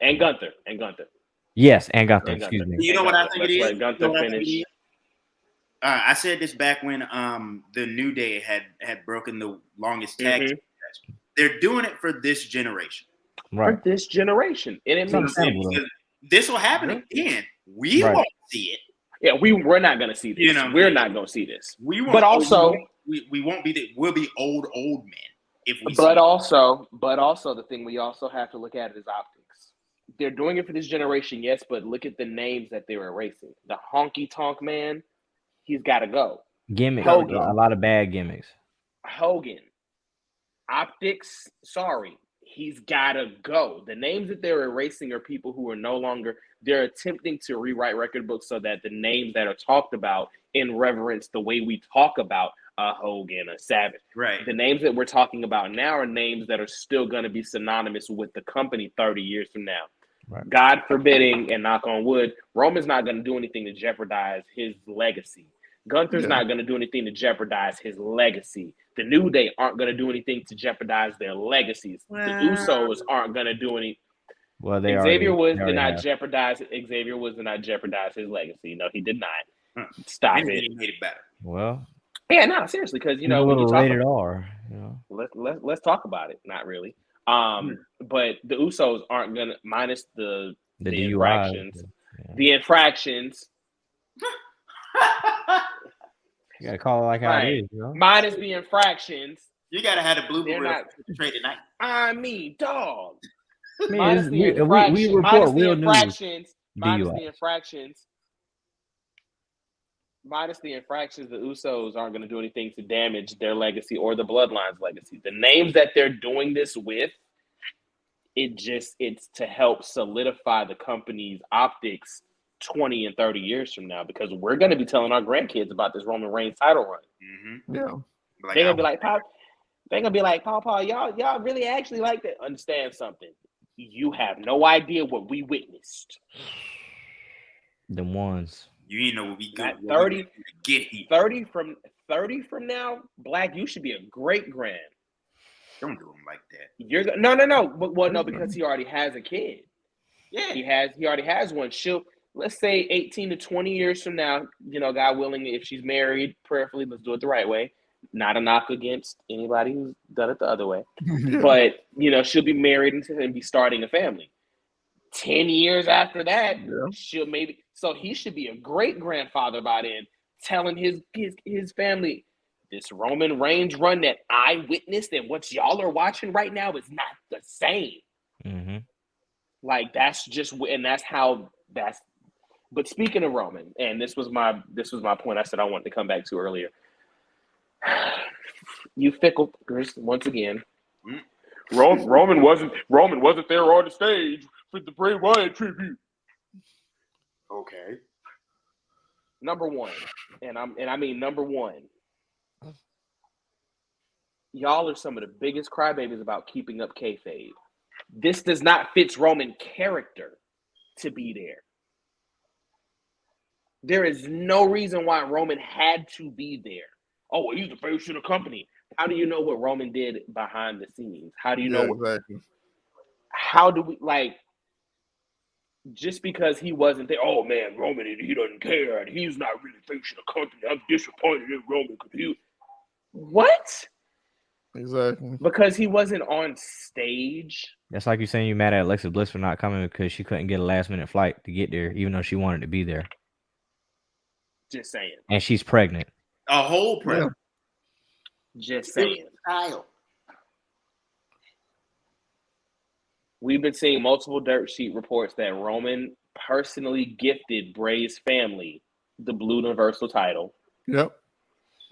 Yes, and Gunther. Excuse me. You know what I think it is? Gunther finished. I said this back when the New Day had broken the longest tag team match. They're doing it for this generation. Right. For this generation. And it makes sense. This will happen again. We won't see it. Yeah, we're not gonna see this. We're not gonna see this. We won't, but also we won't be we'll be old men if we but also the thing we also have to look at is optics. They're doing it for this generation, yes, but look at the names that they're erasing. The honky tonk man, he's gotta go. Gimmick, a lot of bad gimmicks. Hogan. Optics, sorry. He's got to go. The names that they're erasing are people who are no longer, they're attempting to rewrite record books so that the names that are talked about in reverence the way we talk about a Hogan, a Savage. Right. The names that we're talking about now are names that are still going to be synonymous with the company 30 years from now. Right. God forbidding, and knock on wood, Roman's not going to do anything to jeopardize his legacy. Gunther's not going to do anything to jeopardize his legacy. The New Day aren't going to do anything to jeopardize their legacies. The Usos aren't going to do any. Well, they Xavier Woods they did not have. jeopardize. Xavier Woods did not jeopardize his legacy. No, he did not. Huh. Stop Maybe it. he made it better. Well, Yeah, no, seriously, because he's a when you little talk rated about, R. You know. let's talk about it. Not really. But the Usos aren't gonna minus the DUI. infractions. Yeah. The infractions. You gotta call it like how Right. it is. You know. Minus the infractions. You gotta have the blue They're burrito not. trade tonight. I mean, dog. I mean, Minus the we infractions. report Minus the real news. infractions. Minus DUI. the infractions. Minus the infractions, the Usos aren't going to do anything to damage their legacy or the Bloodline's legacy. The names that they're doing this with, it's to help solidify the company's optics 20 and 30 years from now, because we're going to be telling our grandkids about this Roman Reigns title run. Mm-hmm. Yeah. Like, They're gonna be like, Pop. They're gonna be like, Papa, y'all really actually like that? Understand something? You have no idea what we witnessed. Them ones. you ain't know what we At good. 30, Get here. 30 from now, Black, you should be a great grand. Don't do him like that. You're no. Well, no, because he already has a kid. Yeah. He already has one. Let's say 18 to 20 years from now, God willing, if she's married, prayerfully, let's do it the right way. Not a knock against anybody who's done it the other way. Yeah. But, she'll be married and be starting a family. 10 years after that, she'll maybe. So he should be a great grandfather by then, telling his family, this Roman Reigns run that I witnessed and what y'all are watching right now is not the same. Mm-hmm. Like, that's just, and that's how that's. But speaking of Roman, and this was my point I said I wanted to come back to earlier. You fickle once again. Roman wasn't there on the stage for the Bray Wyatt tribute. Okay. Number one, and I mean number one. Y'all are some of the biggest crybabies about keeping up kayfabe. This does not fit Roman character to be there. There is no reason why Roman had to be there. Oh, well, he's the face of the company. How do you know what Roman did behind the scenes? How do you know? Exactly. How do we, like, just because he wasn't there, oh, man, Roman, he doesn't care, and he's not really facing the company. I'm disappointed in Roman. What? Exactly. Because he wasn't on stage? That's like you saying you mad at Alexa Bliss for not coming because she couldn't get a last-minute flight to get there, even though she wanted to be there. Just saying. And she's pregnant. A whole prep. Just saying. Child. We've been seeing multiple dirt sheet reports that Roman personally gifted Bray's family the Blue Universal title. Yep.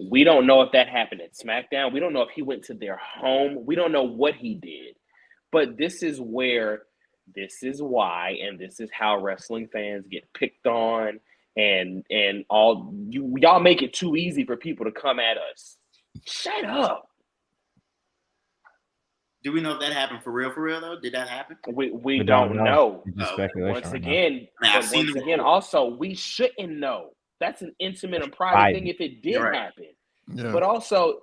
We don't know if that happened at SmackDown. We don't know if he went to their home. We don't know what he did. But this is why, and this is how wrestling fans get picked on, and all y'all make it too easy for people to come at us. Shut up. Do we know if that happened for real though? Did that happen? We don't know. It's just speculation. Once right again, also, we shouldn't know. That's an intimate and private thing if it did happen. Yeah. But also,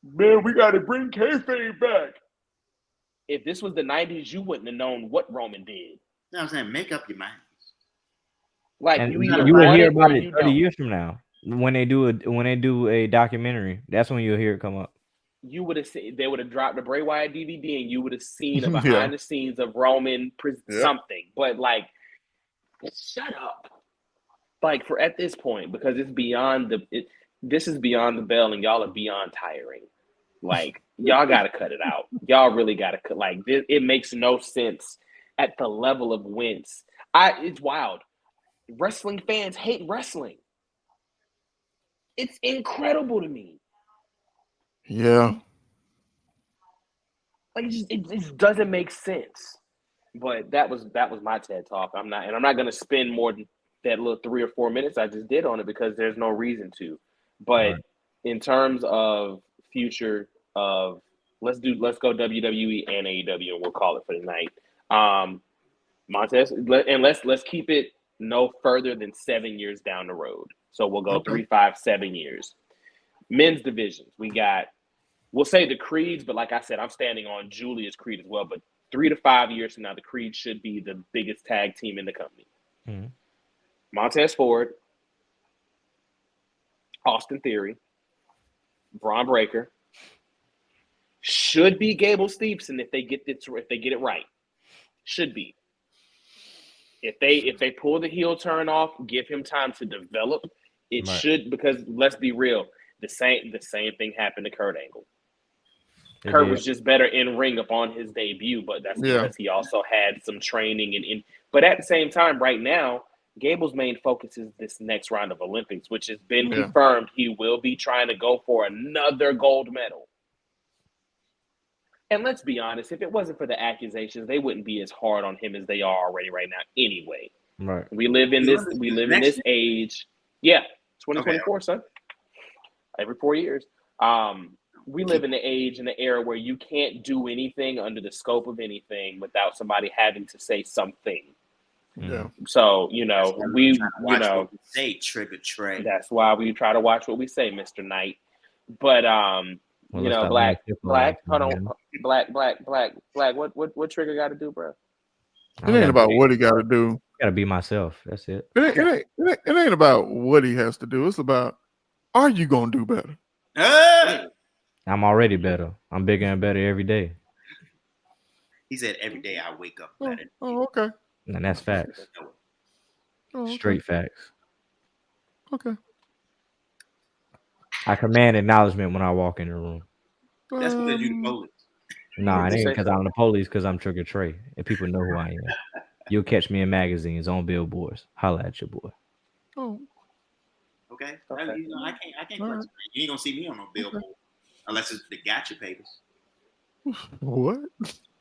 man, we got to bring kayfabe back. If this was the 90s, you wouldn't have known what Roman did. You know what I'm saying? Make up your mind. Like, And you will hear about it 30 don't. years from now when they do a documentary. That's when you'll hear it come up. You would have seen, they would have dropped the Bray Wyatt DVD, and you would have seen a behind the scenes of Roman something. But like, shut up. Like, for at this point, because it's beyond this is beyond the bell, and y'all are beyond tiring. Like, y'all got to cut it out. Y'all really got to cut. Like, it makes no sense at the level of wins. It's wild. Wrestling fans hate wrestling. It's incredible to me. Yeah. Like, it just doesn't make sense. But that was my TED talk. I'm not gonna spend more than that little 3 or 4 minutes I just did on it because there's no reason to. But in terms of future of let's go WWE and AEW, and we'll call it for the night. Montez, and let's keep it no further than 7 years down the road. So we'll go 3, 5, 7 years. Men's divisions. We'll say the creeds, but like I said, I'm standing on Julia's creed as well. But 3 to 5 years from now, the Creed should be the biggest tag team in the company. Mm-hmm. Montez Ford, Austin Theory, Braun Breaker, should be Gable Steveson if they get it right. Should be. If they pull the heel turn off, give him time to develop, it should, because let's be real, the same thing happened to Kurt Angle. Kurt was just better in ring upon his debut, but that's because he also had some training but at the same time, right now, Gable's main focus is this next round of Olympics, which has been confirmed. He will be trying to go for another gold medal. And let's be honest, if it wasn't for the accusations, they wouldn't be as hard on him as they are already right now anyway. Right. We live in this age. Yeah, 2024, son. Every 4 years. We live in the age and the era where you can't do anything under the scope of anything without somebody having to say something. Yeah. So, say Trigger Trey. That's why we try to watch what we say, Mr. Knight. But black. Hold on, black. What Trigger got to do, bro? It ain't about what he got to do. Gotta be myself. That's it. It ain't about what he has to do. It's about, are you gonna do better? I'm already better. I'm bigger and better every day. He said every day I wake up better. Oh, okay. And that's facts. Okay. Straight facts. Okay. I command acknowledgement when I walk in the room. That's because you the police. Nah, it ain't because I'm the police, because I'm Trigger Trey. And people know who I am. You'll catch me in magazines, on billboards. Holla at your boy. Oh. Okay. I can't flex. You ain't gonna see me on no billboard. Unless it's the gotcha papers. What?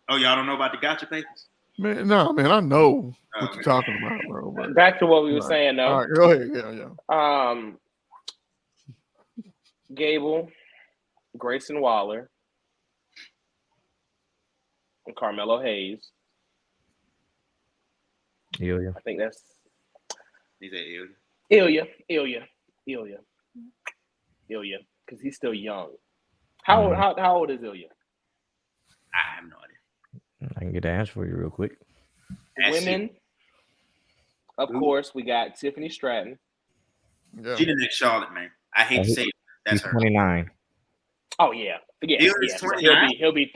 Oh, y'all don't know about the gotcha papers? Man, no, man, I know what you're talking about, bro. But, back to what we were saying, though. All right, go ahead. Yeah. Gable, Grayson Waller, and Carmelo Hayes. Ilya. I think that's. He said Ilya. Ilya. Because he's still young. How old is Ilya? I have no idea. I can get the answer for you real quick. Women, of course, we got Tiffany Stratton. Yeah. She the next Charlotte, man. I hate to say it. That's her. 29. Oh yeah. He'll be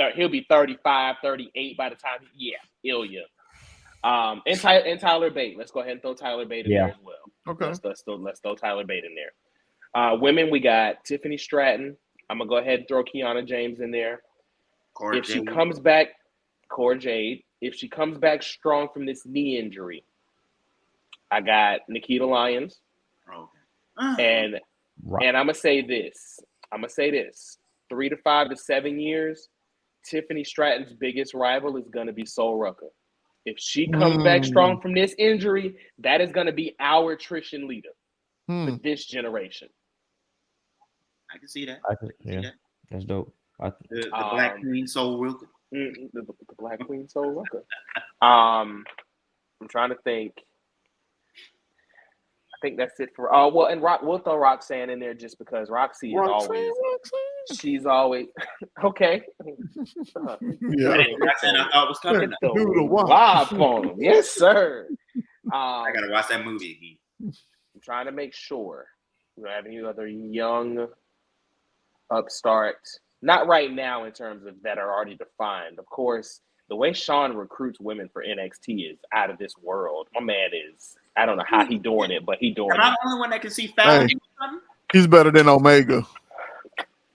35, 38 by the time. Ilya. And Tyler Bate. Let's go ahead and throw Tyler Bate in there as well. Okay. Let's throw Tyler Bate in there. Women, we got Tiffany Stratton. I'm gonna go ahead and throw Kiana James in there. She comes back, Cora Jade. If she comes back strong from this knee injury, I got Nikita Lyons. And I'm gonna say this. 3 to 5 to 7 years, Tiffany Stratton's biggest rival is gonna be Sol Rucker. If she comes back strong from this injury, that is gonna be our attrition leader for this generation. I can see that. That's dope. The Black Queen Sol Rucker. The Black Queen Sol Rucker. I'm trying to think. I think that's it for. And we'll throw Roxanne in there just because Roxy is always. She's always okay. Roxanne, I thought was coming. Live on him. Yes, sir. I gotta watch that movie again. I'm trying to make sure we don't have any other young upstart. Not right now in terms of that are already defined. Of course, the way Sean recruits women for NXT is out of this world. My man is, I don't know how he doing it, but he doing it. Am I the only one that can see Fallon? Hey, he's better than Omega.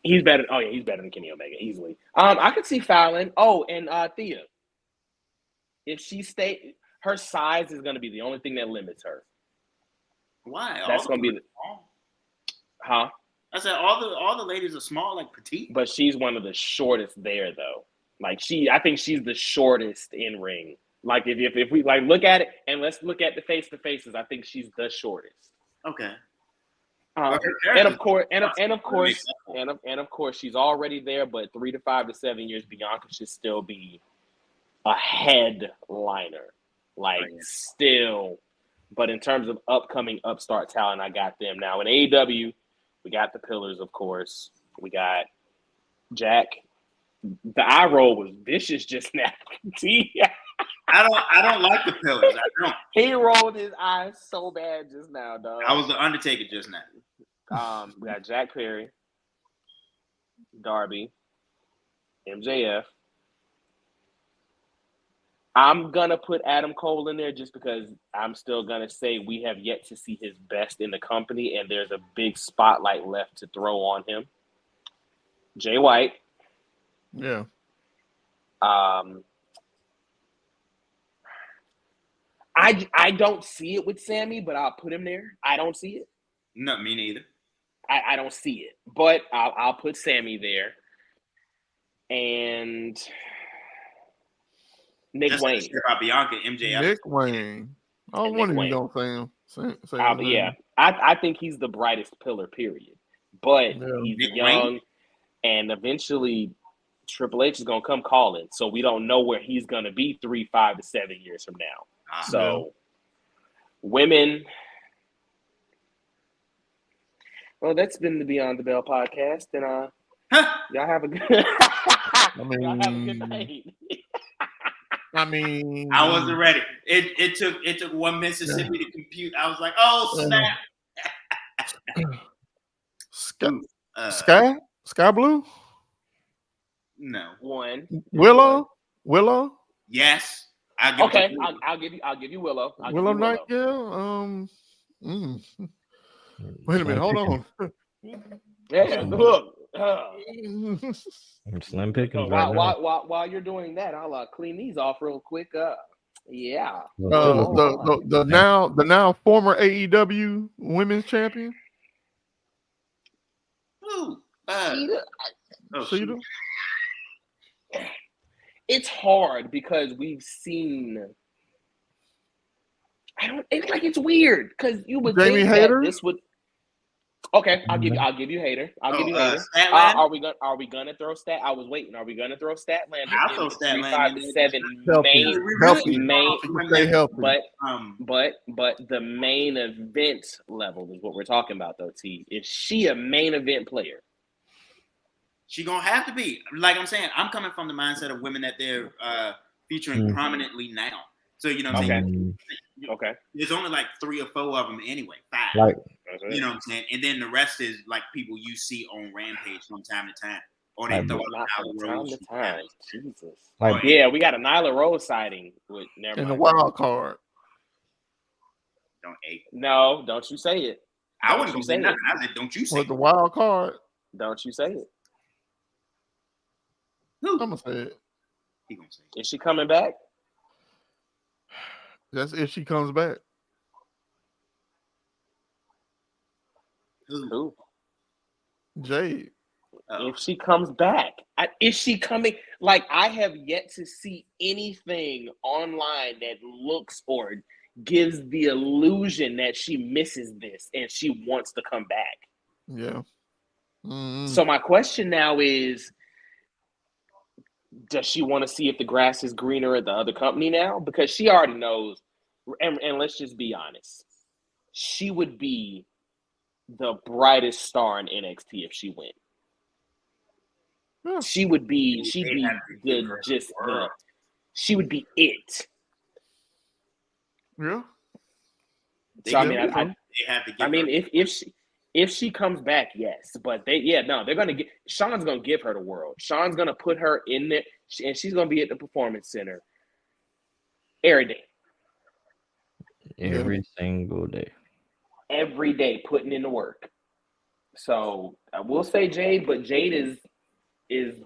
He's better. Oh, yeah, he's better than Kenny Omega, easily. I could see Fallon. Oh, and Thea. If she her size is going to be the only thing that limits her. Why? That's going to be Huh? I said all the ladies are small, like petite. But she's one of the shortest there, though. Like I think she's the shortest in ring. Like if we like look at it and let's look at the face to faces, I think she's the shortest. Okay. And of course, she's already there. But 3 to 5 to 7 years, Bianca should still be a headliner. Still. But in terms of upcoming upstart talent, I got them now in AEW. We got the pillars, of course. We got Jack, The eye roll was vicious just now. I don't like the pillars. I don't. He rolled his eyes so bad just now, dog. I was the Undertaker just now. We got Jack Perry, Darby, MJF. I'm gonna put Adam Cole in there just because I'm still gonna say we have yet to see his best in the company, and there's a big spotlight left to throw on him. Jay White. Yeah. I don't see it with Sammy, but I'll put him there. I don't see it. No, me neither. I don't see it, but I'll put Sammy there. And Nick Just Wayne. about Bianca, MJF. Nick Wayne. I was And wondering Nick you don't say him. Yeah, I think he's the brightest pillar, period. But he's Nick young, Wayne? and eventually Triple H is going to come calling. So we don't know where he's going to be 3, 5 to 7 years from now. So women. Well, that's been the Beyond the Bell podcast, and y'all have a good. Y'all have a good night. I mean, I wasn't ready. It took one Mississippi to compute. I was like, oh snap. Sky Blue, No. One. Willow. Yes. I'll give you Willow. Willow Nightingale. Wait a minute, hold on. Yeah, look. Slim pickings. While you're doing that, I'll clean these off real quick. Yeah. The now former AEW Women's Champion. Ooh, Cedar. It's hard because we've seen. It's weird because you would Jamie think Hayter? that this would. Okay, I'll give you Hater. I'll give you Hater. Statlander? Are we gonna throw Stat? I was waiting. Are we gonna throw Statlander? I'll throw Statlander 5 to 7 but the main event level is what we're talking about though. T, is she a main event player? She gonna have to be. Like I'm saying, I'm coming from the mindset of women that they're featuring prominently now. So you know what I'm saying? Okay. There's only like 3 or 4 of them anyway. 5. Like, you know what I'm saying? And then the rest is like people you see on Rampage from time to time. Or they throw out time to time. Jesus. Like, yeah, we got a Nyla Rose sighting with never In mind. the wild card. No, don't you say it. I wouldn't say nothing. I said, don't you say With the wild card. Don't you say it. I'm gonna say it. He gonna say it. Is she coming back? That's if she comes back. Who? Jade. If she comes back, is she coming? Like, I have yet to see anything online that looks or gives the illusion that she misses this and she wants to come back. Yeah. Mm-hmm. So my question now is, does she want to see if the grass is greener at the other company now? Because she already knows, and let's just be honest, she would be the brightest star in NXT if she went. Yeah. She would be it. Yeah. So I mean, if she comes back, yes, but they're gonna get. Sean's gonna give her the world. Sean's gonna put her in there, and she's gonna be at the Performance Center every day. Every single day. Every day, putting in the work. So I will say Jade, but Jade is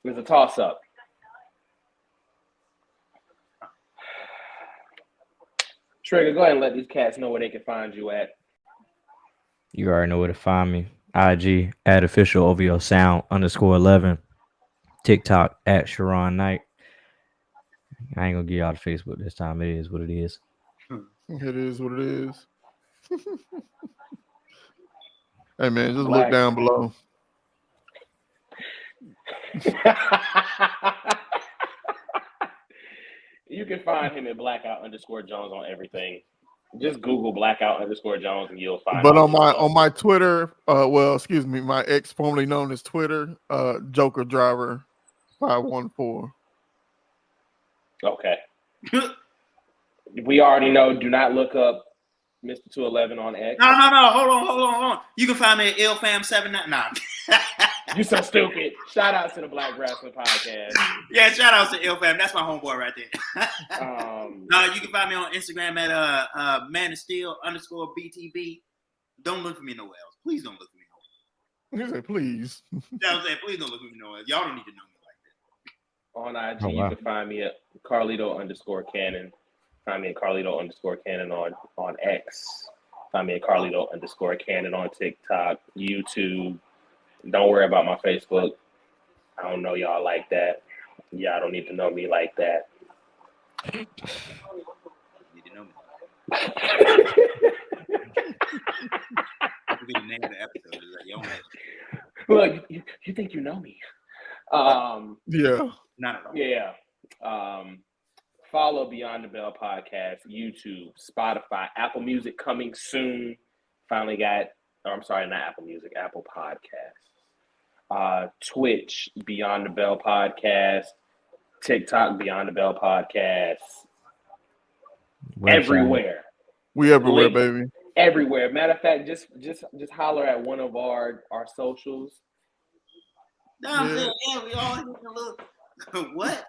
a toss up. Trigger, go ahead and let these cats know where they can find you at. You already know where to find me. IG at official OVO sound _11. TikTok at Sharon Knight. I ain't gonna give y'all the Facebook this time. It is what it is. It is what it is. Hey man, just Black. look down below. You can find him at Blackout _Jones on everything. Just Google blackout_Jones and you'll find. But on my Twitter, my ex formerly known as Twitter, Joker Driver 514. Okay. We already know. Do not look up Mr. 211 on X. No. Hold on. You can find me at IlFam79. Nah. You so stupid. Shout out to the Black Wrestling Podcast. Yeah, shout out to IlFam. That's my homeboy right there. No, you can find me on Instagram at Man of Steel _BTB. Don't look for me nowhere else. Please don't look for me nowhere else. You say please. I'm saying, please don't look for me nowhere else. Y'all don't need to know me like that. On IG, you can find me at Carlito_Cannon. Find me at Carlito_Cannon on X. Find me at Carlito_Cannon on TikTok, YouTube. Don't worry about my Facebook. I don't know y'all like that. Y'all don't need to know me like that. You need to know me. The name of the episode is like, yo, man. Look, you think you know me? Yeah. Not at all. Yeah. Follow Beyond the Bell Podcast, YouTube, Spotify, Apple Music coming soon. Finally got, not Apple Music, Apple Podcasts. Twitch, Beyond the Bell Podcast. TikTok, Beyond the Bell Podcast. Everywhere. We everywhere, baby. Everywhere. Matter of fact, just holler at one of our socials. No, I'm saying, we all hit a little. What?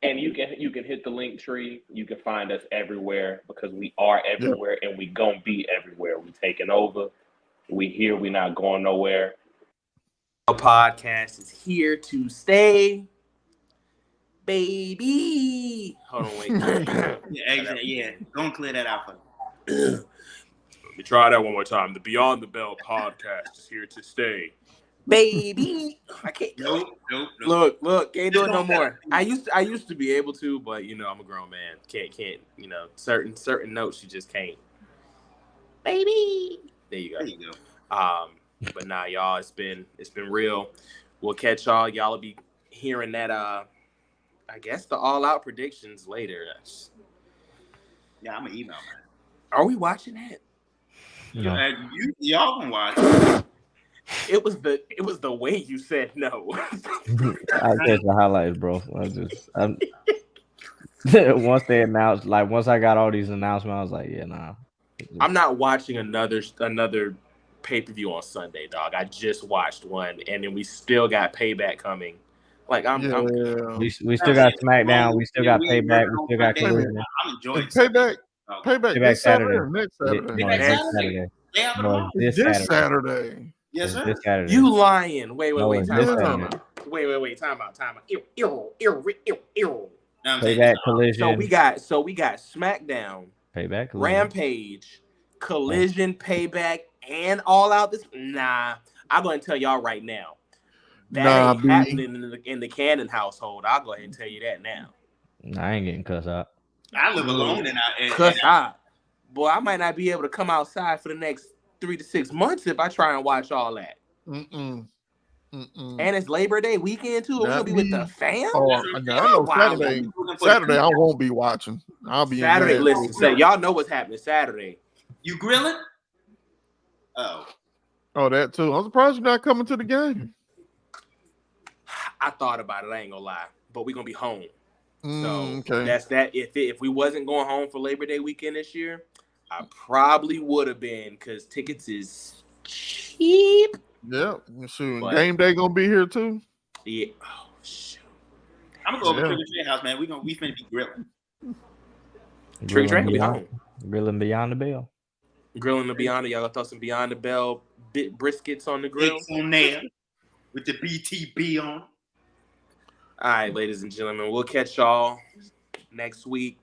And you can hit the link tree. You can find us everywhere because we are everywhere and we gonna be everywhere. We taking over. We here. We not going nowhere. Our podcast is here to stay, baby. Hold on, wait. Yeah. Don't clear that out for me. Let me try that one more time. The Beyond the Bell podcast is here to stay, baby. I can't. Nope. Look, can't do it no more. I used to be able to, but I'm a grown man. Can't. Certain notes you just can't. Baby. There you go. But nah, y'all, it's been real. We'll catch y'all. Y'all will be hearing that. I guess the all out predictions later. Yeah, I'm an email man. Are we watching that? No. Y'all can watch. It was the way you said no. I catch the highlights, bro. Once they announced, once I got all these announcements, I was like, yeah, nah. I'm not watching another pay-per-view on Sunday, dog. I just watched one, and then we still got Payback coming. We still got SmackDown. We still got Payback. We still got Collision. I'm enjoying Payback this Saturday. Next Saturday. Next Saturday. No, this Saturday. Yes, sir. This Saturday. You lying? Wait. Time Saturday. out. Wait. Time out. Payback, Collision. So we got SmackDown, Payback, Collision. Rampage, Collision, Payback, and All Out. I'm going to tell y'all right now. That ain't happening in the Cannon household. I'll go ahead and tell you that now. I ain't getting cussed out. I live alone cussed out. Boy, I might not be able to come outside for the next 3 to 6 months if I try and watch all that. And it's Labor Day weekend too. We're gonna be with the fam. I know Saturday I won't be watching. I'll be Saturday. Listen, y'all know what's happening Saturday. You grilling? Oh, that too. I'm surprised you're not coming to the game. I thought about it. I ain't gonna lie, but we're gonna be home. So okay. That's that. If we wasn't going home for Labor Day weekend this year, I probably would have been because tickets is cheap. Yeah, shoot. Game day gonna be here too. Yeah. Oh shoot. I'm gonna go over to the house, man. We finna be grilling. Trick or treat gonna be home. Grilling Beyond the Bell. Grilling the Beyond. Y'all gonna throw some Beyond the Bell briskets on the grill. It's on there with the BTB on. All right, ladies and gentlemen, we'll catch y'all next week.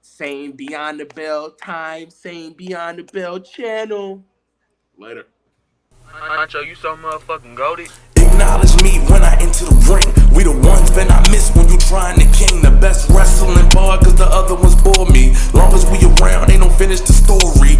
Same Beyond the Bell time, same Beyond the Bell channel. Later. Honcho, you so motherfucking goated. Acknowledge me when I enter the ring. We the ones that I miss when you trying to king. The best wrestling bar cause the other ones bore me. Long as we around, they don't finish the story.